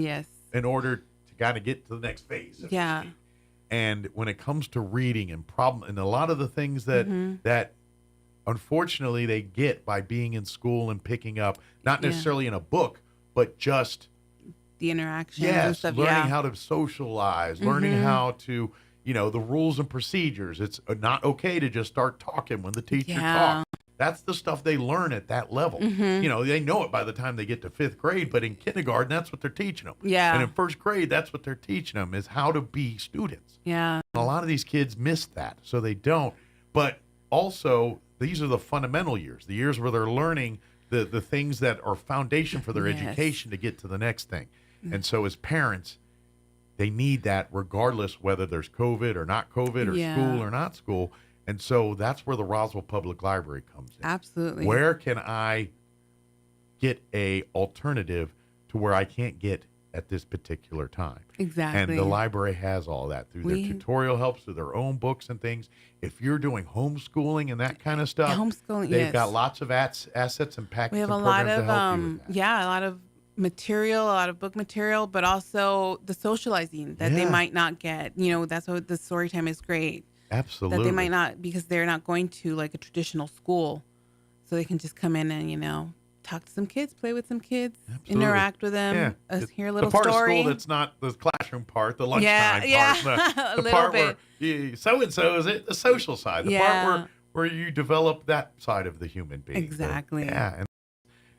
in order to kind of get to the next phase. Yeah. And when it comes to reading and a lot of the things that unfortunately they get by being in school and picking up, not necessarily in a book, but just the interactions and stuff. Learning how to socialize, learning how to, the rules and procedures. It's not okay to just start talking when the teacher talks. That's the stuff they learn at that level. They know it by the time they get to 5th grade, but in kindergarten, that's what they're teaching them. Yeah. And in 1st grade, that's what they're teaching them, is how to be students. Yeah. And a lot of these kids miss that, so they don't. But also, these are the fundamental years, the years where they're learning the things that are foundation for their education to get to the next thing. And so as parents, they need that regardless whether there's COVID or not COVID or school or not school. And so that's where the Roswell Public Library comes in. Absolutely. Where can I get a alternative to where I can't get at this particular time? Exactly. And the library has all that through their tutorial helps, through their own books and things. If you're doing homeschooling and that kind of stuff, they've got lots of assets and packages. We have and a lot programs of to help you with that. a lot of material, a lot of book material, but also the socializing that they might not get. That's what the story time is great. Absolutely. That they might not, because they're not going to like a traditional school, so they can just come in and talk to some kids, play with some kids, interact with them, hear a little the part story. of school that's not the classroom part, the lunchtime part, a the part bit. where so and so is it the social side, the part where you develop that side of the human being. Exactly. So,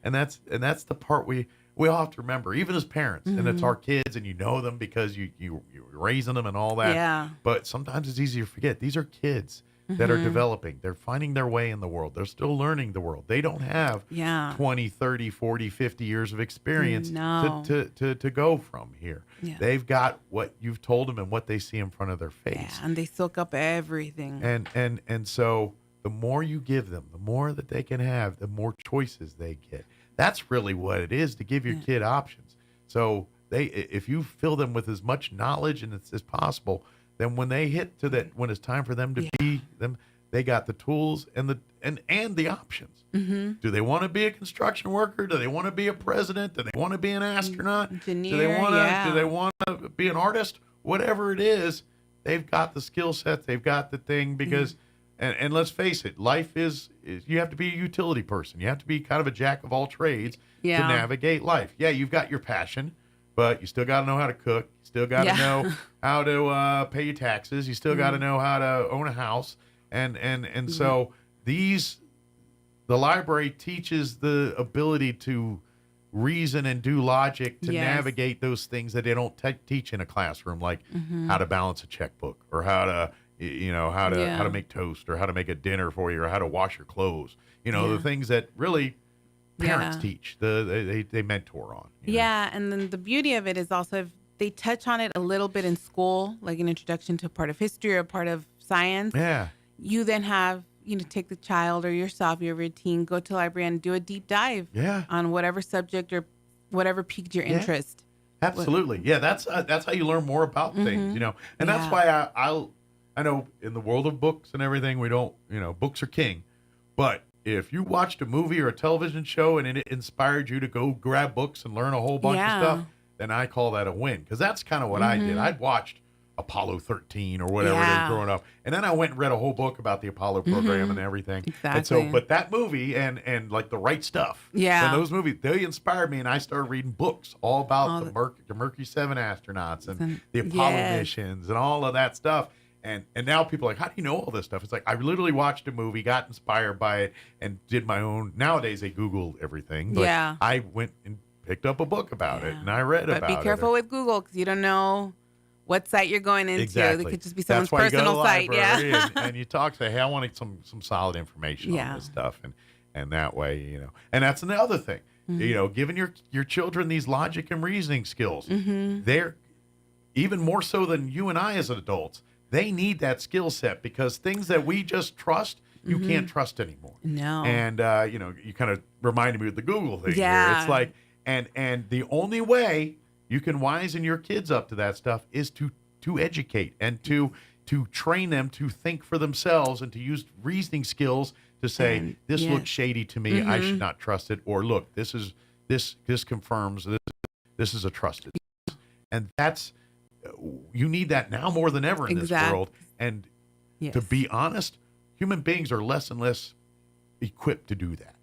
and that's the part we all have to remember, even as parents, and it's our kids, and them because you're raising them and all that. Yeah. But sometimes it's easy to forget these are kids that are developing. They're finding their way in the world. They're still learning the world. They don't have 20, 30, 40, 50 years of experience to go from here. Yeah. They've got what you've told them and what they see in front of their face. Yeah, and they soak up everything. And so the more you give them, the more that they can have, the more choices they get. That's really what it is, to give your kid options. So if you fill them with as much knowledge as possible, then when they hit to that, when it's time for them to be them, they got the tools and the options. Do they want to be a construction worker? Do they want to be a president? Do they want to be an astronaut? Engineer, do they want to be an artist? Whatever it is, they've got the skill set. They've got the thing because. And let's face it, life is you have to be a utility person. You have to be kind of a jack of all trades to navigate life. Yeah, you've got your passion, but you still got to know how to cook. You still got to know how to pay your taxes. You still got to know how to own a house. And so the library teaches the ability to reason and do logic to navigate those things that they don't teach in a classroom, like how to balance a checkbook or how to how to make toast or how to make a dinner for you or how to wash your clothes. The things that really parents teach, they mentor on. And then the beauty of it is also if they touch on it a little bit in school, like an introduction to a part of history or a part of science. Yeah. You then have, take the child or yourself, your teen, go to the library and do a deep dive on whatever subject or whatever piqued your interest. Absolutely. Yeah, that's how you learn more about things, And that's why I know in the world of books and everything, we don't, books are king. But if you watched a movie or a television show and it inspired you to go grab books and learn a whole bunch of stuff, then I call that a win. Because that's kind of what I did. I'd watched Apollo 13 or whatever it is growing up. And then I went and read a whole book about the Apollo program and everything. Exactly. And so, but that movie and like The Right Stuff. Yeah. And those movies, they inspired me, and I started reading books all about the Mercury 7 astronauts and the Apollo missions and all of that stuff. And now people are like, how do you know all this stuff? It's like, I literally watched a movie, got inspired by it, and did my own. Nowadays, they Google everything. But yeah. I went and picked up a book about it, and I read about it. But be careful with Google, because you don't know what site you're going into. Exactly. It could just be someone's That's why personal you go to the site. Yeah. and you talk, say, hey, I want some solid information on this stuff. And that way, and that's another thing, giving your children these logic and reasoning skills. They're even more so than you and I as adults. They need that skill set, because things that we just trust, you can't trust anymore. No. And, you kind of reminded me of the Google thing. Yeah. Here. It's like, and the only way you can wisen your kids up to that stuff is to educate and to train them to think for themselves and to use reasoning skills to say, this looks shady to me. I should not trust it. Or look, this confirms this is a trusted. And that's, you need that now more than ever in this world. And to be honest, human beings are less and less equipped to do that.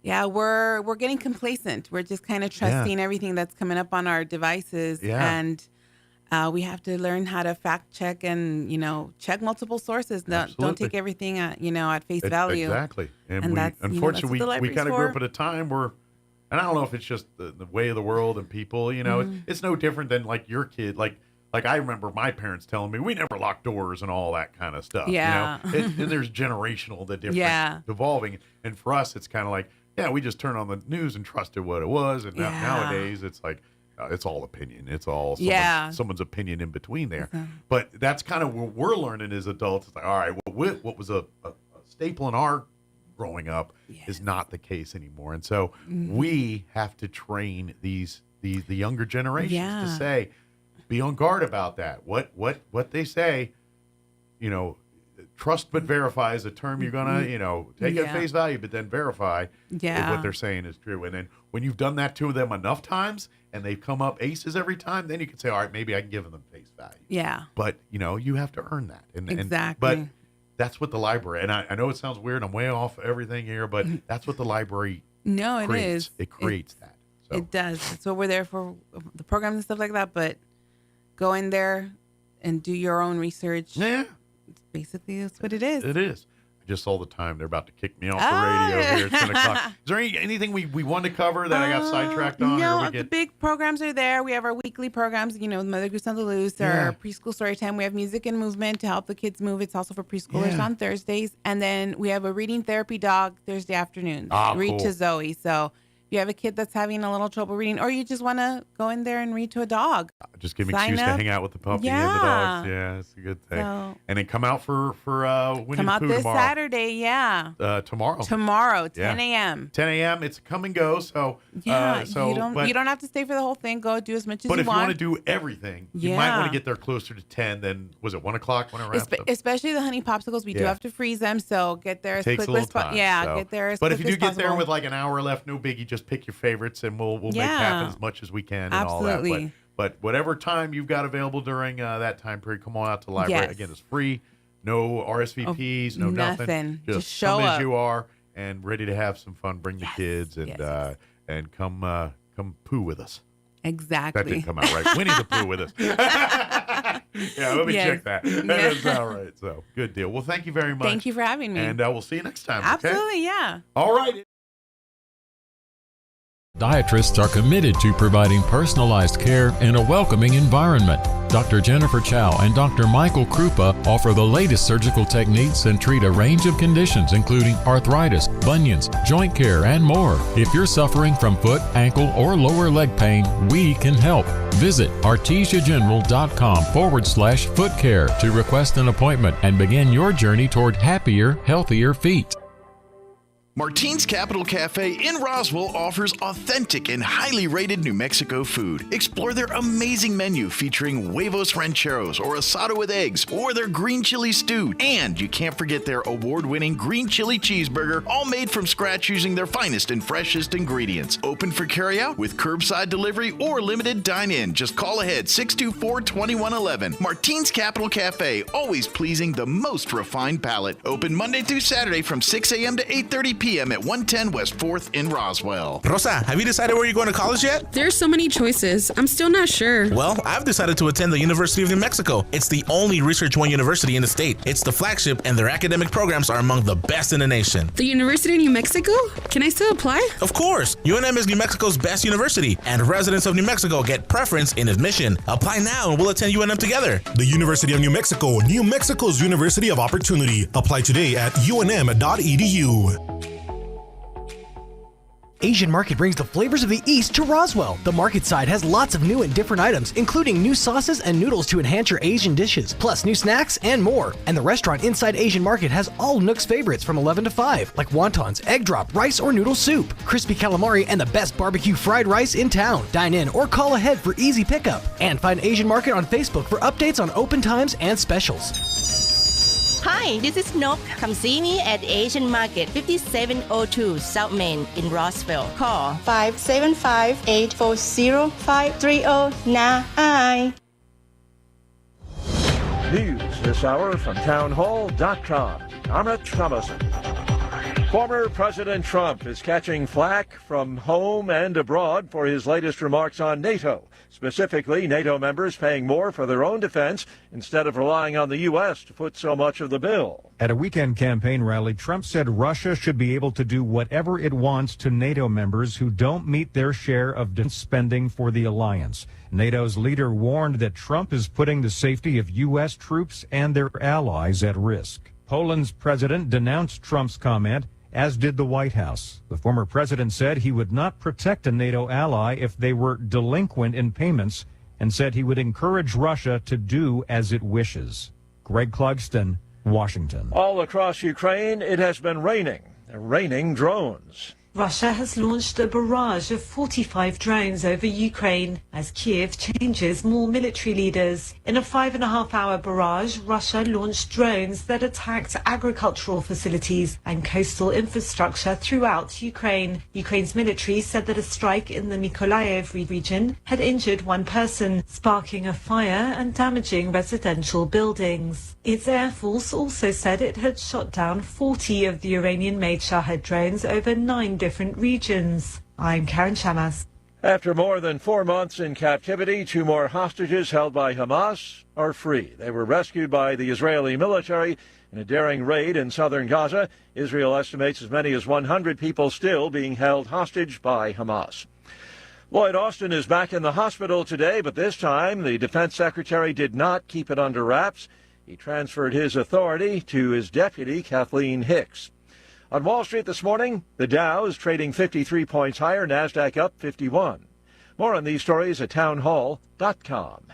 Yeah, we're getting complacent. We're just kind of trusting everything that's coming up on our devices. Yeah. And we have to learn how to fact check and, check multiple sources. Don't take everything at face value. Exactly. And that's, unfortunately, we kind of grew up at a time where, and I don't know if it's just the way of the world and people, it's no different than like your kid. Like I remember my parents telling me we never locked doors and all that kind of stuff. Yeah. And there's generational, the difference evolving. And for us, it's kind of like, we just turned on the news and trusted what it was. And nowadays it's like, it's all opinion. It's all someone's opinion in between there. But that's kind of what we're learning as adults. It's like, all right, well, what was a staple in our growing up is not the case anymore. And so we have to train the younger generations to say, be on guard about that. What they say, trust but verify is a term you're gonna, take at face value, but then verify if what they're saying is true. And then when you've done that to them enough times and they've come up aces every time, then you can say, all right, maybe I can give them face value. Yeah. But you have to earn that. Exactly. But that's what the library, and I know it sounds weird, I'm way off everything here, but that's what the library it creates. is. It creates that. So. It does. That's what we're there for, the programs and stuff like that. But go in there and do your own research. Yeah. Basically, that's what it is. It is. I just saw the time. They're about to kick me off the radio here. It's 10 o'clock. Is there anything we wanted to cover that I got sidetracked on? No, the big programs are there. We have our weekly programs, Mother Goose on the Loose, our preschool story time. We have music and movement to help the kids move. It's also for preschoolers on Thursdays. And then we have a reading therapy dog Thursday afternoons. Read to Zoe. So if you have a kid that's having a little trouble reading, or you just want to go in there and read to a dog, just give me an excuse to hang out with the puppy and the dogs. Yeah, it's a good thing. So, and then come out for Winnie come the out Pooh this tomorrow. Saturday, tomorrow. Tomorrow, 10 a.m. 10 a.m. It's a come and go. So you don't have to stay for the whole thing. Go do as much as you want. But if you want to do everything, you might want to get there closer to 10 than, was it 1 o'clock when it wrapped up? Especially the honey popsicles. We do have to freeze them, so get there as quick as possible. Get there as quick as possible. But if you do get there with like an hour left, no biggie, just pick your favorites and we'll make happen as much as we can and all that. But whatever time you've got available during that time period, come on out to the library. Again, it's free. No RSVPs, no nothing. Just show up as you are and ready to have some fun. Bring the kids and come poo with us. Exactly. That didn't come out right. Winnie the Pooh with us. Let me check that. That is all right. So good deal. Well, thank you very much. Thank you for having me. And we'll see you next time. Absolutely, yeah. All right. Dietitists are committed to providing personalized care in a welcoming environment. Dr. Jennifer Chow and Dr. Michael Krupa offer the latest surgical techniques and treat a range of conditions including arthritis, bunions, joint care, and more. If you're suffering from foot, ankle, or lower leg pain, we can help. Visit artesiageneral.com/foot care to request an appointment and begin your journey toward happier, healthier feet. Martine's Capital Cafe in Roswell offers authentic and highly rated New Mexico food. Explore their amazing menu featuring huevos rancheros or asado with eggs or their green chili stew. And you can't forget their award-winning green chili cheeseburger, all made from scratch using their finest and freshest ingredients. Open for carryout with curbside delivery or limited dine-in. Just call ahead 624-2111. Martine's Capital Cafe, always pleasing the most refined palate. Open Monday through Saturday from 6 a.m. to 8:30 p.m. p.m. at 110 West 4th in Roswell. Rosa, have you decided where you're going to college yet? There's so many choices. I'm still not sure. Well, I've decided to attend the University of New Mexico. It's the only Research One university in the state. It's the flagship, and their academic programs are among the best in the nation. The University of New Mexico? Can I still apply? Of course. UNM is New Mexico's best university, and residents of New Mexico get preference in admission. Apply now, and we'll attend UNM together. The University of New Mexico, New Mexico's University of Opportunity. Apply today at unm.edu. Asian Market brings the flavors of the East to Roswell. The market side has lots of new and different items, including new sauces and noodles to enhance your Asian dishes, plus new snacks and more. And the restaurant inside Asian Market has all Nook's favorites from 11 to 5, like wontons, egg drop, rice or noodle soup, crispy calamari, and the best barbecue fried rice in town. Dine in or call ahead for easy pickup. And find Asian Market on Facebook for updates on open times and specials. Hi, this is Nook. Come see me at Asian Market, 5702 South Main in Roswell. Call 575-840-5309. News this hour from townhall.com. Amit Thomason. Former President Trump is catching flack from home and abroad for his latest remarks on NATO. Specifically, NATO members paying more for their own defense instead of relying on the U.S. to foot so much of the bill. At a weekend campaign rally, Trump said Russia should be able to do whatever it wants to NATO members who don't meet their share of defense spending for the alliance. NATO's leader warned that Trump is putting the safety of U.S. troops and their allies at risk. Poland's president denounced Trump's comment, as did the White House. The former president said he would not protect a NATO ally if they were delinquent in payments, and said he would encourage Russia to do as it wishes. Greg Clugston, Washington. All across Ukraine, it has been raining drones. Russia has launched a barrage of 45 drones over Ukraine as Kiev changes more military leaders. In a 5.5-hour barrage, Russia launched drones that attacked agricultural facilities and coastal infrastructure throughout Ukraine. Ukraine's military said that a strike in the Mykolaiv region had injured one person, sparking a fire and damaging residential buildings. Its Air Force also said it had shot down 40 of the Iranian-made Shahed drones over 9 different regions. I'm Karen Shamas. After more than 4 months in captivity, 2 more hostages held by Hamas are free. They were rescued by the Israeli military in a daring raid in southern Gaza. Israel estimates as many as 100 people still being held hostage by Hamas. Lloyd Austin is back in the hospital today, but this time the defense secretary did not keep it under wraps. He transferred his authority to his deputy, Kathleen Hicks. On Wall Street this morning, the Dow is trading 53 points higher, NASDAQ up 51. More on these stories at townhall.com.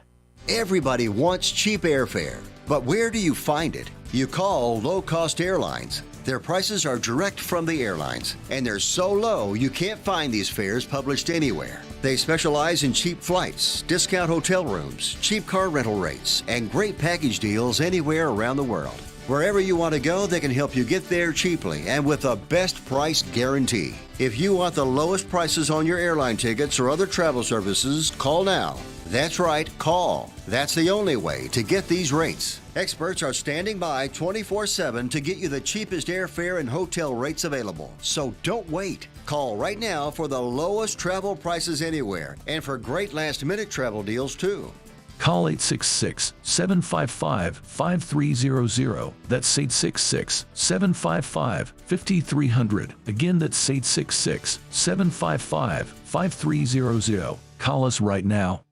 Everybody wants cheap airfare, but where do you find it? You call low-cost airlines. Their prices are direct from the airlines, and they're so low you can't find these fares published anywhere. They specialize in cheap flights, discount hotel rooms, cheap car rental rates, and great package deals anywhere around the world. Wherever you want to go, they can help you get there cheaply and with a best price guarantee. If you want the lowest prices on your airline tickets or other travel services, call now. That's right, call. That's the only way to get these rates. Experts are standing by 24/7 to get you the cheapest airfare and hotel rates available. So don't wait. Call right now for the lowest travel prices anywhere and for great last-minute travel deals too. Call 866-755-5300. That's 866-755-5300. Again, that's 866-755-5300. Call us right now.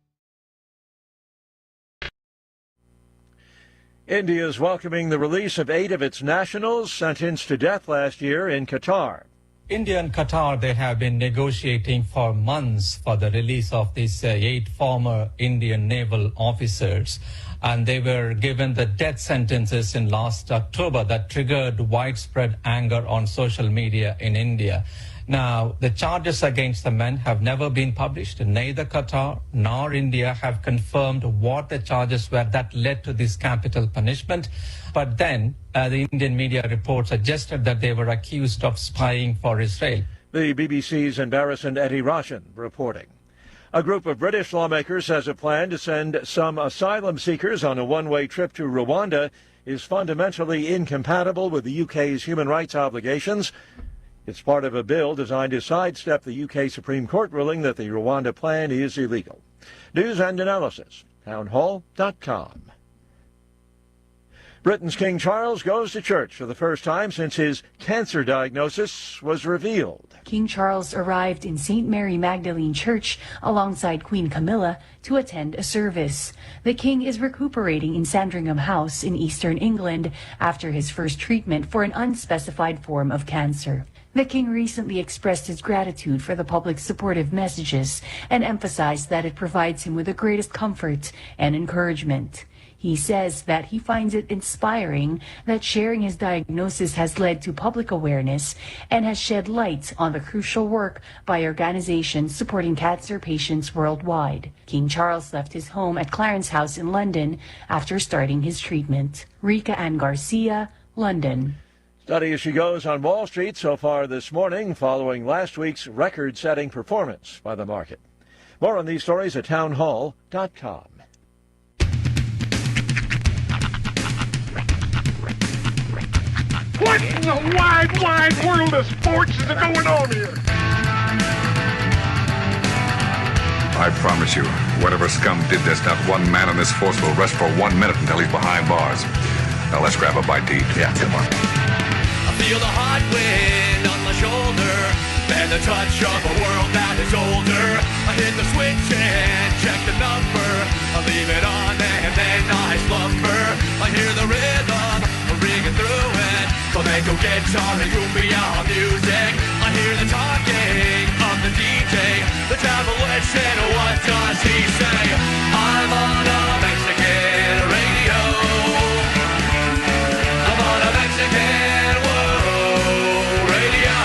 India is welcoming the release of 8 of its nationals sentenced to death last year in Qatar. India and Qatar, they have been negotiating for months for the release of these 8 former Indian naval officers. And they were given the death sentences in last October that triggered widespread anger on social media in India. Now, the charges against the men have never been published. Neither Qatar nor India have confirmed what the charges were that led to this capital punishment. But then the Indian media report suggested that they were accused of spying for Israel. The BBC's Embarrassing Eddie Roshan reporting. A group of British lawmakers has a plan to send some asylum seekers on a one-way trip to Rwanda is fundamentally incompatible with the UK's human rights obligations. It's part of a bill designed to sidestep the UK Supreme Court ruling that the Rwanda plan is illegal. News and analysis, townhall.com. Britain's King Charles goes to church for the first time since his cancer diagnosis was revealed. King Charles arrived in St. Mary Magdalene Church alongside Queen Camilla to attend a service. The king is recuperating in Sandringham House in eastern England after his first treatment for an unspecified form of cancer. The king recently expressed his gratitude for the public's supportive messages and emphasized that it provides him with the greatest comfort and encouragement. He says that he finds it inspiring that sharing his diagnosis has led to public awareness and has shed light on the crucial work by organizations supporting cancer patients worldwide. King Charles left his home at Clarence House in London after starting his treatment. Rika Ann Garcia, London. Steady as she goes on Wall Street so far this morning, following last week's record-setting performance by the market. More on these stories at townhall.com. What in the wide, wide world of sports is going on here? I promise you, whatever scum did this, not one man in this force will rest for 1 minute until he's behind bars. Now let's grab a bite to eat. Yeah, come on. I feel the hot wind on my shoulder and the touch of a world that is older. I hit the switch and check the number. I leave it on and then I slumber. I hear the rhythm ringing through it. Flamenco guitar and cumbia music. I hear the talking of the DJ. The demolition, what does he say? I'm on a Mexican radio. I'm on a Mexican radio.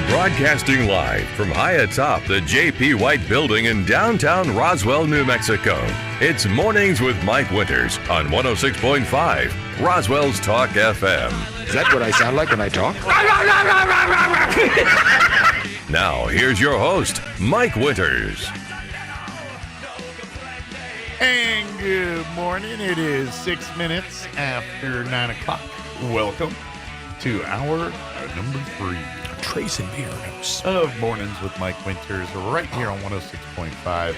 Broadcasting live from high atop the J.P. White Building in downtown Roswell, New Mexico. It's Mornings with Mike Winters on 106.5 Roswell's Talk FM. Is that what I sound like when I talk? Now, here's your host, Mike Winters. And good morning. It is 6 minutes after 9 o'clock. Welcome to hour number 3. Trace and Beers of Mornings with Mike Winters right here on 106.5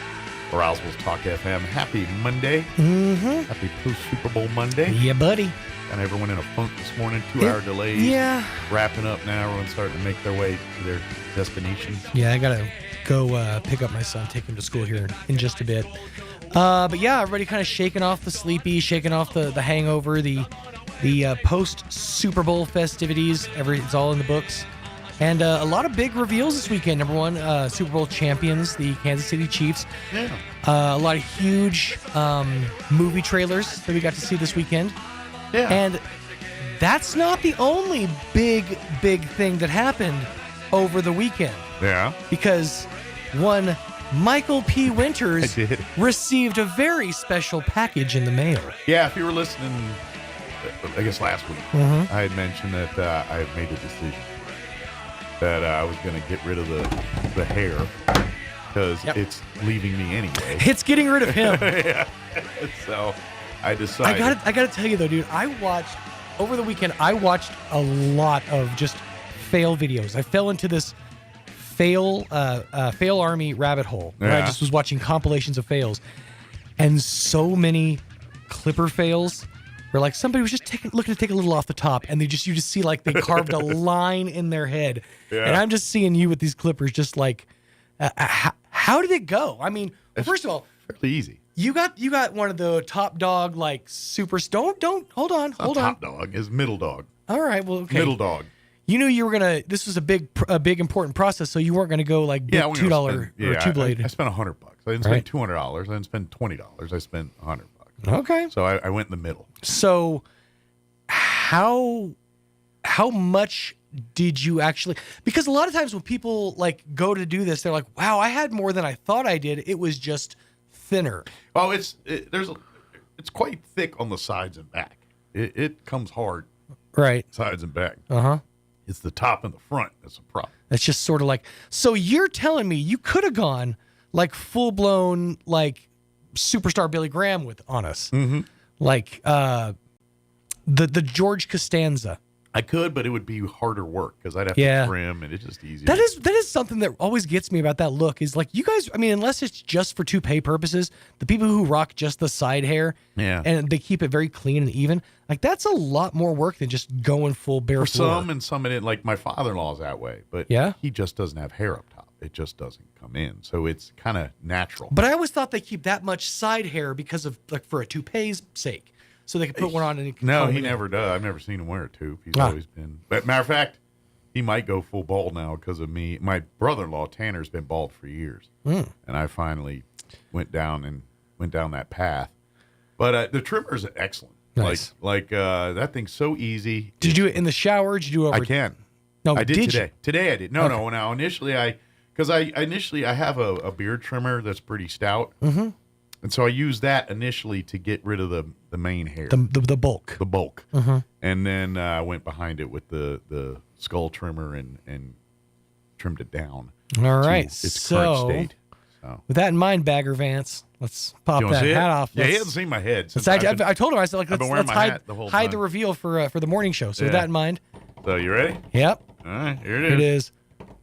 Roswell's Talk FM. Happy Monday. Mm-hmm. Happy post-Super Bowl Monday. Yeah, buddy. And everyone in a funk this morning. 2-hour delays. Yeah. Wrapping up now. Everyone's starting to make their way to their destinations. Yeah, I got to go pick up my son, take him to school here in just a bit. But yeah, everybody kind of shaking off the sleepy, shaking off the hangover, the post-Super Bowl festivities. It's all in the books. And a lot of big reveals this weekend. Number one, Super Bowl champions, the Kansas City Chiefs. Yeah. A lot of huge movie trailers that we got to see this weekend. Yeah. And that's not the only big thing that happened over the weekend. Yeah. Because one Michael P. Winters received a very special package in the mail. Yeah, if you were listening, I guess last week, Mm-hmm. I had mentioned that I had made a decision that I was going to get rid of the hair because it's leaving me anyway. It's getting rid of him. Yeah. So I decided. I gotta tell you though, dude, over the weekend, I watched a lot of just fail videos. I fell into this fail army rabbit hole where I just was watching compilations of fails, and so many Clipper fails. Where like somebody was just looking to take a little off the top, and you just see like they carved a line in their head, and I'm just seeing you with these clippers, just like, how did it go? I mean, first of all, fairly easy. You got one of the top dog like super. Hold on. Top dog is middle dog. All right, well, okay. Middle dog. You knew you were gonna. This was a big important process, so you weren't gonna go like big $2 or two blade. I spent $100. I didn't spend $200. I didn't spend $20. I spent $100. Okay. So I went in the middle. So how much did you actually, because a lot of times when people like go to do this, they're like, wow, I had more than I thought I did. It was just thinner. Well, it's quite thick on the sides and back. It comes hard. Right. Sides and back. Uh-huh. It's the top and the front that's a problem. That's just sort of like, so you're telling me you could have gone like full blown like superstar Billy Graham on us. Mm-hmm. Like the George Costanza. I could, but it would be harder work because I'd have to trim, and it's just easier. That is something that always gets me about that look is like you guys. I mean, unless it's just for toupee purposes, the people who rock just the side hair, and they keep it very clean and even. Like that's a lot more work than just going full bare. For some, and some it like my father-in-law's that way, but he just doesn't have hair up top. It just doesn't come in, so it's kind of natural. But I always thought they keep that much side hair because of like for a toupee's sake. So they could put one on and no, he never does. I've never seen him wear a tube. He's always been. But matter of fact, he might go full bald now because of me. My brother-in-law Tanner's been bald for years, and I finally went down that path. But the trimmer is excellent. Nice. Like that thing's so easy. Did you do it in the shower? Did you do it over? I can. No, I did today. You? Today I did. No. Now initially I have a beard trimmer that's pretty stout. Mm-hmm. And so I used that initially to get rid of the main hair. The bulk. The bulk. Mm-hmm. And then I went behind it with the skull trimmer and trimmed it down. All right. Its current state. So. With that in mind, Bagger Vance, let's pop that hat off. Yeah, he hasn't seen my head. I told him, I said, like, let's hide the reveal for the morning show. So with that in mind. So you ready? Yep. All right, here it is. It is.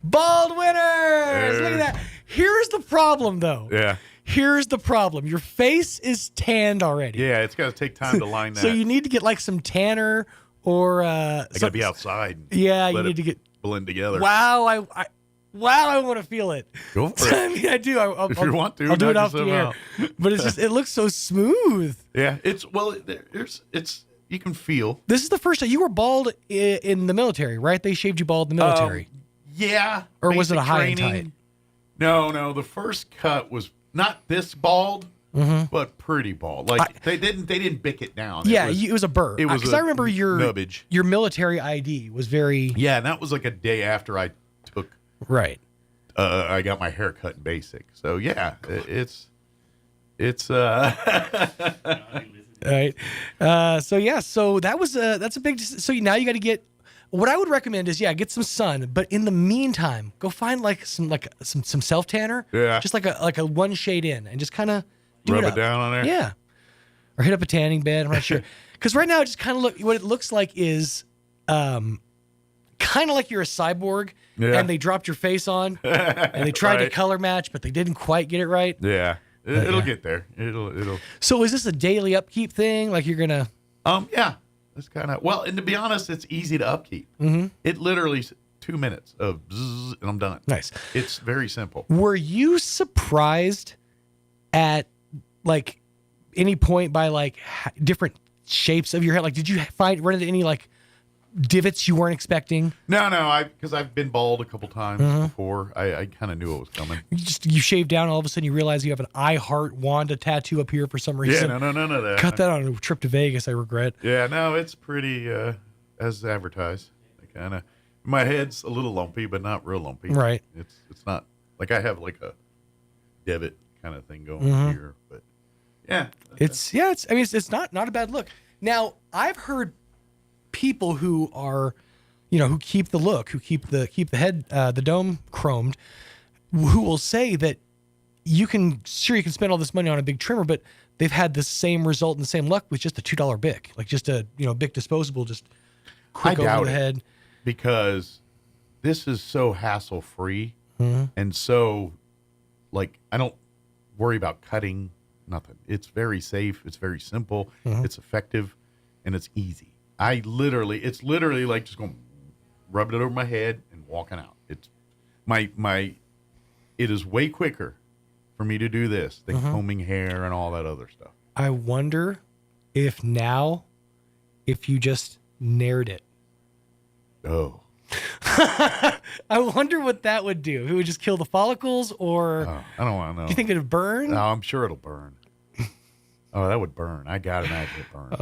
Bald winners! Look at that. Here's the problem, though. Yeah. Here's the problem. Your face is tanned already. Yeah, it's got to take time to line that. So you need to get like some tanner or... I got to be outside. Yeah, you need to get... blend together. Wow, I want to feel it. Go for it. I mean, I do. If you want to, I'll do it off the air. But it's just, it looks so smooth. Yeah, you can feel. This is the first time you were bald in the military, right? They shaved you bald in the military. Yeah. Or was it a high and tight? No. The first cut was not this bald, but pretty bald. Like they didn't bick it down. It was a burr. It was because I remember your nubbage. Your military ID was very. Yeah, and that was like a day after I took. Right. I got my hair cut in basic. So yeah, it's. Right. So that was that's a big. So now you got to get. What I would recommend is get some sun, but in the meantime, go find some self tanner. Yeah. Just like a one shade in, and just kind of rub it down on there. Yeah. Or hit up a tanning bed. I'm not sure. Because right now it just kind of what it looks like is, kind of like you're a cyborg, and they dropped your face on, and they tried to color match, but they didn't quite get it right. Yeah. It'll get there. It'll. So is this a daily upkeep thing? Like you're gonna? Yeah. It's kind of and to be honest, it's easy to upkeep. Mm-hmm. It literally 2 minutes of zzz, and I'm done. Nice. It's very simple. Were you surprised at like any point by like different shapes of your head? Like, did you run into any like divots you weren't expecting? No, because I've been bald a couple times before. I kind of knew it was coming. You shaved down, all of a sudden you realize you have an I Heart Wanda tattoo up here for some reason. Yeah, none of that. Cut that on a trip to Vegas, I regret. Yeah, no, it's pretty as advertised. My head's a little lumpy, but not real lumpy. Right. It's not like I have like a divot kind of thing going here, but yeah. It's not a bad look. Now, I've heard people who are, who keep the look, who keep the head, the dome chromed, who will say that you can spend all this money on a big trimmer, but they've had the same result and the same luck with just a $2 Bic, like just a Bic disposable, just quick over the head. Because this is so hassle free, and so like I don't worry about cutting nothing. It's very safe. It's very simple. It's effective, and it's easy. It's literally like just going, rubbing it over my head and walking out. It's it is way quicker for me to do this than combing hair and all that other stuff. I wonder if you just nared it. Oh. I wonder what that would do. If it would just kill the follicles or... I don't want to know. Do you think it'd burn? No, I'm sure it'll burn. Oh, that would burn. I gotta imagine it burn.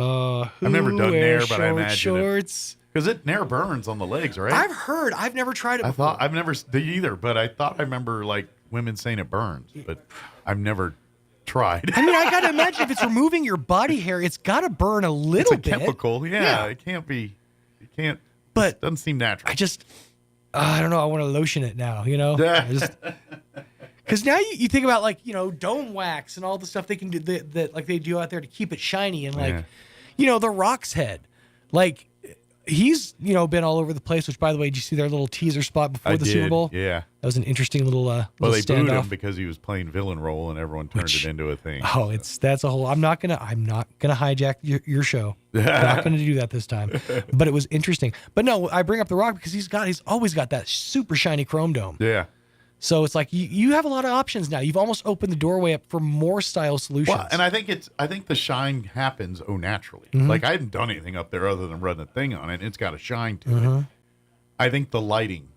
I've never done Nair, but I imagine shorts. Because Nair burns on the legs, right? I've heard. I've never tried it before. I've never either, but I thought I remember like women saying it burns, but I've never tried. I mean, I gotta imagine if it's removing your body hair, it's gotta burn a little bit. It's a chemical, yeah. It can't be. It can't. But it doesn't seem natural. I don't know. I want to lotion it now. Because now you think about like dome wax and all the stuff they can do that like they do out there to keep it shiny and like the Rock's head, like he's been all over the place. Which, by the way, did you see their little teaser spot before the Super Bowl? Yeah, that was an interesting little. Well, little they booed standoff. him because he was playing villain role, and everyone turned it into a thing. Oh, that's a whole. I'm not gonna hijack your show. I'm not gonna do that this time. But it was interesting. But no, I bring up The Rock because he's always got that super shiny chrome dome. Yeah. So it's like you have a lot of options now. You've almost opened the doorway up for more style solutions. Well, and I think the shine happens naturally. Mm-hmm. Like I haven't done anything up there other than run a thing on it. It's got a shine to it. I think the lighting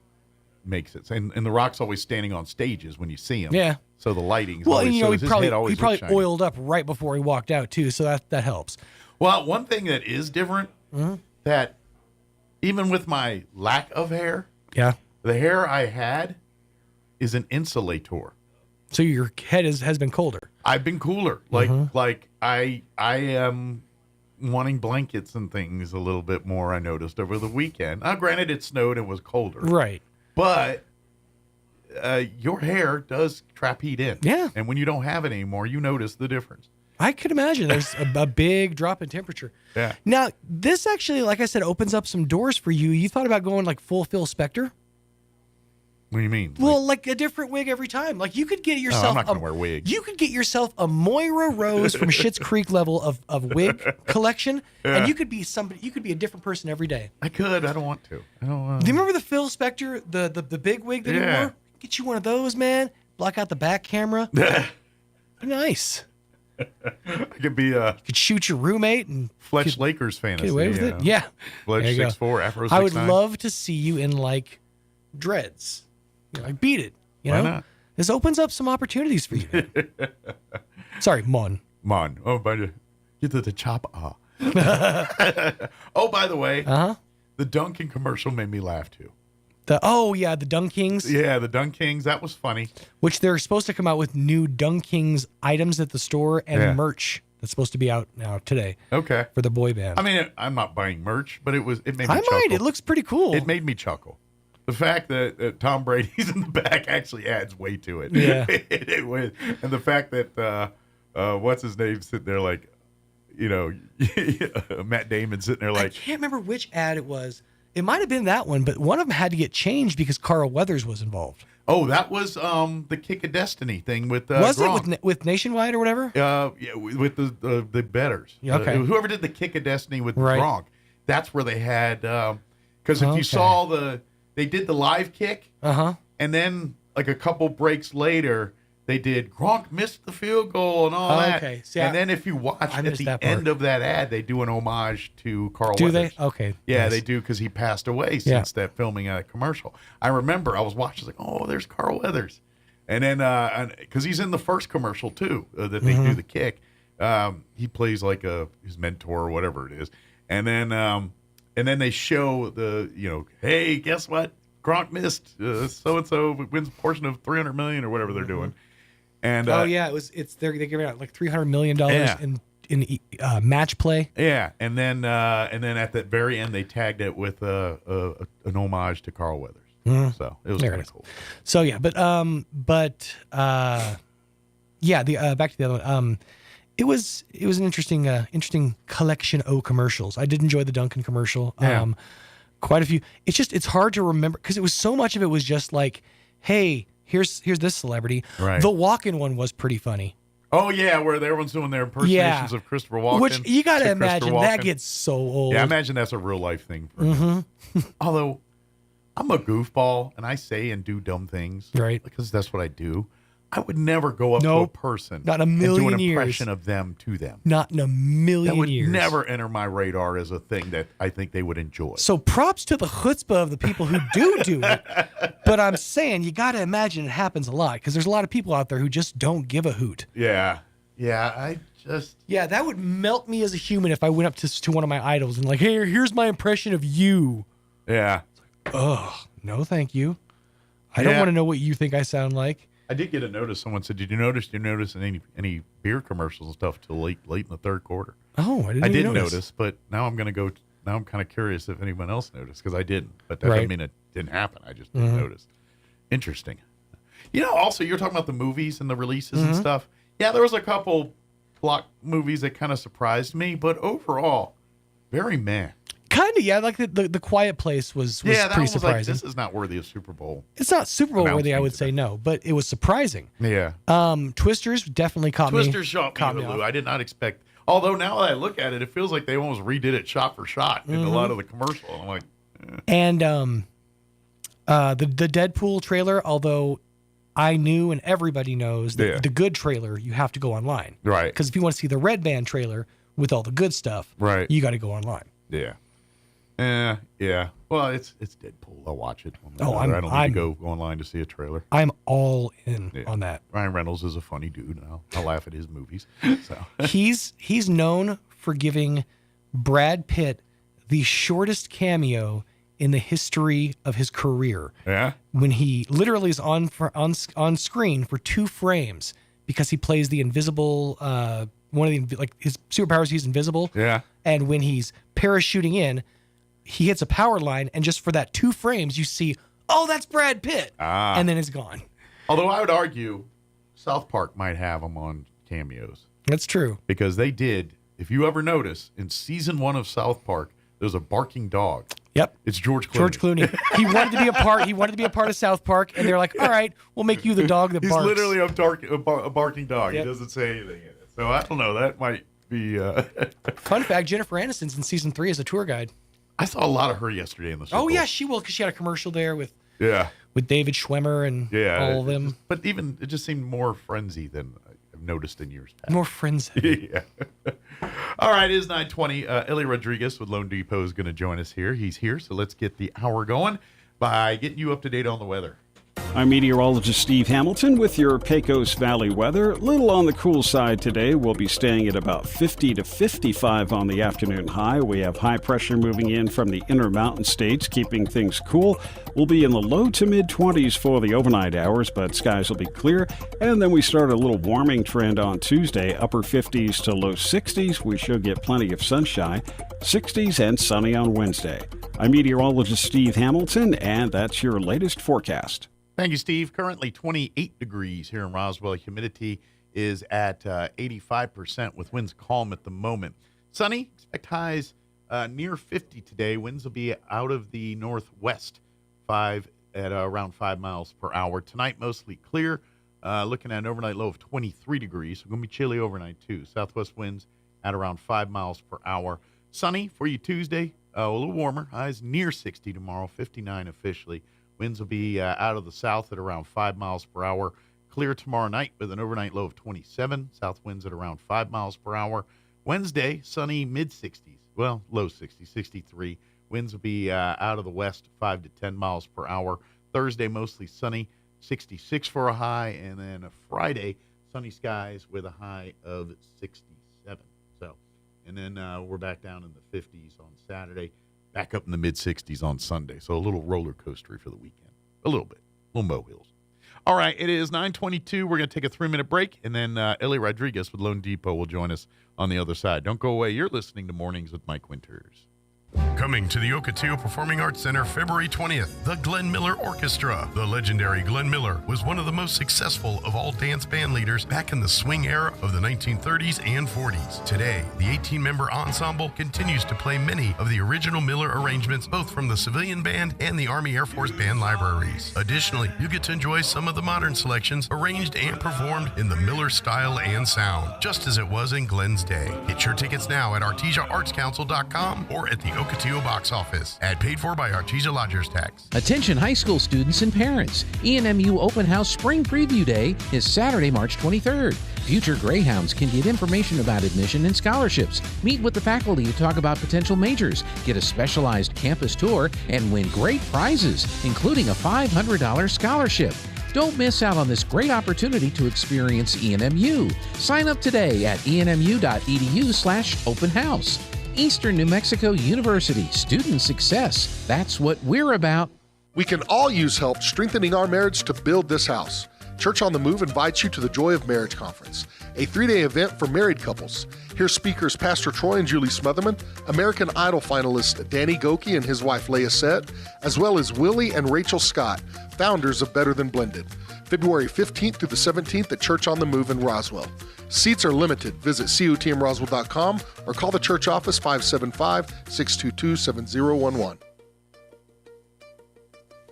makes it. And The Rock's always standing on stages when you see him. Yeah. So the lighting's well, always, he probably shiny. oiled up right before he walked out too. So that helps. Well, one thing that is different that even with my lack of hair, the hair I had is an insulator. So your head has been colder. I've been cooler. Like I am wanting blankets and things a little bit more. I noticed over the weekend. Now, granted, it snowed and was colder, right? But your hair does trap heat in. Yeah. And when you don't have it anymore, you notice the difference. I could imagine there's a big drop in temperature. Yeah. Now this actually, like I said, opens up some doors for you. You thought about going like full Phil Spector? What do you mean? Well, like a different wig every time. Like you could get yourself. I'm not going to wear wigs. You could get yourself a Moira Rose from Schitt's Creek level of wig collection, and you could be somebody. You could be a different person every day. I could. I don't want to. I don't. Do you remember the Phil Spector, the big wig that he wore? Get you one of those, man. Block out the back camera. Nice. I could be you could shoot your roommate and Fletch Lakers fantasy. Get away with it. Yeah. Fletch 6'4", Afro 6'9". I would love to see you in like dreads. Like beat it. Why not? This opens up some opportunities for you. Sorry, Mon. Oh, by get to the chop. Oh, by the way, the Dunkin' commercial made me laugh too. The Dunk Kings. Yeah, the Dunk Kings. That was funny. Which they're supposed to come out with new Dunk Kings items at the store and merch that's supposed to be out now today. Okay. For the boy band. I mean, I'm not buying merch, but it made me chuckle. chuckle. It looks pretty cool. It made me chuckle. The fact that Tom Brady's in the back actually adds weight to it. Yeah. And the fact that what's his name sitting there like, Matt Damon sitting there like. I can't remember which ad it was. It might have been that one, but one of them had to get changed because Carl Weathers was involved. Oh, that was the Kick of Destiny thing with was Gronk. it with Nationwide or whatever? Yeah, with the betters. Okay. Whoever did the Kick of Destiny with Gronk, that's where they had because if you saw they did the live kick, and then like a couple breaks later, they did Gronk missed the field goal and all that. Okay. See, and then if you watch at the end of that ad, they do an homage to Carl Do Weathers. they? Okay. Yeah, nice. they do because he passed away since that filming a commercial. I remember I was watching like, oh, there's Carl Weathers, and then because he's in the first commercial too that they do the kick. He plays like his mentor or whatever it is, and then they show hey, guess what? Gronk missed. So and so wins a portion of $300 million or whatever they're doing. And they're giving out like $300 million in match play. Yeah, and then at the very end they tagged it with an homage to Carl Weathers. So it was kind of cool. So yeah, but back to the other one. It was an interesting collection of commercials. I did enjoy the Dunkin' commercial. Yeah. Quite a few. It's hard to remember because it was so much of it was just like, hey, here's this celebrity. Right. The walk-in one was pretty funny. Oh yeah, where everyone's doing their impersonations of Christopher Walken. Which you got to imagine that gets so old. Yeah, I imagine that's a real life thing for me. Although I'm a goofball and I say and do dumb things, right? Because that's what I do. I would never go up to a person not a million and do an years. impression of them to them. Not in a million That would years. never enter my radar as a thing that I think they would enjoy. So props to the chutzpah of the people who do it. But I'm saying you got to imagine it happens a lot because there's a lot of people out there who just don't give a hoot. Yeah, that would melt me as a human if I went up to one of my idols and like, hey, here's my impression of you. Yeah. Ugh, no, thank you. I don't want to know what you think I sound like. I did get a notice. Someone said, "Did you notice any beer commercials and stuff till late in the third quarter?" Oh, I didn't notice. But now I'm going to go. Now I'm kind of curious if anyone else noticed because I didn't. But that doesn't mean it didn't happen. I just didn't notice. Interesting. Also you're talking about the movies and the releases and stuff. Yeah, there was a couple block movies that kind of surprised me, but overall, very meh. Kind of, yeah. Like the Quiet Place was that pretty was surprising. Like, this is not worthy of Super Bowl. It's not Super Bowl worthy, I would say, no, but it was surprising. Yeah. Twisters definitely caught me. Twisters shot me, Lou. I did not expect. Although now that I look at it, it feels like they almost redid it shot for shot in a lot of the commercial. I'm like, And the Deadpool trailer, although I knew and everybody knows that the good trailer, you have to go online. Right. Because if you want to see the Red Band trailer with all the good stuff, right, you got to go online. Yeah. Yeah. Well, it's Deadpool. I'll watch it. I don't need to go online to see a trailer. I'm all in on that. Ryan Reynolds is a funny dude, and I'll laugh at his movies. So he's known for giving Brad Pitt the shortest cameo in the history of his career. Yeah. When he literally is on screen for 2 frames because he plays the invisible one of the his superpowers, he's invisible. Yeah. And when he's parachuting in, he hits a power line, and just for that 2 frames, you see, oh, that's Brad Pitt, and then it's gone. Although I would argue, South Park might have him on cameos. That's true, because they did. If you ever notice, in season 1 of South Park, there's a barking dog. Yep, it's George Clooney. George Clooney. He wanted to be a part. He wanted to be a part of South Park, and they're like, "All right, we'll make you the dog that barks." He's literally a barking dog. Yep. He doesn't say anything in it. So I don't know. That might be. Fun fact: Jennifer Aniston's in season 3 as a tour guide. I saw a lot of her yesterday in the Super Bowl. Oh yeah, she will, because she had a commercial there with with David Schwimmer and all of them. But even it just seemed more frenzy than I've noticed in years past. More frenzy. Yeah. All right, it is 9:20. Eli Rodriguez with Lone Depot is going to join us here. He's here, so let's get the hour going by getting you up to date on the weather. I'm meteorologist Steve Hamilton with your Pecos Valley weather. A little on the cool side today. We'll be staying at about 50 to 55 on the afternoon high. We have high pressure moving in from the inner mountain states, keeping things cool. We'll be in the low to mid 20s for the overnight hours, but skies will be clear. And then we start a little warming trend on Tuesday, upper 50s to low 60s. We should get plenty of sunshine, 60s and sunny on Wednesday. I'm meteorologist Steve Hamilton, and that's your latest forecast. Thank you, Steve. Currently 28 degrees here in Roswell. Humidity is at 85% with winds calm at the moment. Sunny, expect highs near 50 today. Winds will be out of the northwest, around 5 miles per hour. Tonight, mostly clear. Looking at an overnight low of 23 degrees. So going to be chilly overnight, too. Southwest winds at around 5 miles per hour. Sunny for you Tuesday. A little warmer. Highs near 60 tomorrow, 59 officially. Winds will be out of the south at around 5 miles per hour. Clear tomorrow night with an overnight low of 27. South winds at around 5 miles per hour. Wednesday, sunny mid-60s. Well, low 60s, 63. Winds will be out of the west, 5 to 10 miles per hour. Thursday, mostly sunny, 66 for a high. And then a Friday, sunny skies with a high of 67. And then we're back down in the 50s on Saturday. Back up in the mid-60s on Sunday. So a little roller coaster for the weekend. A little bit. Little molehills. All right, it is 9:22. We're going to take a 3-minute break, and then Eli Rodriguez with Lone Depot will join us on the other side. Don't go away. You're listening to Mornings with Mike Winters. Coming to the Ocotillo Performing Arts Center February 20th, the Glenn Miller Orchestra. The legendary Glenn Miller was one of the most successful of all dance band leaders back in the swing era of the 1930s and 40s. Today, the 18-member ensemble continues to play many of the original Miller arrangements, both from the civilian band and the Army Air Force band libraries. Additionally, you get to enjoy some of the modern selections arranged and performed in the Miller style and sound, just as it was in Glenn's day. Get your tickets now at artesiaartscouncil.com or at the Ocotillo box office. Ad paid for by Artesia Lodgers Tax. Attention high school students and parents. ENMU Open House Spring Preview Day is Saturday, March 23rd. Future Greyhounds can get information about admission and scholarships, meet with the faculty to talk about potential majors, get a specialized campus tour, and win great prizes, including a $500 scholarship. Don't miss out on this great opportunity to experience ENMU. Sign up today at enmu.edu/open house. Eastern New Mexico University, student success. That's what we're about. We can all use help strengthening our marriage to build this house. Church on the Move invites you to the Joy of Marriage Conference, a 3-day event for married couples. Hear speakers Pastor Troy and Julie Smotherman, American Idol finalist Danny Goki and his wife Leah Sett, as well as Willie and Rachel Scott, founders of Better Than Blended. February 15th through the 17th at Church on the Move in Roswell. Seats are limited. Visit cotmroswell.com or call the church office 575-622-7011.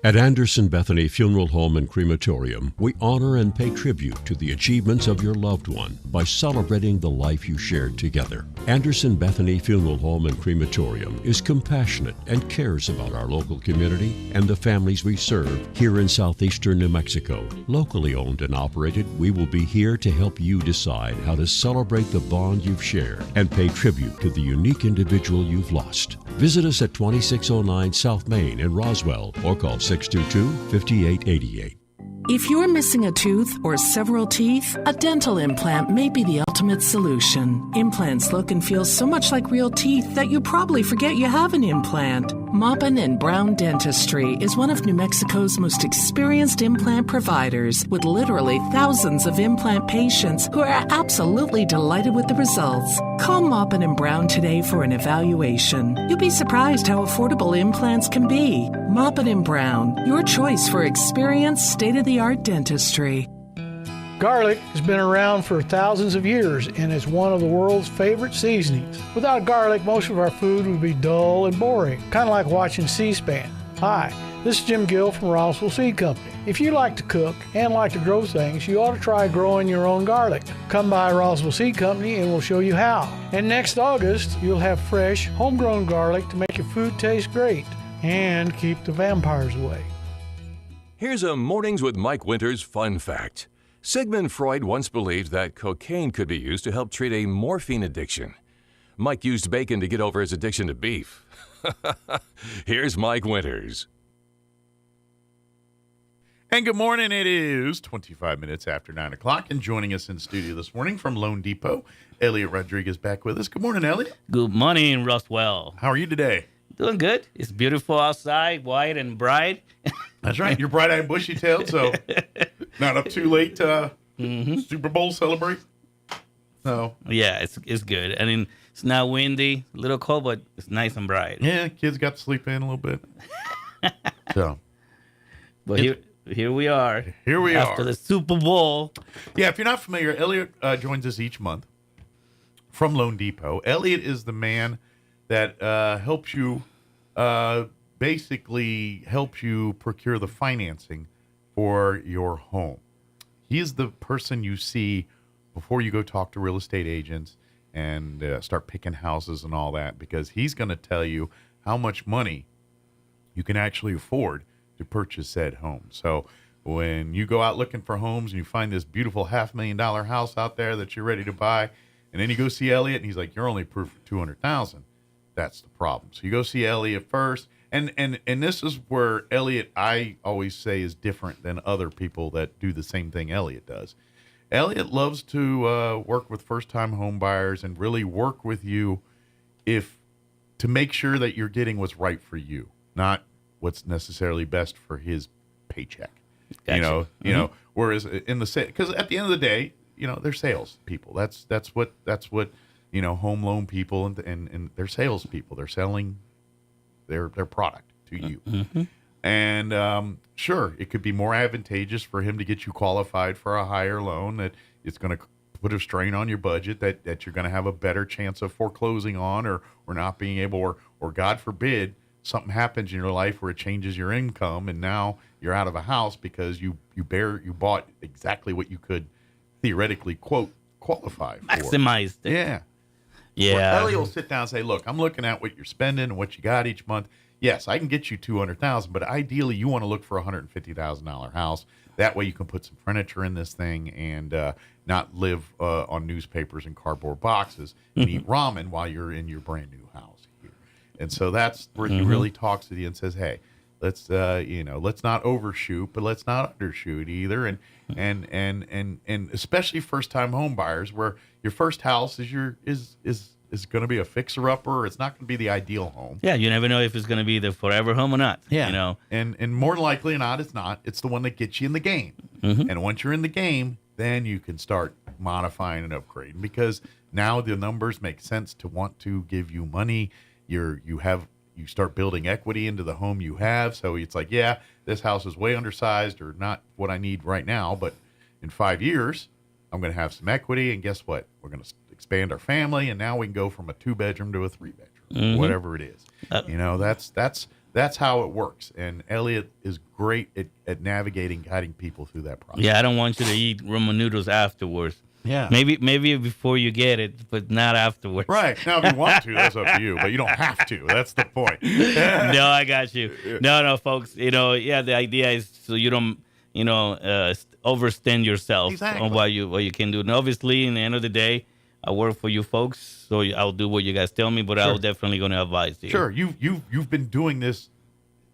At Anderson Bethany Funeral Home and Crematorium, we honor and pay tribute to the achievements of your loved one by celebrating the life you shared together. Anderson Bethany Funeral Home and Crematorium is compassionate and cares about our local community and the families we serve here in southeastern New Mexico. Locally owned and operated, we will be here to help you decide how to celebrate the bond you've shared and pay tribute to the unique individual you've lost. Visit us at 2609 South Main in Roswell or call 622-5888. If you're missing a tooth or several teeth, a dental implant may be the ultimate solution. Implants look and feel so much like real teeth that you probably forget you have an implant. Maupin & Brown Dentistry is one of New Mexico's most experienced implant providers, with literally thousands of implant patients who are absolutely delighted with the results. Call Maupin & Brown today for an evaluation. You'll be surprised how affordable implants can be. Maupin & Brown, your choice for experienced, state-of-the-art dentistry. Garlic has been around for thousands of years and is one of the world's favorite seasonings. Without garlic, most of our food would be dull and boring, kind of like watching C-SPAN. Hi, this is Jim Gill from Roswell Seed Company. If you like to cook and like to grow things, you ought to try growing your own garlic. Come by Roswell Seed Company and we'll show you how. And next August, you'll have fresh, homegrown garlic to make your food taste great and keep the vampires away. Here's a Mornings with Mike Winters fun fact. Sigmund Freud once believed that cocaine could be used to help treat a morphine addiction. Mike used bacon to get over his addiction to beef. Here's Mike Winters. And good morning. It is 25 minutes after 9 o'clock. And joining us in studio this morning from Lone Depot, Elliot Rodriguez back with us. Good morning, Elliot. Good morning, Roswell. How are you today? Doing good. It's beautiful outside, white and bright. That's right. You're bright-eyed and bushy-tailed, so not up too late to Super Bowl celebrate. No. Yeah, it's good. I mean, it's not windy, a little cold, but it's nice and bright. Yeah, kids got to sleep in a little bit. So, but here we are. Here we are after the Super Bowl. Yeah, if you're not familiar, Elliot joins us each month from Lone Depot. Elliot is the man that helps you. Basically helps you procure the financing for your home. He is the person you see before you go talk to real estate agents and start picking houses and all that, because he's going to tell you how much money you can actually afford to purchase said home. So when you go out looking for homes and you find this beautiful $500,000 house out there that you're ready to buy, and then you go see Elliot and he's like, you're only approved for $200,000. That's the problem. So you go see Elliot first. And this is where Elliot, I always say, is different than other people that do the same thing Elliot does. Elliot loves to work with first-time home buyers and really work with you to make sure that you're getting what's right for you, not what's necessarily best for his paycheck. Gotcha. You know. Whereas in the because at the end of the day, they're sales people. That's what home loan people and they're sales people. They're selling their product to you. Mm-hmm. And sure, it could be more advantageous for him to get you qualified for a higher loan that it's going to put a strain on your budget that you're going to have a better chance of foreclosing on or not being able, or God forbid, something happens in your life where it changes your income and now you're out of a house because you bought exactly what you could theoretically, quote, qualify for. Maximized it. Yeah. Yeah. Where Elliot will sit down and say, look, I'm looking at what you're spending and what you got each month. Yes, I can get you $200,000, but ideally you want to look for a $150,000 house. That way you can put some furniture in this thing and not live on newspapers and cardboard boxes and eat ramen while you're in your brand new house here. And so that's where he really talks to you and says, hey, let's not overshoot, but let's not undershoot either. And especially first time home buyers, where your first house is going to be a fixer upper. It's not going to be the ideal home. Yeah, you never know if it's going to be the forever home or not. Yeah, and more likely or not, it's not. It's the one that gets you in the game. And once you're in the game, then you can start modifying and upgrading, because now the numbers make sense to want to give you money. You start building equity into the home you have. So it's like, yeah, this house is way undersized or not what I need right now, but in 5 years, I'm going to have some equity, and guess what? We're going to expand our family, and now we can go from a 2-bedroom to a 3-bedroom, whatever it is. That's how it works. And Elliot is great at navigating, guiding people through that process. Yeah, I don't want you to eat ramen noodles afterwards. Yeah. Maybe before you get it, but not afterwards. Right. Now, if you want to, that's up to you, but you don't have to. That's the point. No, I got you. No, folks. The idea is so you don't, overextend yourself on what you can do. And obviously, in the end of the day, I work for you folks, so I'll do what you guys tell me, but Sure. I'll definitely going to advise you. Sure. You've been doing this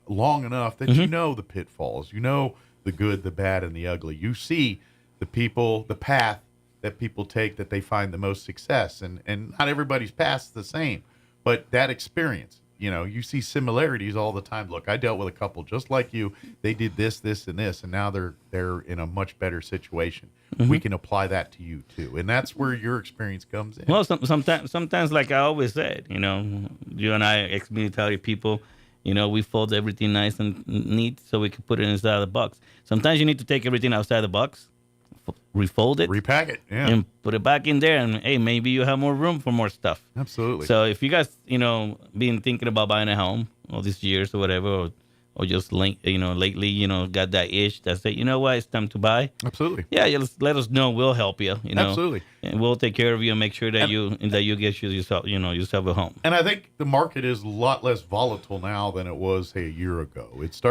long enough that you know the pitfalls. You know the good, the bad, and the ugly. You see the path that people take that they find the most success. And not everybody's path is the same, but that experience, you see similarities all the time. Look, I dealt with a couple just like you. They did this, and this, and now they're in a much better situation. We can apply that to you too. And that's where your experience comes in. Well, sometimes, like I always said, you and I, ex-military people, we fold everything nice and neat so we can put it inside the box. Sometimes you need to take everything outside the box, refold it, repack it, and put it back in there. And hey, maybe you have more room for more stuff. Absolutely. So if you guys, been thinking about buying a home all these years or whatever, or just lately, got that itch that say, you know what, it's time to buy. Absolutely. Yeah, just let us know. We'll help you. Absolutely. And we'll take care of you and make sure that you get yourself a home. And I think the market is a lot less volatile now than it was, say, a year ago. It's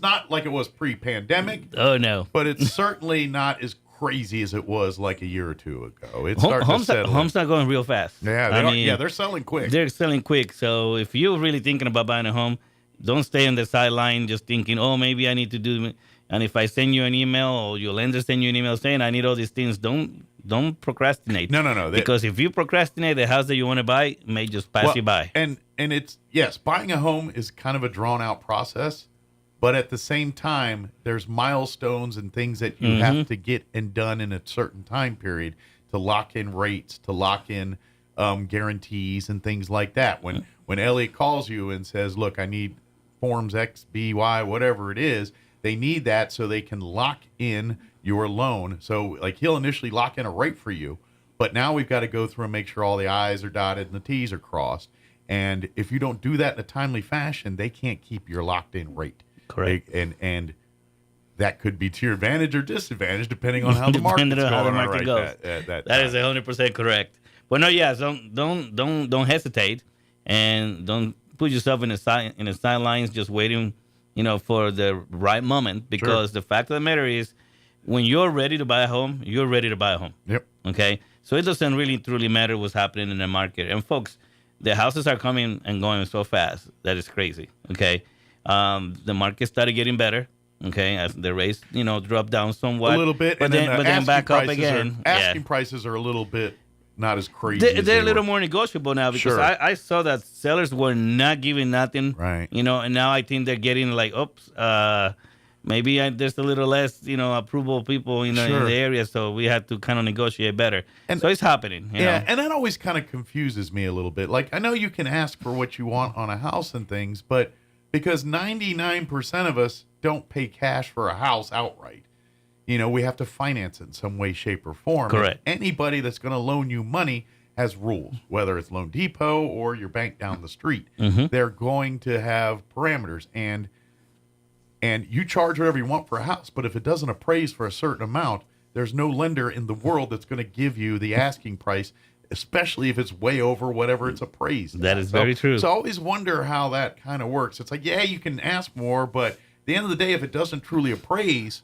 not like it was pre-pandemic. Oh no. But it's certainly not as crazy as it was like a year or two ago. It's starting to settle. Homes not going real fast. Yeah, they're selling quick. They're selling quick. So if you're really thinking about buying a home, don't stay on the sideline just thinking, oh, maybe I need to do. And if I send you an email or your lender send you an email saying I need all these things, don't procrastinate. No. Because if you procrastinate, the house that you want to buy may just pass you by. And it's, yes, buying a home is kind of a drawn out process. But at the same time, there's milestones and things that you have to get and done in a certain time period to lock in rates, to lock in guarantees and things like that. When Elliot calls you and says, look, I need forms X, B, Y, whatever it is, they need that so they can lock in your loan. So like he'll initially lock in a rate for you, but now we've got to go through and make sure all the I's are dotted and the T's are crossed. And if you don't do that in a timely fashion, they can't keep your locked in rate. Correct. And that could be to your advantage or disadvantage depending on how the market's going. How the market goes. That is 100% correct. But no, yeah, don't hesitate and don't put yourself in the sidelines just waiting, for the right moment, because the fact of the matter is when you're ready to buy a home, you're ready to buy a home. Yep. Okay? So it doesn't really truly matter what's happening in the market. And folks, the houses are coming and going so fast that it's crazy. Okay? The market started getting better. Okay, as the rates, drop down somewhat a little bit, but then back up again. Asking prices are a little bit not as crazy. They're a little more negotiable now because I saw that sellers were not giving nothing, right? And now I think they're getting like, oops, maybe there's a little less, approval people, in the area, so we had to kind of negotiate better. And so it's happening. You know? And that always kind of confuses me a little bit. Like I know you can ask for what you want on a house and things, but because 99% of us don't pay cash for a house outright. We have to finance it in some way, shape, or form. Correct. And anybody that's going to loan you money has rules, whether it's Loan Depot or your bank down the street. They're going to have parameters, and you charge whatever you want for a house, but if it doesn't appraise for a certain amount, there's no lender in the world that's going to give you the asking price, especially if it's way over whatever it's appraised. That is very true. So I always wonder how that kind of works. It's like, yeah, you can ask more, but at the end of the day, if it doesn't truly appraise,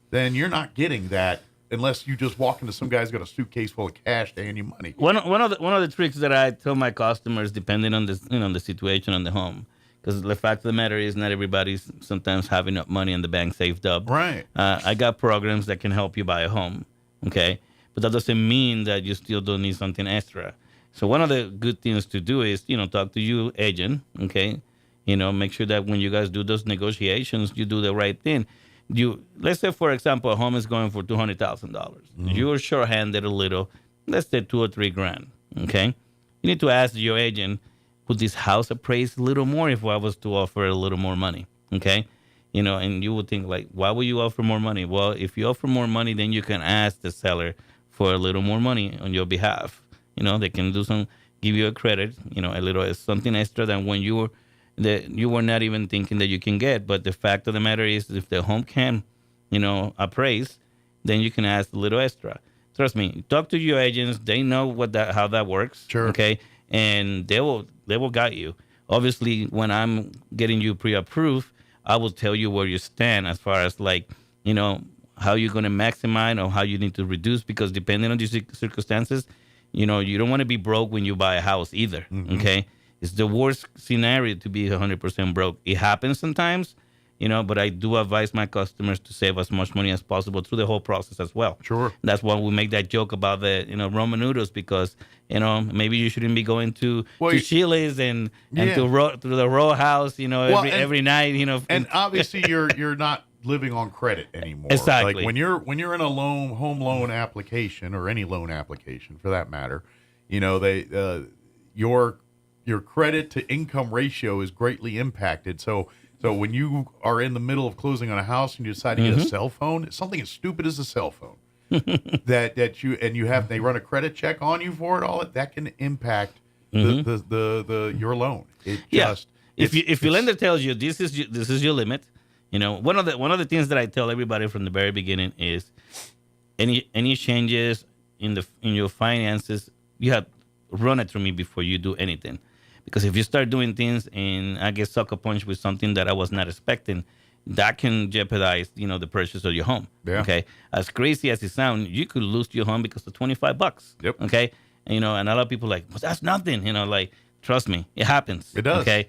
then you're not getting that unless you just walk into some guy's got a suitcase full of cash to hand you money. One of the tricks that I tell my customers, depending on the situation on the home, because the fact of the matter is not everybody's sometimes having enough money in the bank saved up. Right. I got programs that can help you buy a home. Okay. But that doesn't mean that you still don't need something extra. So one of the good things to do is, talk to your agent, okay? Make sure that when you guys do those negotiations, you do the right thing. Let's say, for example, a home is going for $200,000. You're short-handed a little. Let's say $2,000 or $3,000, okay? You need to ask your agent, would this house appraise a little more if I was to offer a little more money, okay? and you would think like, why would you offer more money? Well, if you offer more money, then you can ask the seller for a little more money on your behalf. They can give you a credit, a little something extra than when you were not even thinking that you can get. But the fact of the matter is, if the home can, appraise, then you can ask a little extra. Trust me, talk to your agents. They know how that works. Sure. Okay, and they will guide you. Obviously, when I'm getting you pre-approved, I will tell you where you stand as far as how you're going to maximize or how you need to reduce, because depending on the circumstances, you don't want to be broke when you buy a house either. Mm-hmm. Okay, it's the worst scenario to be 100% broke. It happens sometimes, but I do advise my customers to save as much money as possible through the whole process as well. Sure. That's why we make that joke about the Roman noodles, because maybe you shouldn't be going to Chili's and to the row house every night. And obviously you're not living on credit anymore. Exactly. Like when you're in a home loan application, or any loan application for that matter, they your credit to income ratio is greatly impacted. So when you are in the middle of closing on a house and you decide to get a cell phone, something as stupid as a cell phone, they run a credit check on you for it, all that can impact your loan. If your lender tells you this is your limit, one of the things that I tell everybody from the very beginning is any changes in your finances, you have run it through me before you do anything. Because if you start doing things and I get sucker punched with something that I was not expecting, that can jeopardize, the purchase of your home. Yeah. Okay. As crazy as it sounds, you could lose your home because of $25. Yep. Okay. And, and a lot of people are like, well, that's nothing. Trust me, it happens. It does. Okay.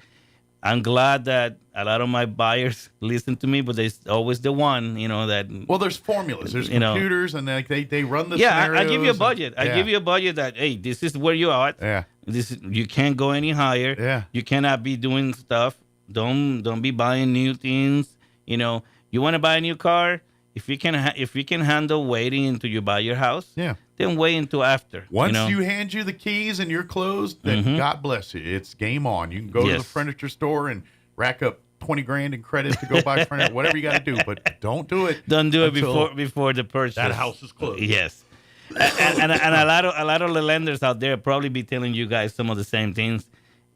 I'm glad that a lot of my buyers listen to me, but there's always the one, that. Well, there's formulas, there's computers, and they run the scenarios. I give you a budget. I give you a budget that, hey, this is where you are. Yeah. You can't go any higher. Yeah. You cannot be doing stuff. Don't be buying new things. You want to buy a new car. If you can handle waiting until you buy your house. Yeah. Then wait until after. Once you hand you the keys and you're closed, then God bless you. It's game on. You can go to the furniture store and rack up $20,000 in credit to go buy furniture, whatever you got to do, but don't do it. Don't do it before the purchase. That house is closed. Yes. and a lot of the lenders out there probably be telling you guys some of the same things.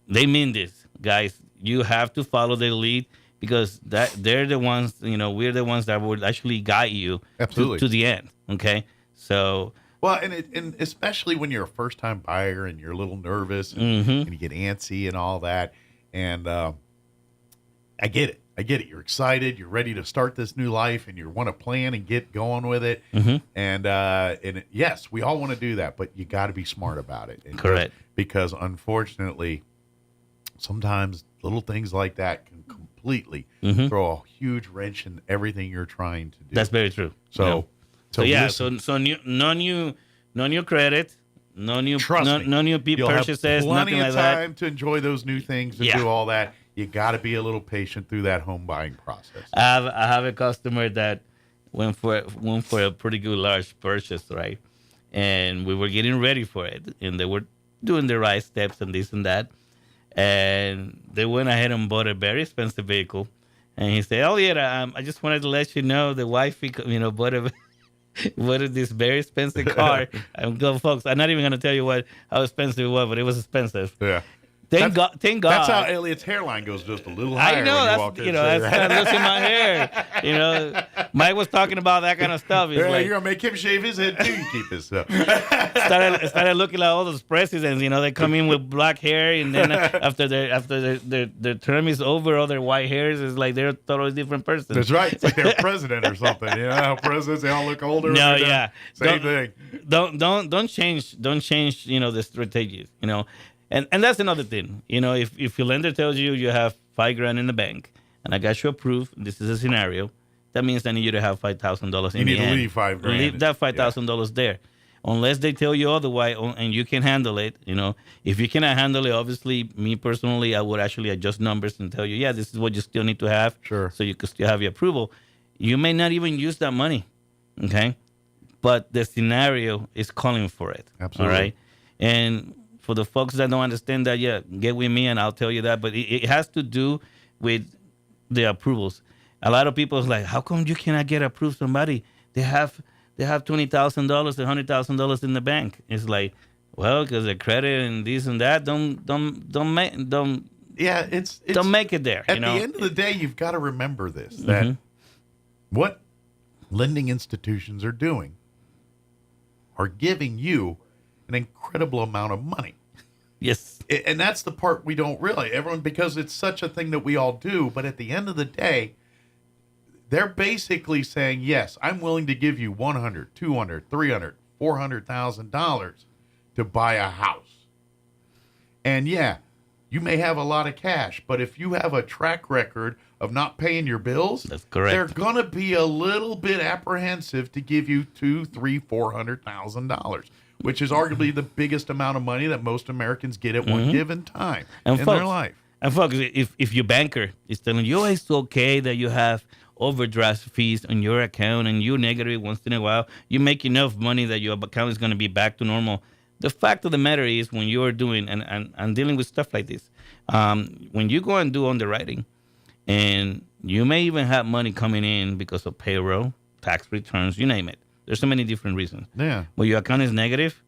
They mean this, guys. You have to follow their lead, because they're the ones. We're the ones that would actually guide you to the end. Okay, so. Well, and especially when you're a first-time buyer and you're a little nervous and you get antsy and all that, and I get it. You're excited. You're ready to start this new life, and you want to plan and get going with it. And yes, we all want to do that, but you got to be smart about it. Correct. Because unfortunately, sometimes little things like that can completely throw a huge wrench in everything you're trying to do. That's very true. So no new credit, no new You'll purchases, have plenty nothing of like that. time to enjoy those new things and do all that. You got to be a little patient through that home buying process. I have a customer that went for a pretty good large purchase, right? And we were getting ready for it, and they were doing the right steps and this and that, and they went ahead and bought a very expensive vehicle. And he said, "Oh yeah, I just wanted to let you know the wife, bought this very expensive car." I'm going, folks. I'm not even going to tell you how expensive it was, but it was expensive. Yeah. Thank God. That's how Elliot's hairline goes just a little higher. I know. When you That's walk in. that's kind of losing my hair. Mike was talking about that kind of stuff. He's like, you're gonna make him shave his head too. You keep his stuff. started looking at all those presidents. They come in with black hair, and then after their term is over, all their white hairs is like they're a totally different person. That's right. It's like they're president or something. How presidents, they all look older. No, yeah. Same thing. Don't change. The strategies. And that's another thing. If your lender tells you have $5,000 in the bank, and I got you approved, this is a scenario, that means I need you to have $5,000 in the end. You need to leave $5,000. Leave that $5,000 there. Unless they tell you otherwise and you can handle it, If you cannot handle it, obviously, me personally, I would actually adjust numbers and tell you, yeah, this is what you still need to have. Sure. So you could still have your approval. You may not even use that money, okay? But the scenario is calling for it. Absolutely. All right? And for the folks that don't understand that, yeah, get with me and I'll tell you that. But it has to do with the approvals. A lot of people is like, how come you cannot get approved somebody? They have $20,000, $100,000 in the bank. It's like, well, because the credit and this and that don't make it there. At the end of the day, you've got to remember this, that what lending institutions are doing are giving you an incredible amount of money. Yes. And that's the part we don't realize. Everyone, because it's such a thing that we all do, but at the end of the day, they're basically saying, yes, I'm willing to give you $100, $200, $300, $400,000 to buy a house. And yeah, you may have a lot of cash, but if you have a track record of not paying your bills, that's correct. They're going to be a little bit apprehensive to give you $200,000, $300,000, $400,000, which is arguably the biggest amount of money that most Americans get at one given time in their life. And folks, if your banker is telling you, it's okay that you have overdraft fees on your account and you're negative once in a while, you make enough money that your account is going to be back to normal. The fact of the matter is, when you're doing and dealing with stuff like this, when you go and do underwriting, and you may even have money coming in because of payroll, tax returns, you name it. There's so many different reasons. Yeah. But your account is negative,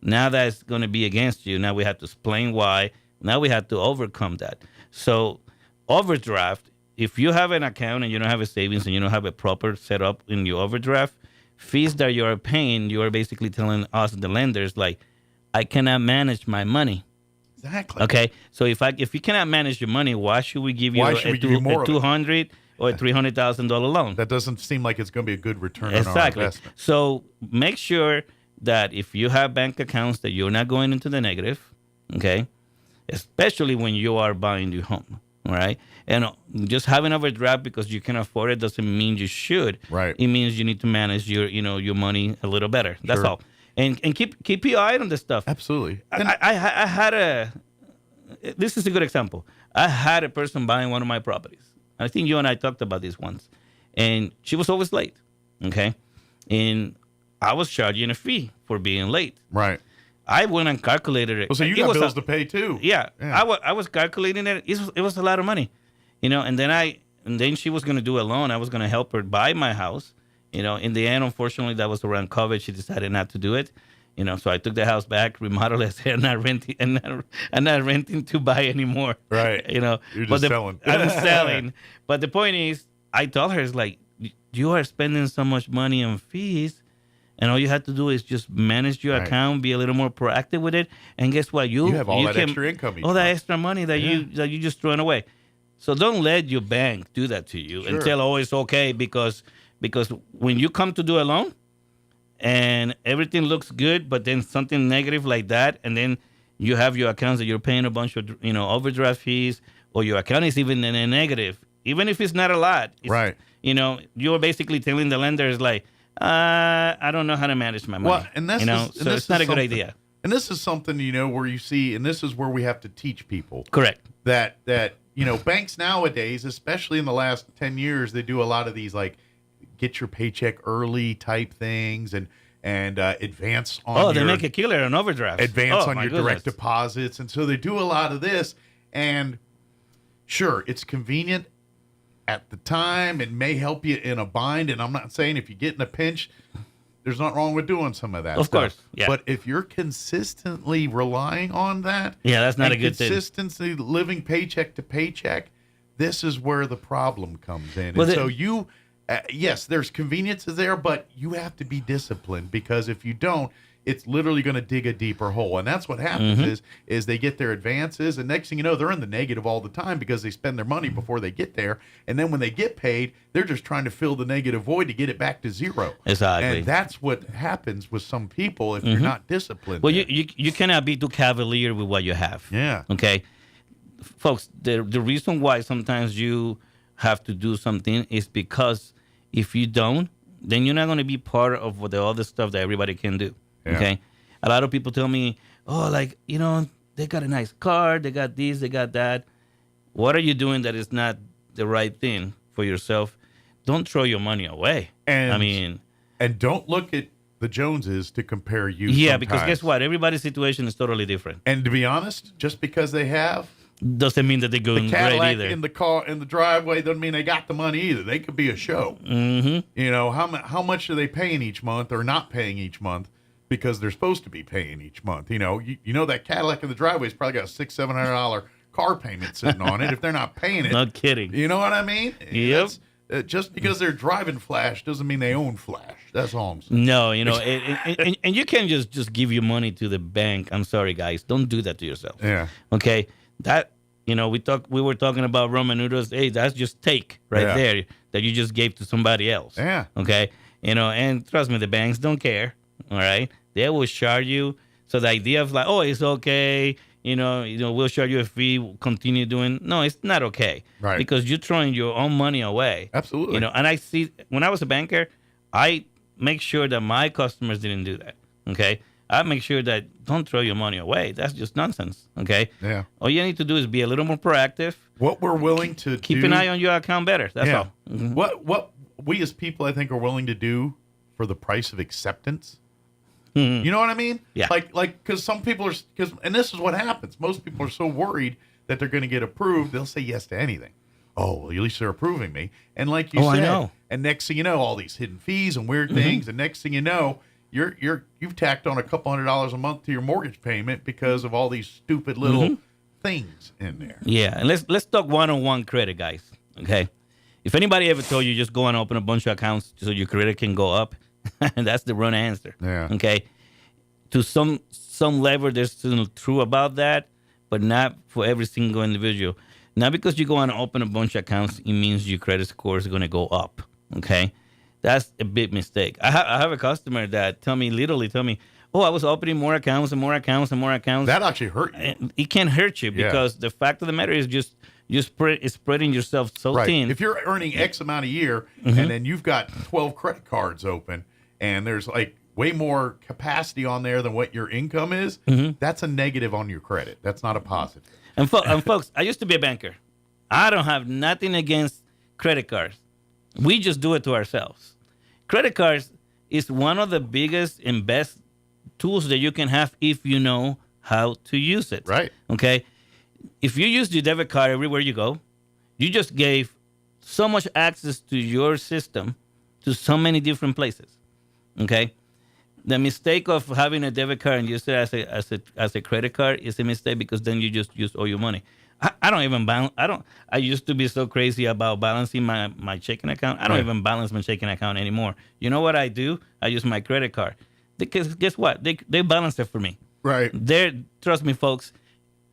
now that's going to be against you. Now we have to explain why. Now we have to overcome that. So overdraft, if you have an account and you don't have a savings and you don't have a proper setup in your overdraft, fees that you are paying, you are basically telling us, the lenders, like, I cannot manage my money. Exactly. Okay, so if you cannot manage your money, why should we give you a $200,000 or a $300,000 loan? That doesn't seem like it's going to be a good return on our investment. So make sure that if you have bank accounts that you're not going into the negative, okay, especially when you are buying your home, all right? And just having overdraft because you can afford it doesn't mean you should. Right. It means you need to manage your money a little better. That's all. And keep your eye on this stuff. Absolutely. I had this is a good example. I had a person buying one of my properties. I think you and I talked about this once. And she was always late, okay? And I was charging a fee for being late. Right. I went and calculated it. Well, so you got bills to pay too. Yeah. I was calculating it. It was a lot of money, and then she was going to do a loan. I was going to help her buy my house. In the end, unfortunately, that was around COVID. She decided not to do it. So I took the house back, remodeled it, and not renting to buy anymore. Right. You're just selling. I'm selling. But the point is, I told her, it's like, you are spending so much money on fees, and all you have to do is just manage your account, be a little more proactive with it, and guess what? You have all that extra income. All that extra money that you just throwing away. So don't let your bank do that to you and tell, it's okay because when you come to do a loan and everything looks good, but then something negative like that, and then you have your accounts that you're paying a bunch of overdraft fees, or your account is even in a negative, even if it's not a lot. Right. You're basically telling the lenders, like, I don't know how to manage my money. Well, and this so it's not a good idea. And this is something, where you see, and this is where we have to teach people. Correct. That banks nowadays, especially in the last 10 years, they do a lot of these, like, get your paycheck early type things and advance on they make a killer on overdraft. Advance on your direct deposits. And so they do a lot of this. And sure, it's convenient at the time. It may help you in a bind. And I'm not saying if you get in a pinch, there's nothing wrong with doing some of that stuff. Of course, yeah. But if you're consistently relying on that, that's not a good thing. Consistently living paycheck to paycheck, this is where the problem comes in. Well, and so you... yes, there's conveniences there, but you have to be disciplined, because if you don't, it's literally going to dig a deeper hole. And that's what happens is they get their advances, and next thing you know, they're in the negative all the time because they spend their money before they get there. And then when they get paid, they're just trying to fill the negative void to get it back to zero. Exactly. And that's what happens with some people if you're not disciplined. Well, you cannot be too cavalier with what you have. Yeah. Okay. Folks, the reason why sometimes you have to do something is because if you don't, then you're not going to be part of the other stuff that everybody can do. Yeah. Okay. A lot of people tell me, they got a nice car, they got this, they got that. What are you doing that is not the right thing for yourself? Don't throw your money away. And don't look at the Joneses to compare you. Yeah, sometimes. because guess what? Everybody's situation is totally different. And to be honest, just because they have Doesn't mean that they're going the great Cadillac either. in the car in the driveway doesn't mean they got the money either. They could be a show. Mm-hmm. You know, how much are they paying each month or not paying each month because they're supposed to be paying each month? You know, you know that Cadillac in the driveway's probably got a $600-700 car payment sitting on it if they're not paying it. No kidding. You know what I mean? Yep. Just because they're driving Flash doesn't mean they own Flash. That's all I'm saying. No, you know, and you can't just give your money to the bank. I'm sorry, guys. Don't do that to yourself. Yeah. Okay. That, you know, we were talking about ramen noodles. Hey, that's just take right there that you just gave to somebody else. Yeah. Okay. You know, and trust me, the banks don't care. All right. They will charge you. So the idea of like, oh, it's okay. You know, we'll charge you a fee. We'll continue doing. No, it's not okay. Right. Because you're throwing your own money away. Absolutely. You know, and I see when I was a banker, I make sure that my customers didn't do that. Okay. I make sure that don't throw your money away. That's just nonsense. Okay. Yeah. All you need to do is be a little more proactive. What we're willing to keep an eye on your account better. That's all. Mm-hmm. What we as people, I think, are willing to do for the price of acceptance. Mm-hmm. You know what I mean? Yeah. Like, because some people and this is what happens. Most people are so worried that they're going to get approved, they'll say yes to anything. Oh, well, at least they're approving me. And like you said, I know. And next thing you know, all these hidden fees and weird things. And next thing you know, you've tacked on a couple $100 a month to your mortgage payment because of all these stupid little things in there. Yeah, and let's talk one-on-one credit, guys. Okay, if anybody ever told you just go and open a bunch of accounts so your credit can go up, that's the wrong answer. Yeah. Okay, to some level, there's still true about that, but not for every single individual. Not because you go and open a bunch of accounts, it means your credit score is going to go up. Okay. That's a big mistake. I have a customer that literally tell me, oh, I was opening more accounts and more accounts and more accounts. That actually hurt you. It can hurt you because the fact of the matter is you're spreading yourself so thin. If you're earning X amount a year and then you've got 12 credit cards open and there's like way more capacity on there than what your income is, that's a negative on your credit. That's not a positive. And folks, I used to be a banker. I don't have nothing against credit cards. We just do it to ourselves. Credit cards is one of the biggest and best tools that you can have if you know how to use it. Right. Okay. If you use your debit card everywhere you go, you just gave so much access to your system to so many different places. Okay. The mistake of having a debit card and use it as a credit card is a mistake because then you just use all your money. I don't even balance. I used to be so crazy about balancing my checking account. I don't even balance my checking account anymore. You know what I do? I use my credit card. Because guess what? They balance it for me. Right. Trust me, folks.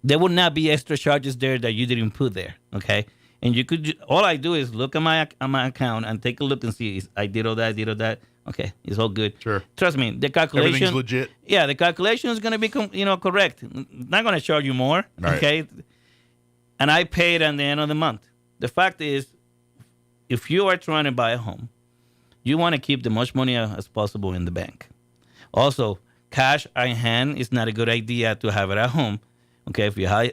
There would not be extra charges there that you didn't put there. Okay. And you could. All I do is look at my account and take a look and see. I did all that. Okay, it's all good. Sure. Trust me, the calculation. Everything's legit. Yeah, the calculation is going to be correct. Not going to charge you more. Right. Okay. And I pay it at the end of the month. The fact is, if you are trying to buy a home, you want to keep the much money as possible in the bank. Also, cash in hand is not a good idea to have it at home. Okay, I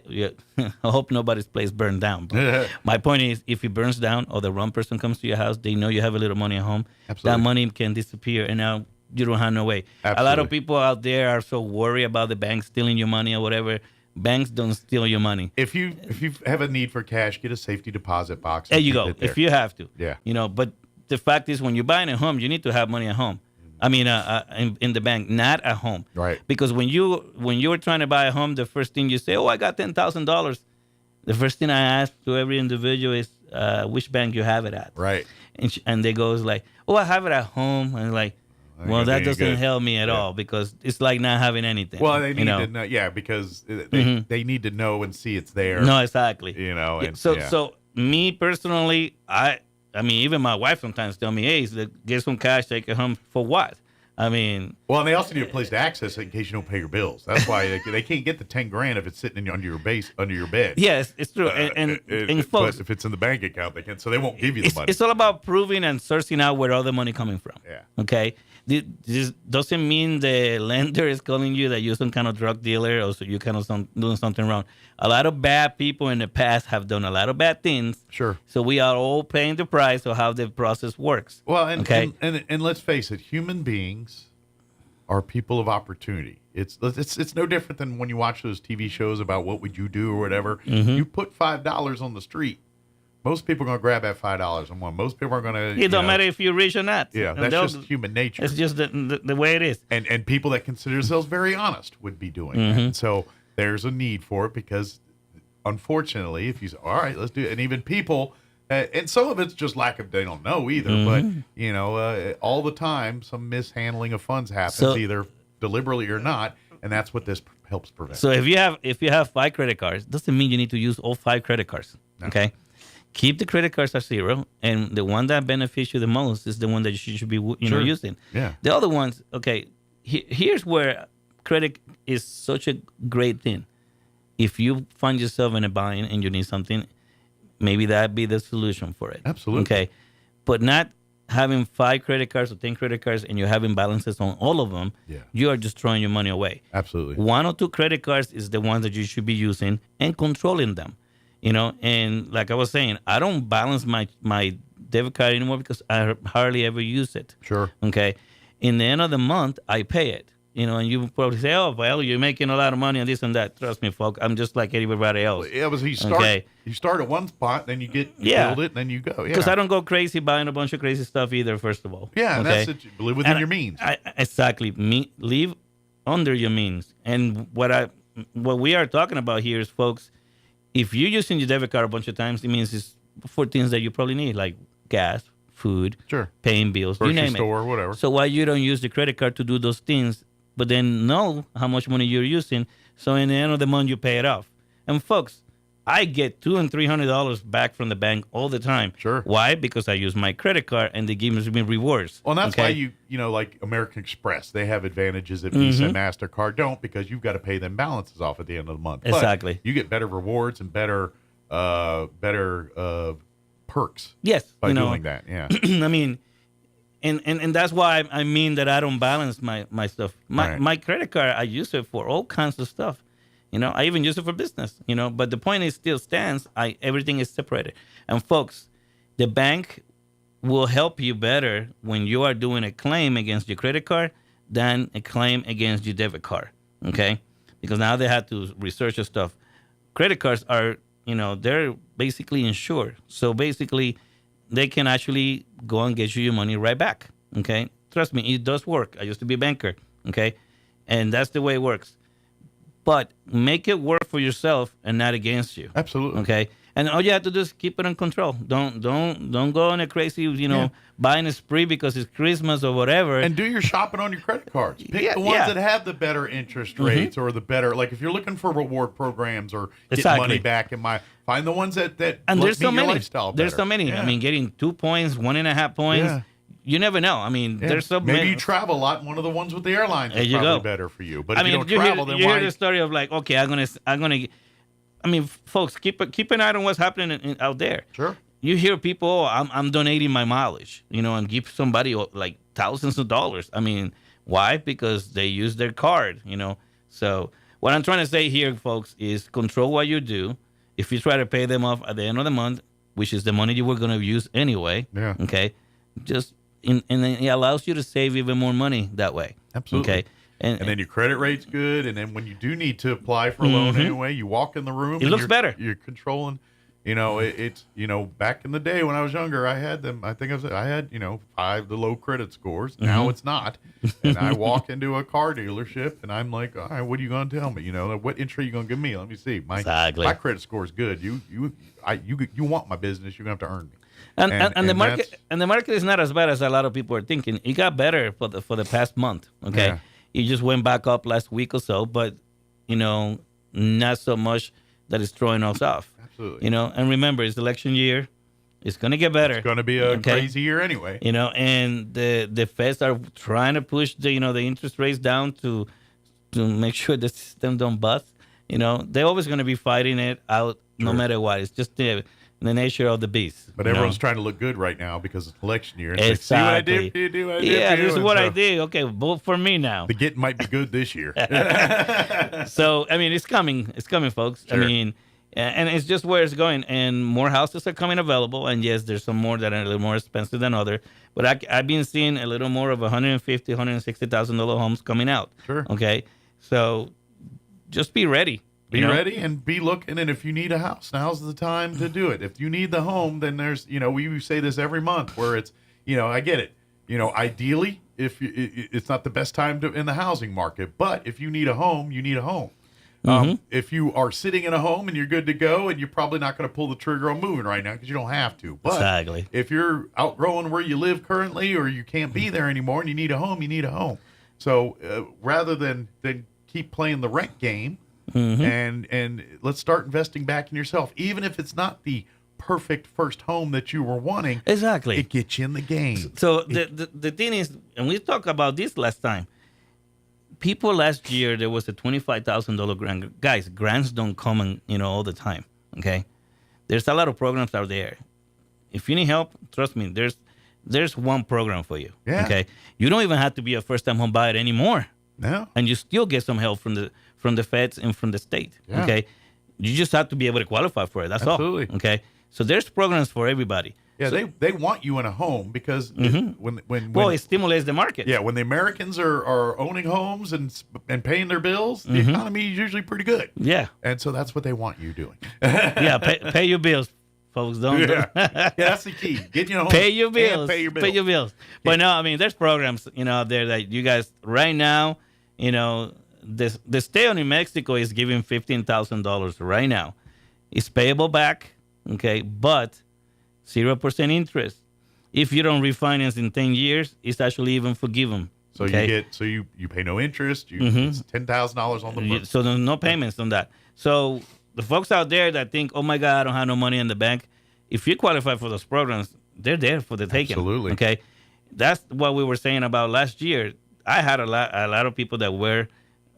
hope nobody's place burned down. But my point is, if it burns down or the wrong person comes to your house, they know you have a little money at home. Absolutely. That money can disappear, and now you don't have no way. Absolutely. A lot of people out there are so worried about the bank stealing your money or whatever. Banks don't steal your money. If you have a need for cash, get a safety deposit box. There you go. If you have to. Yeah. But the fact is, when you're buying a home, you need to have money at home. I mean, in the bank, not at home. Right. Because when you're trying to buy a home, the first thing you say, oh, I got $10,000. The first thing I ask to every individual is which bank you have it at. Right. And they goes like, oh, I have it at home. And like, well, that doesn't help me at all because it's like not having anything. Well, they need to know, because they need to know and see it's there. No, exactly. And so me personally, I mean, even my wife sometimes tell me, hey, get some cash, take it home for what? I mean, well, and they also need a place to access it in case you don't pay your bills. That's why they can't get the $10,000 if it's sitting under your bed. Yes, it's true. And folks, but if it's in the bank account, they can. So they won't give you the money. It's all about proving and searching out where all the money coming from. Yeah. Okay. This doesn't mean the lender is calling you that you're some kind of drug dealer or so you're kind of doing something wrong. A lot of bad people in the past have done a lot of bad things. Sure. So we are all paying the price of how the process works. Well, and let's face it, human beings are people of opportunity. It's no different than when you watch those TV shows about what would you do or whatever. You put $5 on the street. Most people are going to grab that $5 and one. Most people are going to. It don't matter if you're rich or not. Yeah, that's just human nature. It's just the way it is. And people that consider themselves very honest would be doing that. And so there's a need for it because, unfortunately, if you say, all right, let's do it. And even people, and some of it's just lack of, they don't know either. But, all the time, some mishandling of funds happens, either deliberately or not. And that's what this helps prevent. So if you have 5 credit cards, doesn't mean you need to use all 5 credit cards. No. Okay. Keep the credit cards at 0, and the one that benefits you the most is the one that you should be using. Yeah. The other ones, okay, here's where credit is such a great thing. If you find yourself in a bind and you need something, maybe that'd be the solution for it. Absolutely. Okay, but not having 5 credit cards or 10 credit cards and you're having balances on all of them, you are just throwing your money away. Absolutely. 1 or 2 credit cards is the ones that you should be using and controlling them. And like I was saying, I don't balance my debit card anymore because I hardly ever use it. Sure. Okay. In the end of the month, I pay it. And you probably say, oh, well, you're making a lot of money on this and that. Trust me, folks, I'm just like everybody else. Yeah, but you start at one spot, then you build it, and then you go. Because I don't go crazy buying a bunch of crazy stuff either, first of all. Yeah, and that's it. Live within your means. Exactly. Live under your means. And what we are talking about here is, folks, if you're using your debit card a bunch of times, it means it's for things that you probably need, like gas, food, paying bills, grocery you name store, whatever. So why you don't use the credit card to do those things, but then know how much money you're using, so in the end of the month you pay it off. And folks, I get $200 and $300 back from the bank all the time. Sure. Why? Because I use my credit card and they give me rewards. Well, and that's why like American Express, they have advantages that Visa and MasterCard don't because you've got to pay them balances off at the end of the month. Exactly. But you get better rewards and better perks. Yes. By doing that. Yeah. I mean, and that's why I mean that I don't balance my stuff. My credit card, I use it for all kinds of stuff. I even use it for business, but the point is still stands. Everything is separated. And folks, the bank will help you better when you are doing a claim against your credit card than a claim against your debit card, okay? Because now they have to research your stuff. Credit cards are, they're basically insured. So basically, they can actually go and get you your money right back, okay? Trust me, it does work. I used to be a banker, okay? And that's the way it works. But make it work for yourself and not against you. Absolutely. Okay. And all you have to do is keep it in control. Don't go on a crazy, buying a spree because it's Christmas or whatever. And do your shopping on your credit cards. Pick the ones that have the better interest rates or the better, like if you're looking for reward programs or get money back find the ones that and there's so many. Lifestyle better. There's so many. Yeah. I mean, getting 2 points, 1.5 points. Yeah. You never know. I mean, there's so many. Maybe you travel a lot, and one of the ones with the airlines is probably better for you. But if you don't travel, then you why? hear the story of like, okay, I'm gonna. I mean, folks, keep an eye on what's happening out there. Sure. You hear people, I'm donating my mileage, and give somebody like thousands of dollars. I mean, why? Because they use their card, So what I'm trying to say here, folks, is control what you do. If you try to pay them off at the end of the month, which is the money you were going to use anyway, okay, just. And then it allows you to save even more money that way. Absolutely. Okay. And then your credit rate's good. And then when you do need to apply for a loan anyway, you walk in the room. It looks better. You're controlling. It's back in the day when I was younger, I had them. I think I had 5 the low credit scores. Now it's not. And I walk into a car dealership and I'm like, all right, what are you going to tell me? What interest are you going to give me? Let me see. My credit score is good. You want my business. You're going to have to earn me. And the market is not as bad as a lot of people are thinking. It got better for the past month. Okay, Yeah. It just went back up last week or so, but not so much that it's throwing us off. Absolutely. And remember, it's election year. It's going to get better. It's going to be a crazy year anyway. And the Feds are trying to push the interest rates down to make sure the system don't bust. They're always going to be fighting it out no matter what. It's just the nature of the beast. But everyone's trying to look good right now because it's election year. Exactly. See what I did? This is what I did. Okay, vote for me now. The get might be good this year. So, I mean, it's coming. It's coming, folks. Sure. I mean, And it's just where it's going. And more houses are coming available. And yes, there's some more that are a little more expensive than others. But I've been seeing a little more of $150,000, $160,000 homes coming out. Sure. Okay. So just be ready. Be ready and be looking. And if you need a house, now's the time to do it. If you need the home, then there's, we say this every month where it's, I get it. Ideally, it's not the best time in the housing market. But if you need a home, you need a home. If you are sitting in a home and you're good to go, and you're probably not going to pull the trigger on moving right now because you don't have to. But exactly. If you're outgrowing where you live currently, or you can't be there anymore, and you need a home, you need a home. So rather than keep playing the rent game, and let's start investing back in yourself, even if it's not the perfect first home that you were wanting. Exactly. It gets you in the game. So the thing is, and we talked about this last time. People last year, there was a $25,000 grant. Guys, grants don't come all the time, okay? There's a lot of programs out there. If you need help, trust me, there's one program for you, okay? You don't even have to be a first-time home buyer anymore. No. And you still get some help from the feds and from the state, okay? You just have to be able to qualify for it. That's Absolutely. all, okay? So there's programs for everybody. Yeah, so, they want you in a home because when it stimulates the market. Yeah, when the Americans are owning homes and paying their bills, the economy is usually pretty good. Yeah, and so that's what they want you doing. Yeah, pay your bills, folks. Yeah, that's the key. Get you a home. Pay your bills. Pay your bills. Pay your bills. But no, I mean, there's programs out there that you guys right now. The state of New Mexico is giving $15,000 right now. It's payable back, okay, but 0% interest. If you don't refinance in 10 years, it's actually even forgiven. So okay? you pay no interest. It's $10,000 on the book. So there's no payments on that. So the folks out there that think, oh my God, I don't have no money in the bank. If you qualify for those programs, they're there for the taking. Absolutely. Okay. That's what we were saying about last year. I had a lot of people that were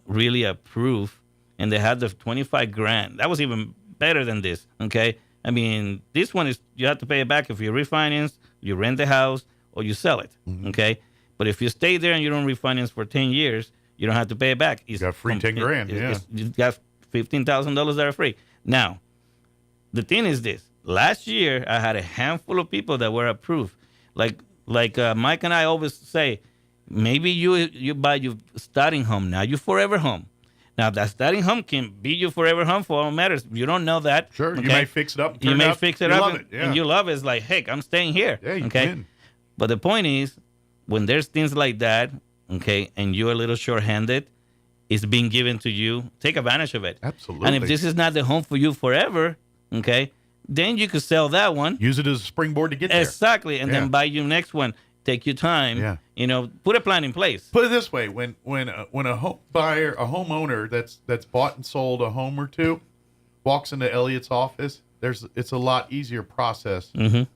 really approved, and they had the $25,000. That was even better than this. Okay. I mean, this one is you have to pay it back if you refinance, you rent the house, or you sell it. Okay. But if you stay there and you don't refinance for 10 years, you don't have to pay it back. You got free $10,000. Yeah. You got $15,000 that are free. Now, the thing is this. Last year, I had a handful of people that were approved. Like Mike and I always say, maybe you buy your starting home, now your forever home. Now, that starting home can be your forever home for all matters. You don't know that. Sure, okay? you may fix it up. You may fix it up, and you love it. It's like, heck, I'm staying here. Yeah, you okay? can. But the point is, when there's things like that, okay, and you're a little short-handed, it's being given to you. Take advantage of it. Absolutely. And if this is not the home for you forever, okay, then you could sell that one. Use it as a springboard to get there. Exactly, and then buy your next one. Take your time. Yeah. Put a plan in place. Put it this way: when a home buyer, a homeowner that's bought and sold a home or two, walks into Elliot's office, it's a lot easier process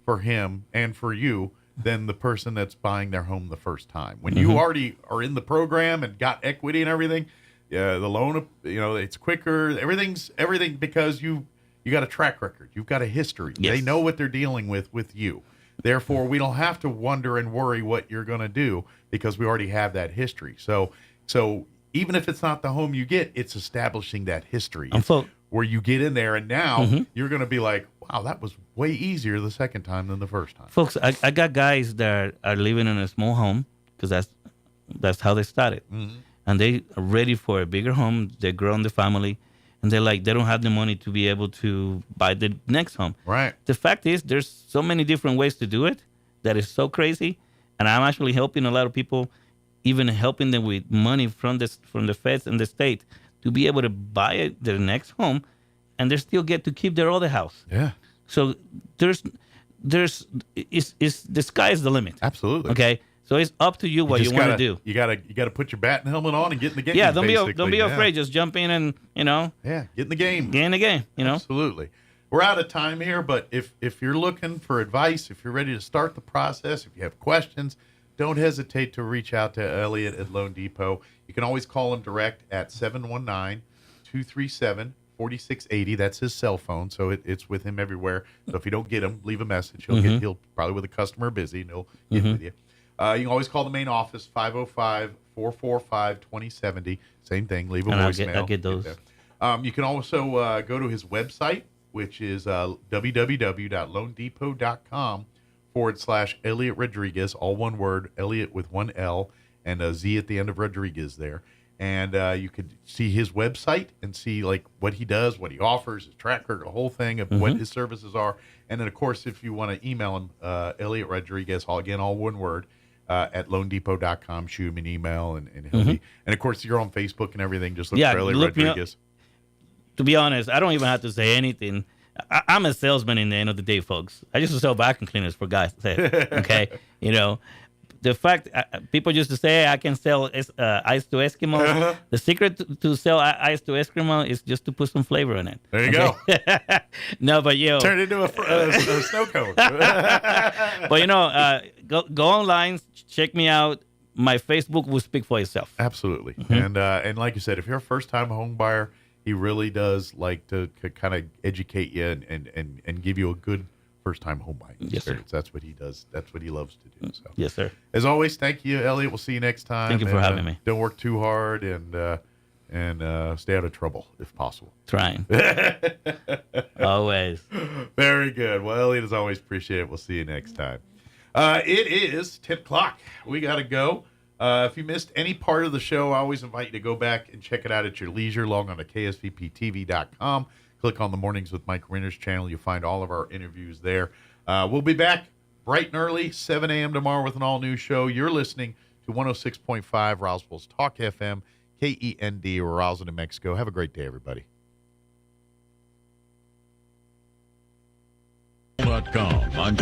for him and for you than the person that's buying their home the first time. When you already are in the program and got equity and everything, the loan, it's quicker. Everything because you got a track record. You've got a history. Yes. They know what they're dealing with you. Therefore, we don't have to wonder and worry what you're going to do because we already have that history. So even if it's not the home you get, it's establishing that history where you get in there, and now you're going to be like, wow, that was way easier the second time than the first time. Folks, I got guys that are living in a small home because that's how they started. And they are ready for a bigger home. They're growing the family. And they don't have the money to be able to buy the next home. Right. The fact is, there's so many different ways to do it that is so crazy. And I'm actually helping a lot of people, even helping them with money from the feds and the state to be able to buy their next home, and they still get to keep their other house. Yeah. So the sky is the limit. Absolutely. Okay. So it's up to you what you want to do. You gotta put your bat and helmet on and get in the game. Yeah, don't be afraid. Just jump in and get in the game. Get in the game. Absolutely. We're out of time here, but if you're looking for advice, if you're ready to start the process, if you have questions, don't hesitate to reach out to Elliot at Loan Depot. You can always call him direct at 719-237-4680. That's his cell phone, so it's with him everywhere. So if you don't get him, leave a message. He'll probably with a customer busy, and he'll get with you. You can always call the main office, 505-445-2070. Same thing. Leave a voicemail. I'll get those. You can also go to his website, which is www.loandepot.com/Elliot Rodriguez, all one word, Elliot with one L and a Z at the end of Rodriguez there. And you could see his website and see like what he does, what he offers, his track record, the whole thing of what his services are. And then, of course, if you want to email him, Elliot Rodriguez, all one word, at loandepot.com, shoot him an email, and he'll be. And, of course, you're on Facebook and everything. Just look for Elliot Rodriguez. To be honest, I don't even have to say anything. I'm a salesman in the end of the day, folks. I used to sell vacuum cleaners for guys. Okay? The fact people used to say I can sell ice to Eskimo. The secret to sell ice to Eskimo is just to put some flavor in it. There you go. No, but turn it into a snow cone. But go online, check me out. My Facebook will speak for itself. Absolutely. And like you said, if you're a first time home buyer, he really does like to kind of educate you and give you a good first-time home buying experience. Yes, sir. That's what he does. That's what he loves to do. So. Yes, sir. As always, thank you, Elliot. We'll see you next time. Thank you for having me. Don't work too hard and stay out of trouble if possible. Trying. Always. Very good. Well, Elliot, as always, appreciate it. We'll see you next time. It is 10 o'clock. We got to go. If you missed any part of the show, I always invite you to go back and check it out at your leisure. Log on to ksvptv.com. Click on the Mornings with Mike Winters channel. You'll find all of our interviews there. We'll be back bright and early, 7 a.m. tomorrow with an all-new show. You're listening to 106.5 Roswell's Talk FM, KEND, Roswell, New Mexico. Have a great day, everybody. .com.